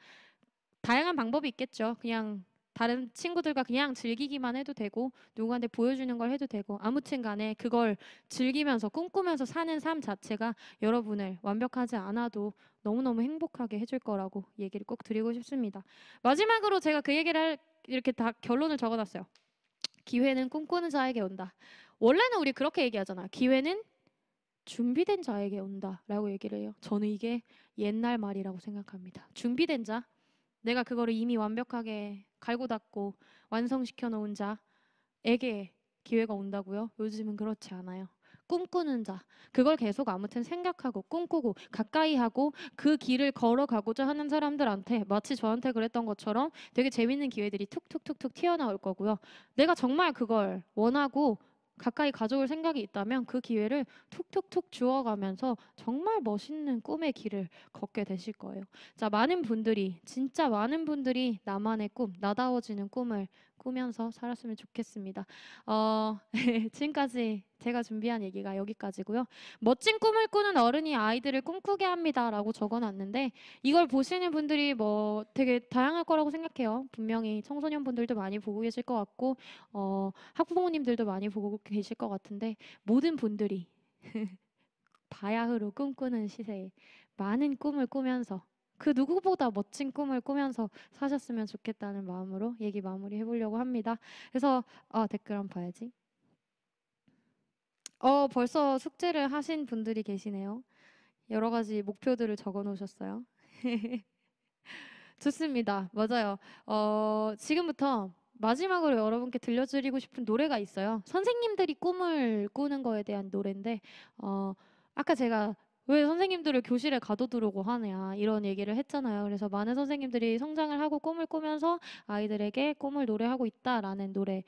다양한 방법이 있겠죠. 그냥 다른 친구들과 그냥 즐기기만 해도 되고 누구한테 보여주는 걸 해도 되고 아무튼 간에 그걸 즐기면서 꿈꾸면서 사는 삶 자체가 여러분을 완벽하지 않아도 너무너무 행복하게 해줄 거라고 얘기를 꼭 드리고 싶습니다. 마지막으로 제가 그 얘기를 이렇게 다 결론을 적어놨어요. 기회는 꿈꾸는 자에게 온다. 원래는 우리 그렇게 얘기하잖아요. 기회는 준비된 자에게 온다라고 얘기를 해요. 저는 이게 옛날 말이라고 생각합니다. 준비된 자, 내가 그거를 이미 완벽하게 갈고 닦고 완성시켜 놓은 자에게 기회가 온다고요? 요즘은 그렇지 않아요. 꿈꾸는 자, 그걸 계속 아무튼 생각하고 꿈꾸고 가까이 하고 그 길을 걸어가고자 하는 사람들한테 마치 저한테 그랬던 것처럼 되게 재밌는 기회들이 툭툭툭툭 튀어나올 거고요. 내가 정말 그걸 원하고 가까이 가져올 생각이 있다면 그 기회를 툭툭툭 주워가면서 정말 멋있는 꿈의 길을 걷게 되실 거예요. 자, 진짜 많은 분들이 나만의 꿈, 나다워지는 꿈을 꾸면서 살았으면 좋겠습니다. 지금까지 제가 준비한 얘기가 여기까지고요. 멋진 꿈을 꾸는 어른이 아이들을 꿈꾸게 합니다라고 적어놨는데 이걸 보시는 분들이 되게 다양할 거라고 생각해요. 분명히 청소년분들도 많이 보고 계실 것 같고 학부모님들도 많이 보고 계실 것 같은데 모든 분들이 바야흐로 꿈꾸는 시대에 많은 꿈을 꾸면서 그 누구보다 멋진 꿈을 꾸면서 사셨으면 좋겠다는 마음으로 얘기 마무리 해보려고 합니다. 그래서 댓글 한번 봐야지. 벌써 숙제를 하신 분들이 계시네요. 여러 가지 목표들을 적어 놓으셨어요. 좋습니다. 맞아요. 지금부터 마지막으로 여러분께 들려드리고 싶은 노래가 있어요. 선생님들이 꿈을 꾸는 거에 대한 노래인데 아까 제가 왜 선생님들을 교실에 가둬두려고 하냐 이런 얘기를 했잖아요. 그래서 많은 선생님들이 성장을 하고 꿈을 꾸면서 아이들에게 꿈을 노래하고 있다라는 노래.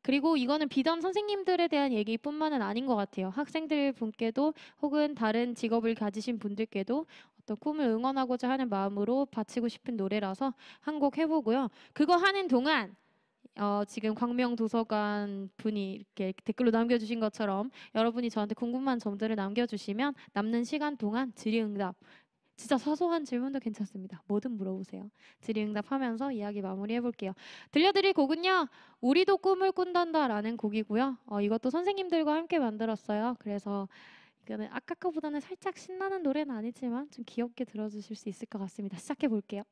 그리고 이거는 비단 선생님들에 대한 얘기뿐만은 아닌 것 같아요. 학생들 분께도 혹은 다른 직업을 가지신 분들께도 어떤 꿈을 응원하고자 하는 마음으로 바치고 싶은 노래라서 한 곡 해보고요. 그거 하는 동안 지금 광명도서관 분이 이렇게 댓글로 남겨주신 것처럼 여러분이 저한테 궁금한 점들을 남겨주시면 남는 시간 동안 질의응답, 진짜 사소한 질문도 괜찮습니다. 뭐든 물어보세요. 질의응답하면서 이야기 마무리해볼게요. 들려드릴 곡은요. 우리도 꿈을 꾼단다라는 곡이고요. 이것도 선생님들과 함께 만들었어요. 그래서 이거는 아까 거보다는 살짝 신나는 노래는 아니지만 좀 귀엽게 들어주실 수 있을 것 같습니다. 시작해볼게요.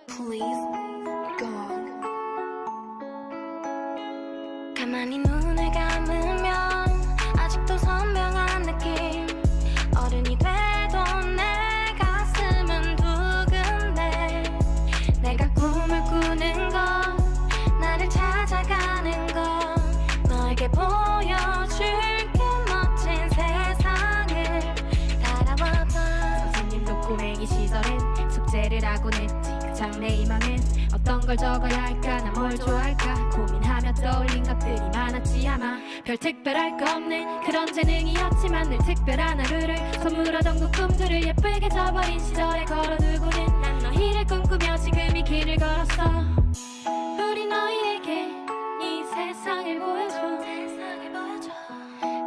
Please go on. 가만히 눈을 감으면 아직도 선명한 느낌. 어른이 돼도 내 가슴은 두근데 내가 꿈을 꾸는 건 나를 찾아가는 건 너에게 보여줄게 멋진 세상을 따라와봐. 선생님도 꼬맹이 시절엔 숙제를 하곤 했지. 장래 희망은 어떤 걸 적어야 할까 나 뭘 좋아할까 고민하며 떠올린 것들이 많았지 아마 별 특별할 거 없는 그런 재능이었지만 늘 특별한 하루를 선물하던 그 꿈들을 예쁘게 져버린 시절에 걸어두고는 난 너희를 꿈꾸며 지금 이 길을 걸었어. 우리 너희에게 이 세상을 보여줘.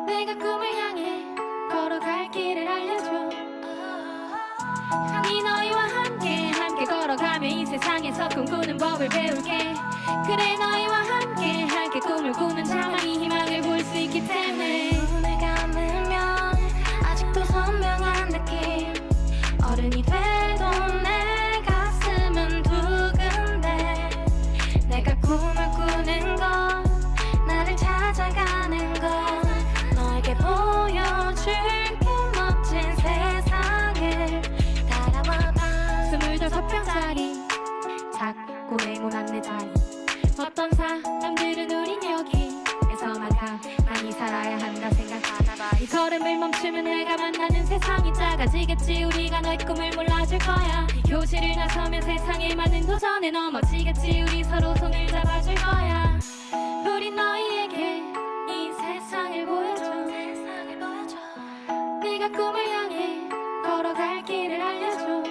내가 꿈을 향해 걸어갈 길을 알려줘. 이 너희와 함께 걸어가며 이 세상에서 꿈꾸는 법을 배울게. 그래 너희와 함께 꿈을 꾸는 자만이 희망을 볼 수 있기 때문에 눈을 감으면 아직도 선명한 느낌. 어른이 돼도 내 가슴은 두근데 내가 꿈을 꾸는 건 나를 찾아가는 건 너에게 보여줄게 멋진 세상을 따라와봐. 25평짜리 작고 네모난 내 자리 어떤 사람들은 우린 여기에서만 가만히 살아야 한다 생각하나봐. 이 걸음을 멈추면 내가 만나는 세상이 작아지겠지. 우리가 너의 꿈을 몰라줄 거야. 이 교실을 나서면 세상에 많은 도전에 넘어지겠지. 우리 서로 손을 잡아줄 거야. 우린 너희에게 이 세상을 보여줘. 네가 꿈을 향해 걸어갈 길을 알려줘.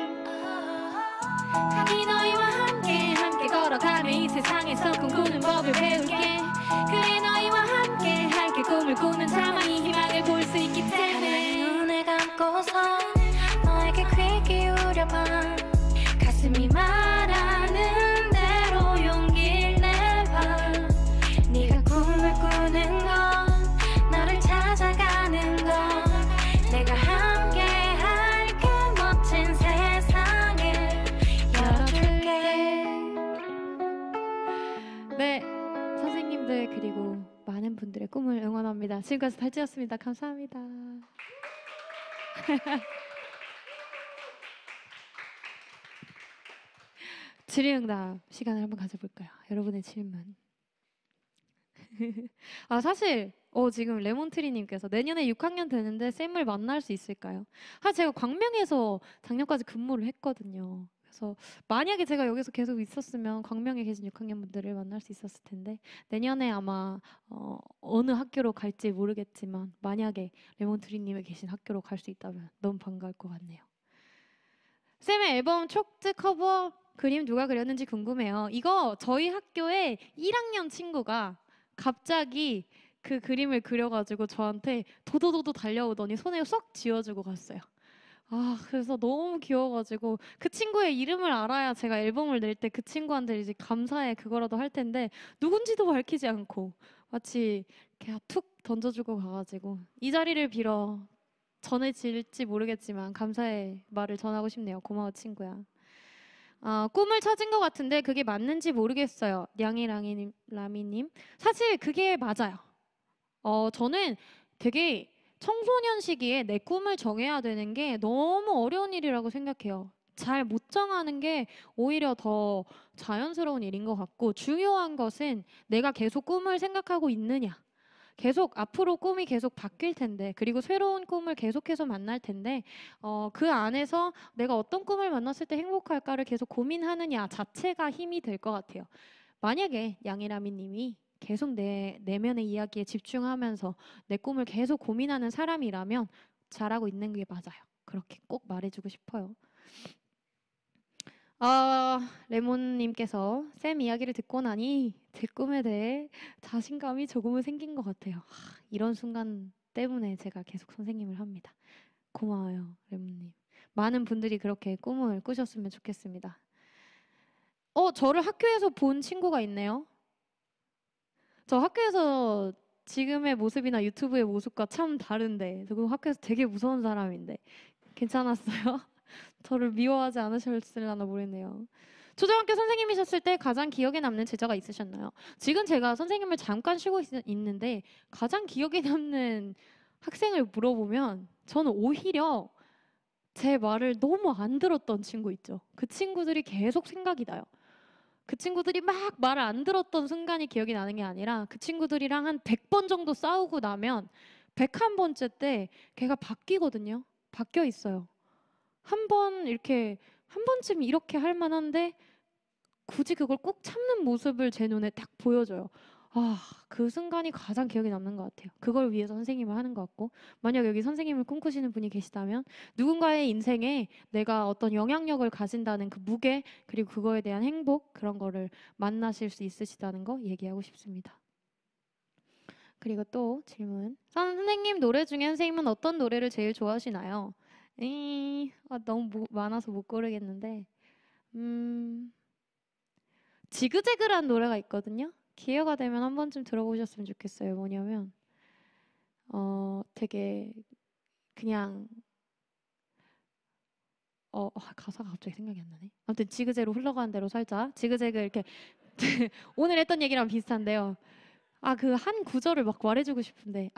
이 너희와 함께 걸어가며 이 세상에서 꿈꾸는 법을 배울게. 그래 너희와 함께 꿈을 꾸는 자만이 희망을 볼 수 있기 때문에 눈을 감고서 너에게 귀 기울여봐. 가슴이 말하는 대로 용기를 내봐. 네가 꿈을 꾸는 건 너를 찾아가는 건 내가 함께 할게 멋진 세상을 열어줄게. 네, 선생님들 그리고 많은 분들의 꿈을 응원합니다. 지금까지 달지였습니다. 감사합니다. 질의응답 시간을 한번 가져볼까요? 여러분의 질문. 사실 지금 레몬트리님께서 내년에 6학년 되는데 쌤을 만날 수 있을까요? 제가 광명에서 작년까지 근무를 했거든요. 그래서 만약에 제가 여기서 계속 있었으면 광명에 계신 6학년 분들을 만날 수 있었을 텐데 내년에 아마 어느 학교로 갈지 모르겠지만 만약에 레몬트리님이 계신 학교로 갈 수 있다면 너무 반가울 것 같네요. 쌤의 앨범 촉즈 커버 그림 누가 그렸는지 궁금해요. 이거 저희 학교에 1학년 친구가 갑자기 그 그림을 그려가지고 저한테 도도도도 달려오더니 손에 쏙 쥐어주고 갔어요. 그래서 너무 귀여워가지고 그 친구의 이름을 알아야 제가 앨범을 낼 때 그 친구한테 이제 감사해 그거라도 할 텐데 누군지도 밝히지 않고 마치 그냥 툭 던져주고 가가지고 이 자리를 빌어 전해질지 모르겠지만 감사의 말을 전하고 싶네요. 고마워 친구야. 꿈을 찾은 것 같은데 그게 맞는지 모르겠어요. 냥이라미님 사실 그게 맞아요. 저는 되게 청소년 시기에 내 꿈을 정해야 되는 게 너무 어려운 일이라고 생각해요. 잘 못 정하는 게 오히려 더 자연스러운 일인 것 같고 중요한 것은 내가 계속 꿈을 생각하고 있느냐 계속 앞으로 꿈이 계속 바뀔 텐데, 그리고 새로운 꿈을 계속해서 만날 텐데, 그 안에서 내가 어떤 꿈을 만났을 때 행복할까를 계속 고민하느냐 자체가 힘이 될 것 같아요. 만약에 양이라미님이 계속 내 내면의 이야기에 집중하면서 내 꿈을 계속 고민하는 사람이라면 잘하고 있는 게 맞아요. 그렇게 꼭 말해주고 싶어요. 레몬님께서 쌤 이야기를 듣고 나니 제 꿈에 대해 자신감이 조금은 생긴 것 같아요. 이런 순간 때문에 제가 계속 선생님을 합니다. 고마워요, 레몬님. 많은 분들이 그렇게 꿈을 꾸셨으면 좋겠습니다. 저를 학교에서 본 친구가 있네요. 저 학교에서 지금의 모습이나 유튜브의 모습과 참 다른데, 저 학교에서 되게 무서운 사람인데 괜찮았어요? 저를 미워하지 않으셨을려나 모르겠네요. 초등학교 선생님이셨을 때 가장 기억에 남는 제자가 있으셨나요? 지금 제가 선생님을 잠깐 쉬고 있는데 가장 기억에 남는 학생을 물어보면 저는 오히려 제 말을 너무 안 들었던 친구 있죠. 그 친구들이 계속 생각이 나요. 그 친구들이 막 말을 안 들었던 순간이 기억이 나는 게 아니라 그 친구들이랑 한 100번 정도 싸우고 나면 101번째 때 걔가 바뀌거든요. 바뀌어 있어요. 한 번쯤 이렇게 할 만한데 굳이 그걸 꼭 참는 모습을 제 눈에 딱 보여줘요. 그 순간이 가장 기억에 남는 것 같아요. 그걸 위해서 선생님을 하는 것 같고, 만약 여기 선생님을 꿈꾸시는 분이 계시다면 누군가의 인생에 내가 어떤 영향력을 가진다는 그 무게, 그리고 그거에 대한 행복, 그런 거를 만나실 수 있으시다는 거 얘기하고 싶습니다. 그리고 또 질문. 선생님 노래 중에 선생님은 어떤 노래를 제일 좋아하시나요? 너무 많아서 못 고르겠는데 지그재그란 노래가 있거든요. 기회가 되면 한 번쯤 들어보셨으면 좋겠어요. 뭐냐면 되게 그냥 가사가 갑자기 생각이 안 나네. 아무튼 지그재로 흘러가는 대로 살짝 지그재그 이렇게 오늘 했던 얘기랑 비슷한데요. 그 한 구절을 막 말해주고 싶은데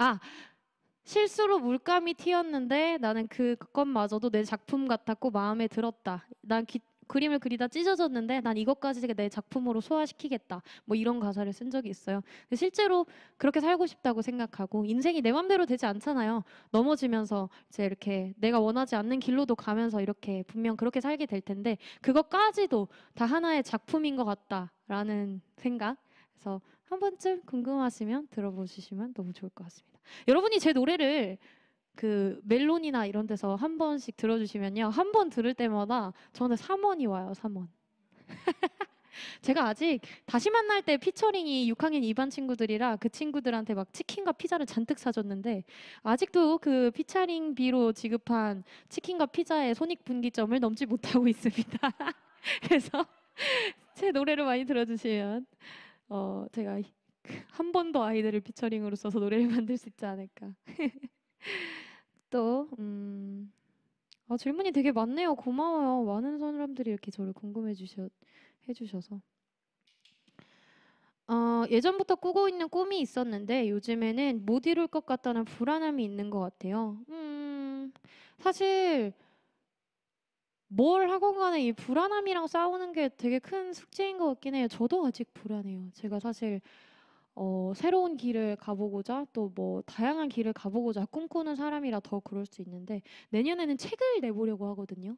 실수로 물감이 튀었는데 나는 그것마저도 내 작품 같았고 마음에 들었다. 난 그림을 그리다 찢어졌는데 난 이것까지 내 작품으로 소화시키겠다. 뭐 이런 가사를 쓴 적이 있어요. 근데 실제로 그렇게 살고 싶다고 생각하고, 인생이 내 맘대로 되지 않잖아요. 넘어지면서 이제 이렇게 내가 원하지 않는 길로도 가면서 이렇게 분명 그렇게 살게 될 텐데 그것까지도 다 하나의 작품인 것 같다라는 생각. 그래서 한 번쯤 궁금하시면 들어보시면 너무 좋을 것 같습니다. 여러분이 제 노래를 그 멜론이나 이런 데서 한 번씩 들어주시면요, 한 번 들을 때마다 저한테 3원이 와요. 3원. 제가 아직 다시 만날 때 피처링이 6학년 2반 친구들이라 그 친구들한테 막 치킨과 피자를 잔뜩 사줬는데 아직도 그 피처링비로 지급한 치킨과 피자의 손익분기점을 넘지 못하고 있습니다. 그래서 제 노래를 많이 들어주시면 제가 한 번 더 아이들을 피처링으로 써서 노래를 만들 수 있지 않을까. 또 질문이 되게 많네요. 고마워요. 많은 사람들이 이렇게 저를 궁금해 해주셔서. 예전부터 꾸고 있는 꿈이 있었는데 요즘에는 못 이룰 것 같다는 불안함이 있는 것 같아요. 사실 뭘 하건 간에 이 불안함이랑 싸우는 게 되게 큰 숙제인 것 같긴 해요. 저도 아직 불안해요. 제가 사실 새로운 길을 가보고자 또 뭐 다양한 길을 가보고자 꿈꾸는 사람이라 더 그럴 수 있는데, 내년에는 책을 내보려고 하거든요.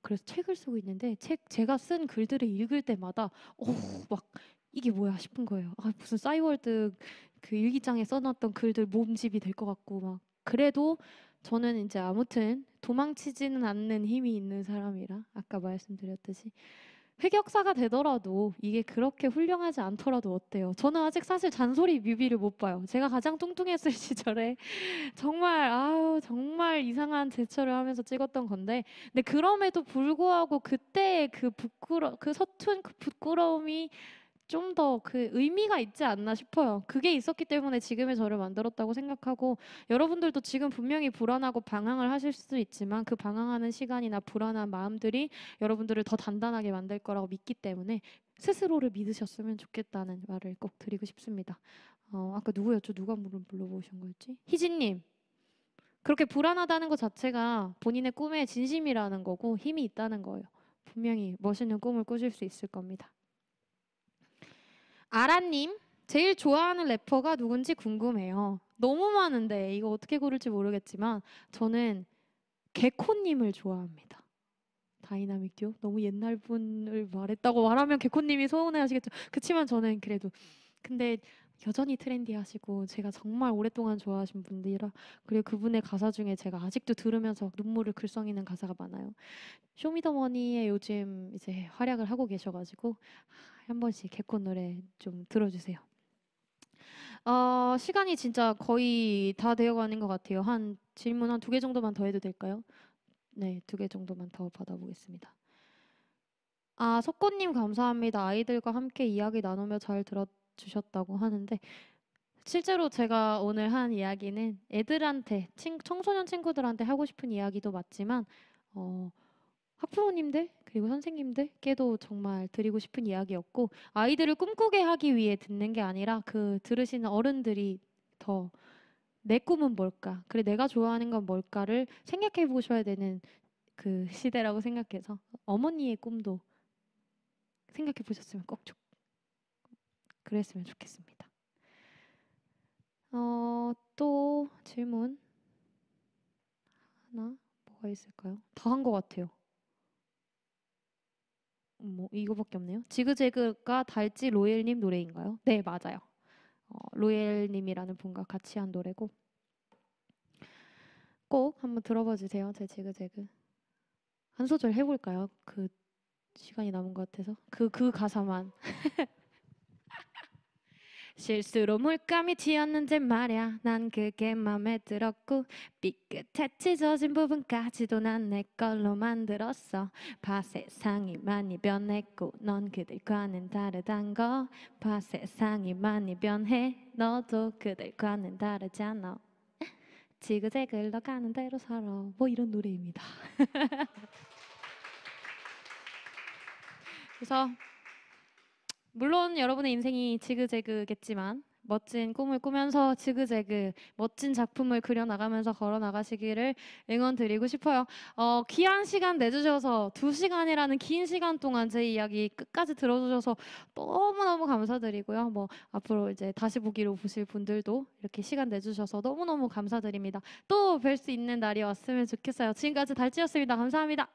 그래서 책을 쓰고 있는데 제가 쓴 글들을 읽을 때마다 막 이게 뭐야 싶은 거예요. 무슨 싸이월드 그 일기장에 써놨던 글들 모음집이 될 것 같고 막. 그래도 저는 이제 아무튼 도망치지는 않는 힘이 있는 사람이라 아까 말씀드렸듯이 획역사가 되더라도 이게 그렇게 훌륭하지 않더라도 어때요? 저는 아직 사실 잔소리 뮤비를 못 봐요. 제가 가장 뚱뚱했을 시절에 정말 이상한 제스처를 하면서 찍었던 건데, 근데 그럼에도 불구하고 그때의 그 서툰 그 부끄러움이 좀 더 그 의미가 있지 않나 싶어요. 그게 있었기 때문에 지금의 저를 만들었다고 생각하고, 여러분들도 지금 분명히 불안하고 방황을 하실 수도 있지만 그 방황하는 시간이나 불안한 마음들이 여러분들을 더 단단하게 만들 거라고 믿기 때문에 스스로를 믿으셨으면 좋겠다는 말을 꼭 드리고 싶습니다. 아까 누구였죠? 누가 물어보신 거였지? 희진님. 그렇게 불안하다는 것 자체가 본인의 꿈에 진심이라는 거고 힘이 있다는 거예요. 분명히 멋있는 꿈을 꾸실 수 있을 겁니다. 아라님, 제일 좋아하는 래퍼가 누군지 궁금해요. 너무 많은데 이거 어떻게 고를지 모르겠지만 저는 개코님을 좋아합니다. 다이나믹 듀오? 너무 옛날 분을 말했다고 말하면 개코님이 서운해하시겠죠. 그치만 저는 그래도 근데 여전히 트렌디하시고 제가 정말 오랫동안 좋아하신 분들이라 그리고 그분의 가사 중에 제가 아직도 들으면서 눈물을 글썽이는 가사가 많아요. 쇼미더머니에 요즘 이제 활약을 하고 계셔가지고 한 번씩 개코 노래 좀 들어주세요. 시간이 진짜 거의 다 되어가는 것 같아요. 한 질문 한 2개 정도만 더 해도 될까요? 네, 2개 정도만 더 받아보겠습니다. 석고님 감사합니다. 아이들과 함께 이야기 나누며 잘 들어주셨다고 하는데 실제로 제가 오늘 한 이야기는 애들한테, 청소년 친구들한테 하고 싶은 이야기도 맞지만 학부모님들 그리고 선생님들께도 정말 드리고 싶은 이야기였고 아이들을 꿈꾸게 하기 위해 듣는 게 아니라 그 들으시는 어른들이 더 내 꿈은 뭘까? 그래 내가 좋아하는 건 뭘까를 생각해 보셔야 되는 그 시대라고 생각해서 어머니의 꿈도 생각해 보셨으면 꼭 그랬으면 좋겠습니다. 또 질문 하나 뭐가 있을까요? 다 한 것 같아요. 뭐 이거밖에 없네요. 지그재그가 달지 로엘님 노래인가요? 네 맞아요. 로엘님이라는 분과 같이 한 노래고 꼭 한번 들어봐 주세요. 제 지그재그 한 소절 해볼까요? 그 시간이 남은 것 같아서 그 가사만 실수로 물감이 튀었는지 말야 난 그게 맘에 들었고 삐끗해 찢어진 부분까지도 난 내 걸로 만들었어 봐 세상이 많이 변했고 넌 그들과는 다르단 거 봐 세상이 많이 변해 너도 그들과는 다르잖아 지그재그 흘러가는 대로 살아 뭐 이런 노래입니다. 그래서 물론 여러분의 인생이 지그재그겠지만 멋진 꿈을 꾸면서 지그재그 멋진 작품을 그려나가면서 걸어나가시기를 응원드리고 싶어요. 귀한 시간 내주셔서 2시간이라는 긴 시간 동안 제 이야기 끝까지 들어주셔서 너무너무 감사드리고요. 뭐 앞으로 이제 다시 보기로 보실 분들도 이렇게 시간 내주셔서 너무너무 감사드립니다. 또 뵐 수 있는 날이 왔으면 좋겠어요. 지금까지 달찌였습니다. 감사합니다.